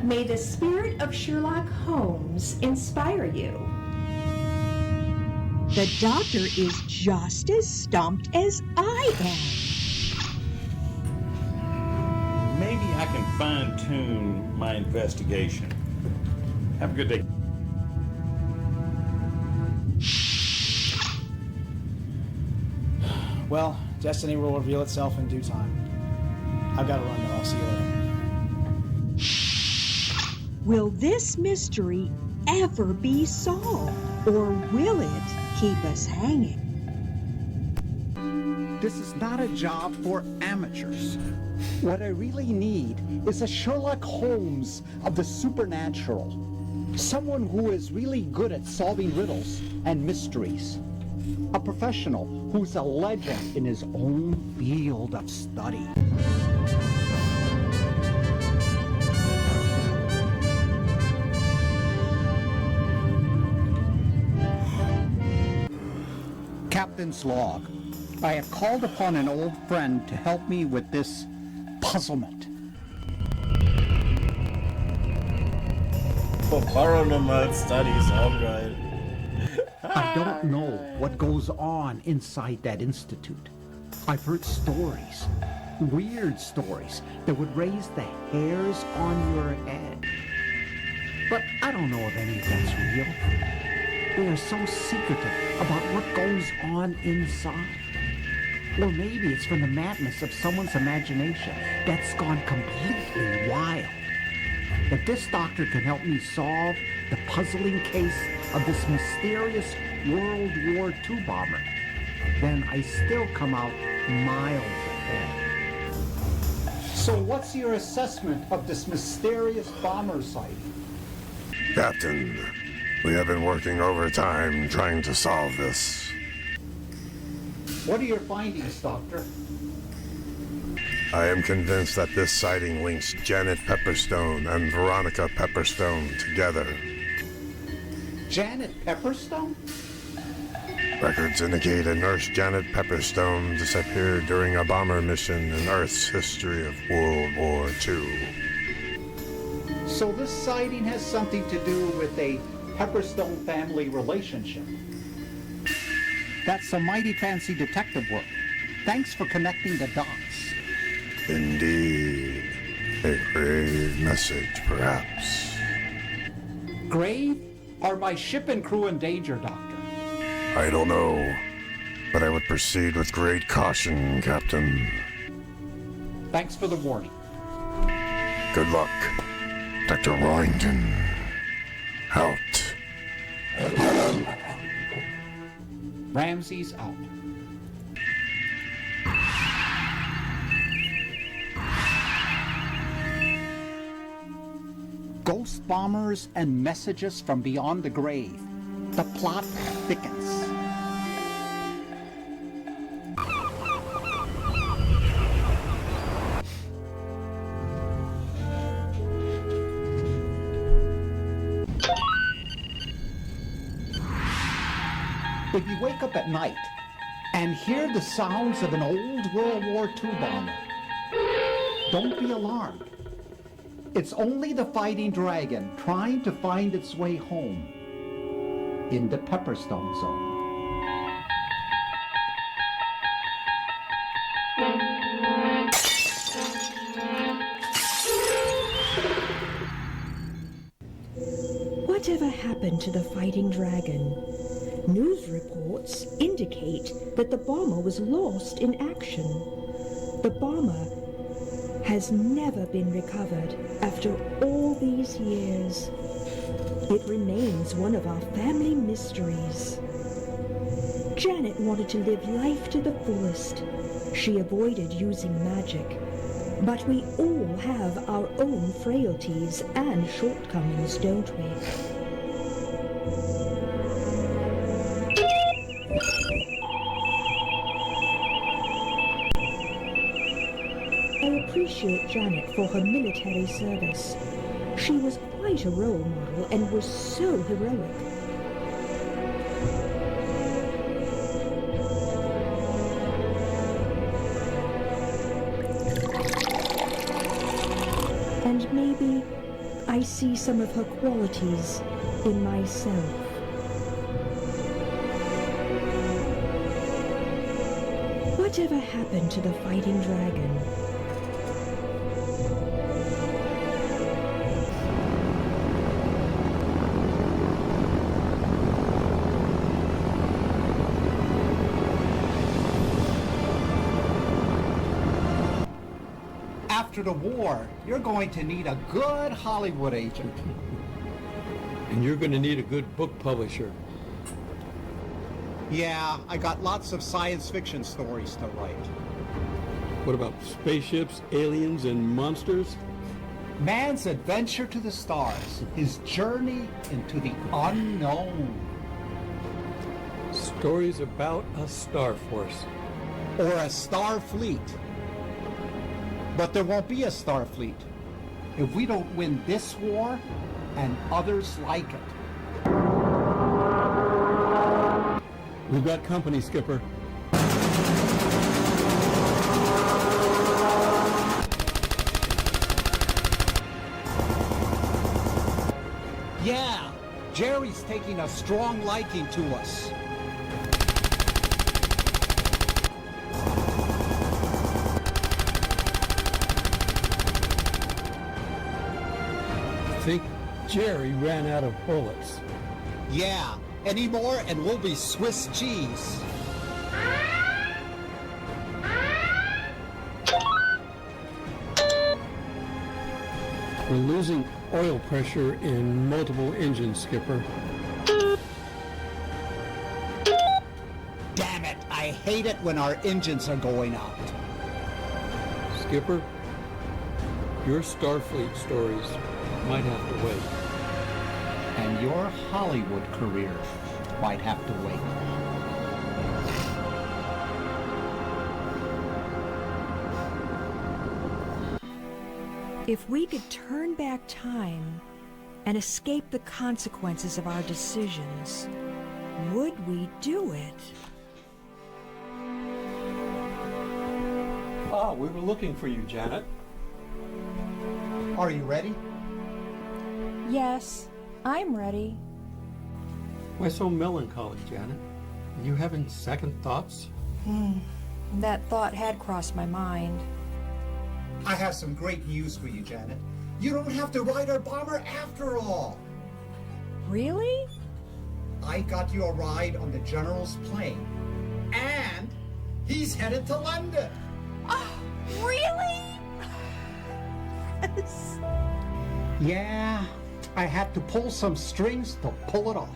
May the spirit of Sherlock Holmes inspire you. The doctor is just as stumped as I am. Maybe I can fine-tune my investigation. Have a good day. Well, destiny will reveal itself in due time. I've got to run though. I'll see you later. Will this mystery ever be solved, or will it keep us hanging? This is not a job for amateurs. What I really need is a Sherlock Holmes of the supernatural. Someone who is really good at solving riddles and mysteries. A professional who's a legend in his own field of study. Captain's log. I have called upon an old friend to help me with this puzzlement. Paranormal Studies, auch geil. I don't know what goes on inside that institute. I've heard stories, weird stories, that would raise the hairs on your head. But I don't know if any of that's real. They are so secretive about what goes on inside. Or maybe it's from the madness of someone's imagination that's gone completely wild. If this doctor can help me solve the puzzling case of this mysterious World War II bomber, then I still come out miles ahead. So what's your assessment of this mysterious bomber sighting? Captain, we have been working overtime trying to solve this. What are your findings, Doctor? I am convinced that this sighting links Janet Pepperstone and Veronica Pepperstone together. Janet Pepperstone? Records indicate a nurse Janet Pepperstone disappeared during a bomber mission in Earth's history of World War II. So this sighting has something to do with a Pepperstone family relationship. That's some mighty fancy detective work. Thanks for connecting the dots. Indeed. A grave message, perhaps. Grave? Are my ship and crew in danger, Doctor? I don't know, but I would proceed with great caution, Captain. Thanks for the warning. Good luck, Dr. Warrington. Out. Ramsey's out. Ghost bombers and messages from beyond the grave. The plot thickens. If you wake up at night and hear the sounds of an old World War II bomber, don't be alarmed. It's only the fighting dragon trying to find its way home in the Pepperstone Zone. What Whatever happened to the fighting dragon? News reports indicate that the bomber was lost in action. The bomber has never been recovered after all these years. It remains one of our family mysteries. Janet wanted to live life to the fullest. She avoided using magic. But we all have our own frailties and shortcomings, don't we? I appreciate Janet for her military service. She was quite a role model and was so heroic. And maybe I see some of her qualities in myself. Whatever happened to the fighting dragon? After the war, you're going to need a good Hollywood agent. And you're going to need a good book publisher. Yeah, I got lots of science fiction stories to write. What about spaceships, aliens, and monsters? Man's adventure to the stars, his journey into the unknown. Stories about a star force. Or a star fleet. But there won't be a star fleet if we don't win this war and others like it. We've got company, Skipper. Yeah, Jerry's taking a strong liking to us. I think Jerry ran out of bullets. Yeah, any more and we'll be Swiss cheese. We're losing oil pressure in multiple engines, Skipper. Damn it, I hate it when our engines are going out. Skipper, your Starfleet stories might have to wait. And your Hollywood career might have to wait. If we could turn back time and escape the consequences of our decisions, would we do it? Ah, we were looking for you, Janet. Are you ready? Yes, I'm ready. Why so melancholy, Janet? Are you having second thoughts? That thought had crossed my mind. I have some great news for you, Janet. You don't have to ride our bomber after all. Really? I got you a ride on the General's plane. And he's headed to London. Oh, really? Yes. Yeah, I had to pull some strings to pull it off.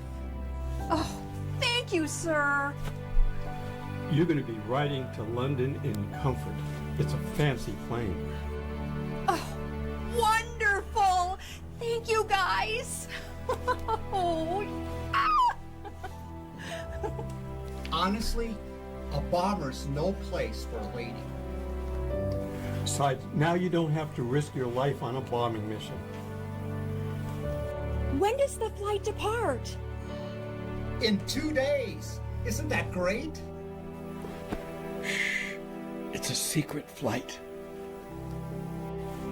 Oh, thank you, sir. You're going to be riding to London in comfort. It's a fancy plane. Oh, wonderful! Thank you, guys. Oh, Honestly, a bomber's no place for a lady. Besides, now you don't have to risk your life on a bombing mission. when does the flight depart? In 2 days. Isn't that great? It's a secret flight.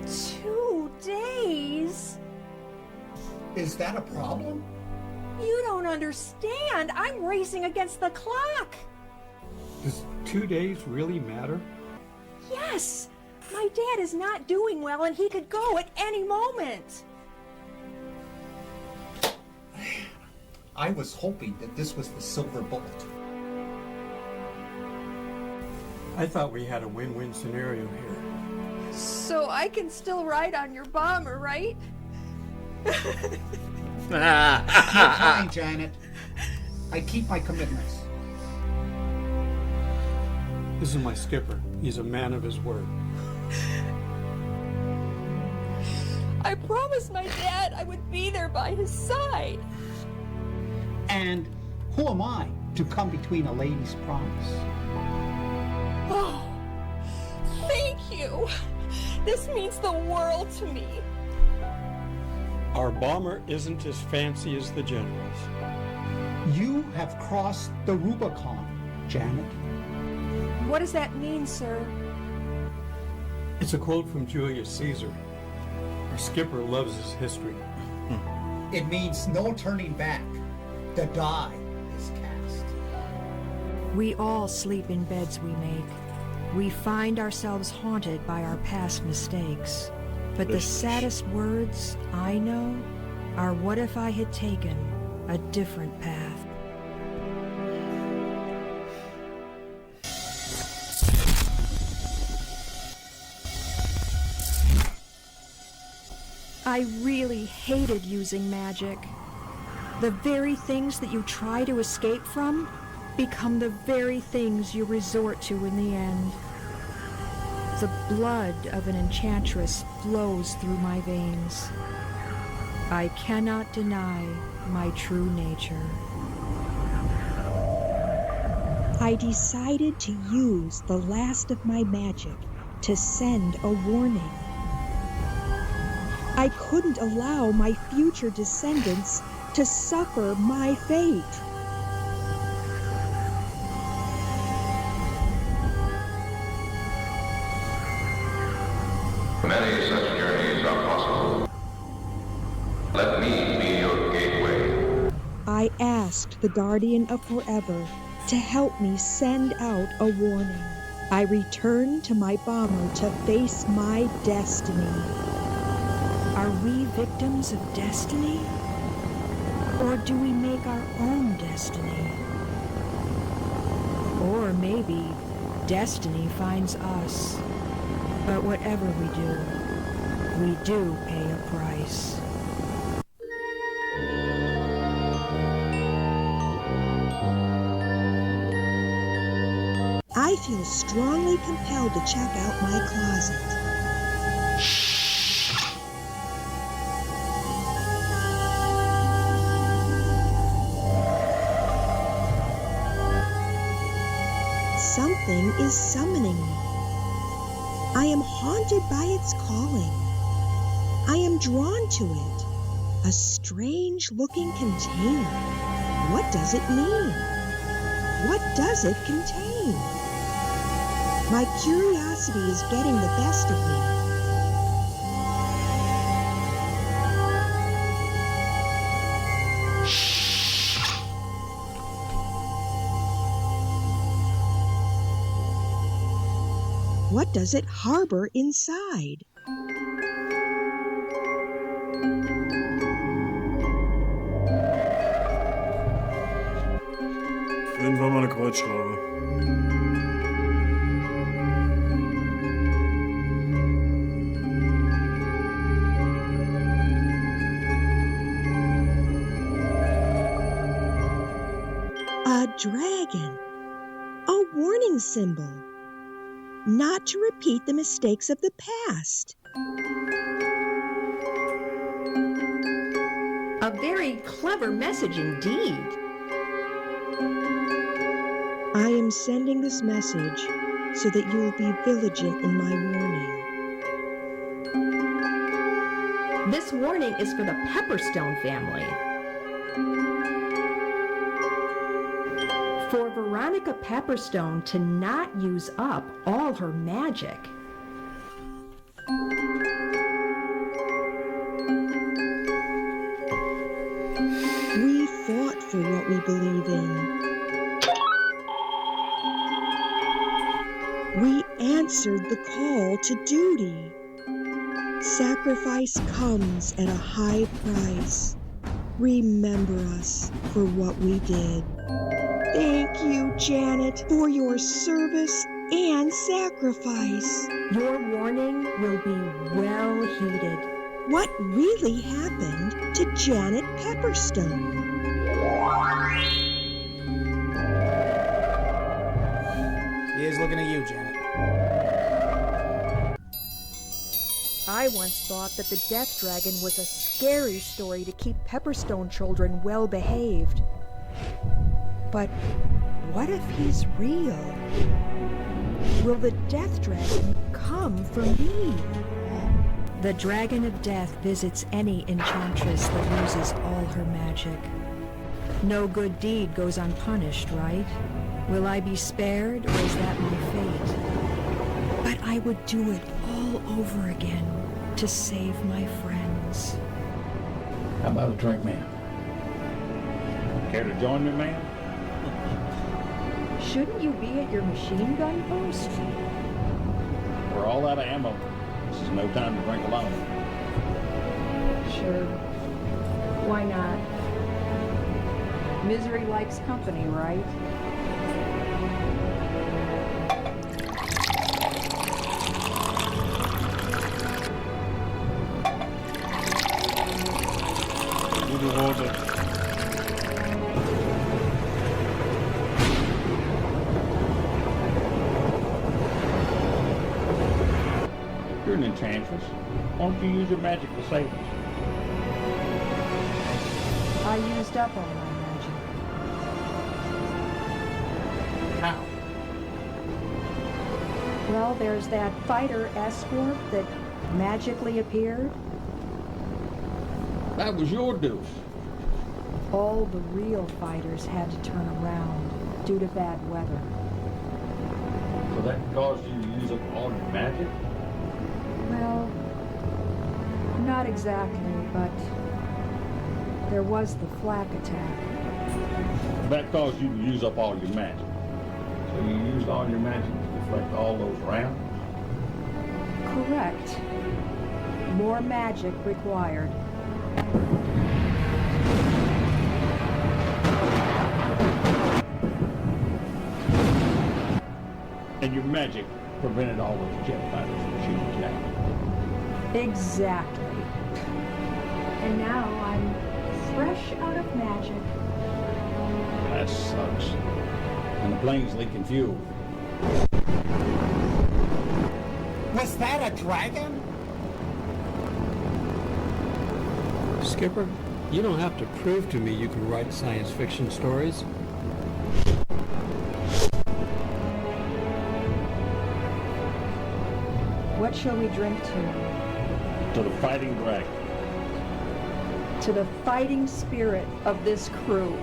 2 days? Is that a problem? You don't understand. I'm racing against the clock. Does 2 days really matter? Yes. My dad is not doing well and he could go at any moment. I was hoping that this was the silver bullet. I thought we had a win-win scenario here. So I can still ride on your bomber, right? You're fine, Janet. I keep my commitments. This is my skipper. He's a man of his word. I promised my dad I would be there by his side. And who am I to come between a lady's promise? Oh, thank you. This means the world to me. Our bomber isn't as fancy as the general's. You have crossed the Rubicon, Janet. What does that mean, sir? It's a quote from Julius Caesar. Our skipper loves his history. It means no turning back. The die is cast. We all sleep in beds we make. We find ourselves haunted by our past mistakes. But the saddest words I know are, what if I had taken a different path? I really hated using magic. The very things that you try to escape from become the very things you resort to in the end. The blood of an enchantress flows through my veins. I cannot deny my true nature. I decided to use the last of my magic to send a warning. I couldn't allow my future descendants to suffer my fate. Many such journeys are possible. Let me be your gateway. I asked the Guardian of Forever to help me send out a warning. I returned to my bomber to face my destiny. Are we victims of destiny? Or do we make our own destiny? Or maybe destiny finds us. But whatever we do pay a price. I feel strongly compelled to check out my closet. Something is summoning me. I am haunted by its calling. I am drawn to it. A strange-looking container. What does it mean? What does it contain? My curiosity is getting the best of me. What does it harbor inside? Finden wir mal eine Kreuzschraube. A dragon. A warning symbol. Not to repeat the mistakes of the past. A very clever message indeed. I am sending this message so that you will be vigilant in my warning. This warning is for the Pepperstone family. For Veronica Pepperstone to not use up all her magic. We fought for what we believe in. We answered the call to duty. Sacrifice comes at a high price. remember us for what we did. Thank you, Janet, for your service and sacrifice. Your warning will be well heeded. What really happened to Janet Pepperstone? He is looking at you, Janet. I once thought that the Death Dragon was a scary story to keep Pepperstone children well behaved. But what if he's real? Will the Death Dragon come for me? The Dragon of Death visits any enchantress that loses all her magic. No good deed goes unpunished, right? Will I be spared, or is that my fate? But I would do it all over again to save my friends. How about a drink, ma'am? Care to join me, ma'am? Shouldn't you be at your machine gun post? We're all out of ammo. This is no time to drink alone. Sure. Why not? Misery likes company, right? Gute Worte. You're an enchantress. Why don't you use your magic to save us? I used up all my magic. How? Well, there's that fighter escort that magically appeared. That was your deuce. All the real fighters had to turn around due to bad weather. So that caused you to use up all your magic? Well, not exactly, but there was the flak attack. That caused you to use up all your magic. So you used all your magic to deflect all those rounds? Correct. More magic required. And your magic prevented all those jet fighters from shooting you down. Exactly. And now I'm fresh out of magic. That sucks. And the plane's leaking fuel. Was that a dragon? Skipper, you don't have to prove to me you can write science fiction stories. What shall we drink to? To the fighting dragon. To the fighting spirit of this crew.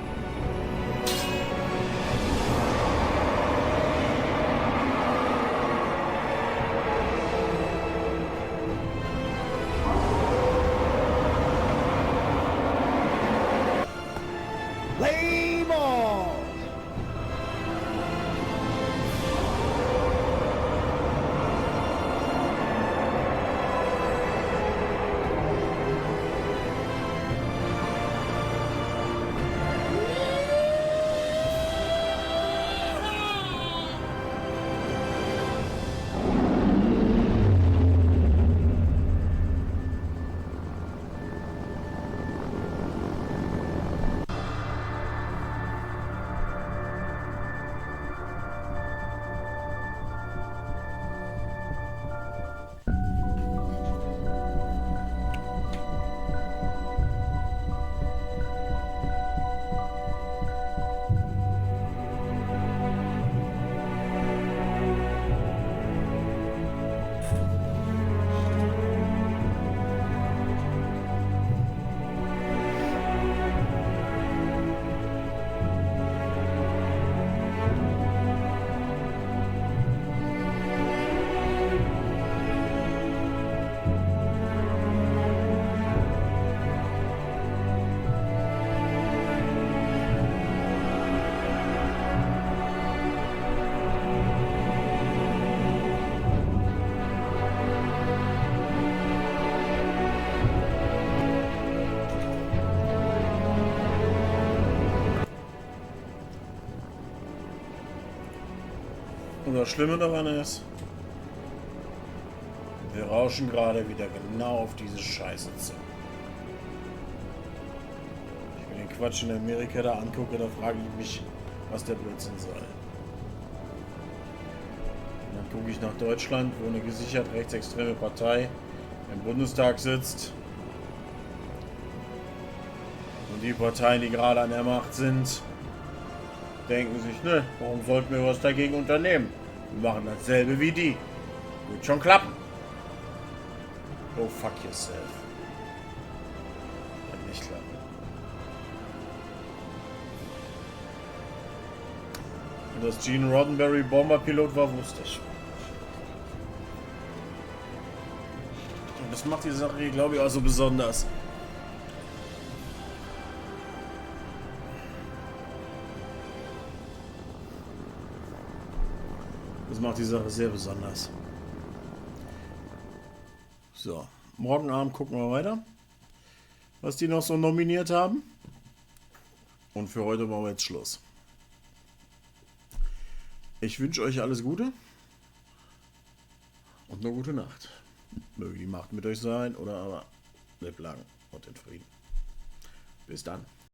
Play ball! Und das Schlimme daran ist, wir rauschen gerade wieder genau auf diese Scheiße zu. Ich mir den Quatsch in Amerika da angucke, da frage ich mich, was der Blödsinn soll. Und dann gucke ich nach Deutschland, wo eine gesichert rechtsextreme Partei im Bundestag sitzt. Und die Parteien, die gerade an der Macht sind, denken sich, ne, warum sollten wir was dagegen unternehmen? Wir machen dasselbe wie die. Wird schon klappen. Oh, fuck yourself. Wird nicht klappen. Und dass Gene Roddenberry Bomberpilot war, wusste ich. Und das macht die Sache hier, glaube ich, auch so besonders. Das macht die Sache sehr besonders. So, morgen Abend gucken wir weiter, was die noch so nominiert haben. Und für heute machen wir jetzt Schluss. Ich wünsche euch alles Gute und eine gute Nacht. Möge die Macht mit euch sein oder aber lebt lang und in Frieden. Bis dann.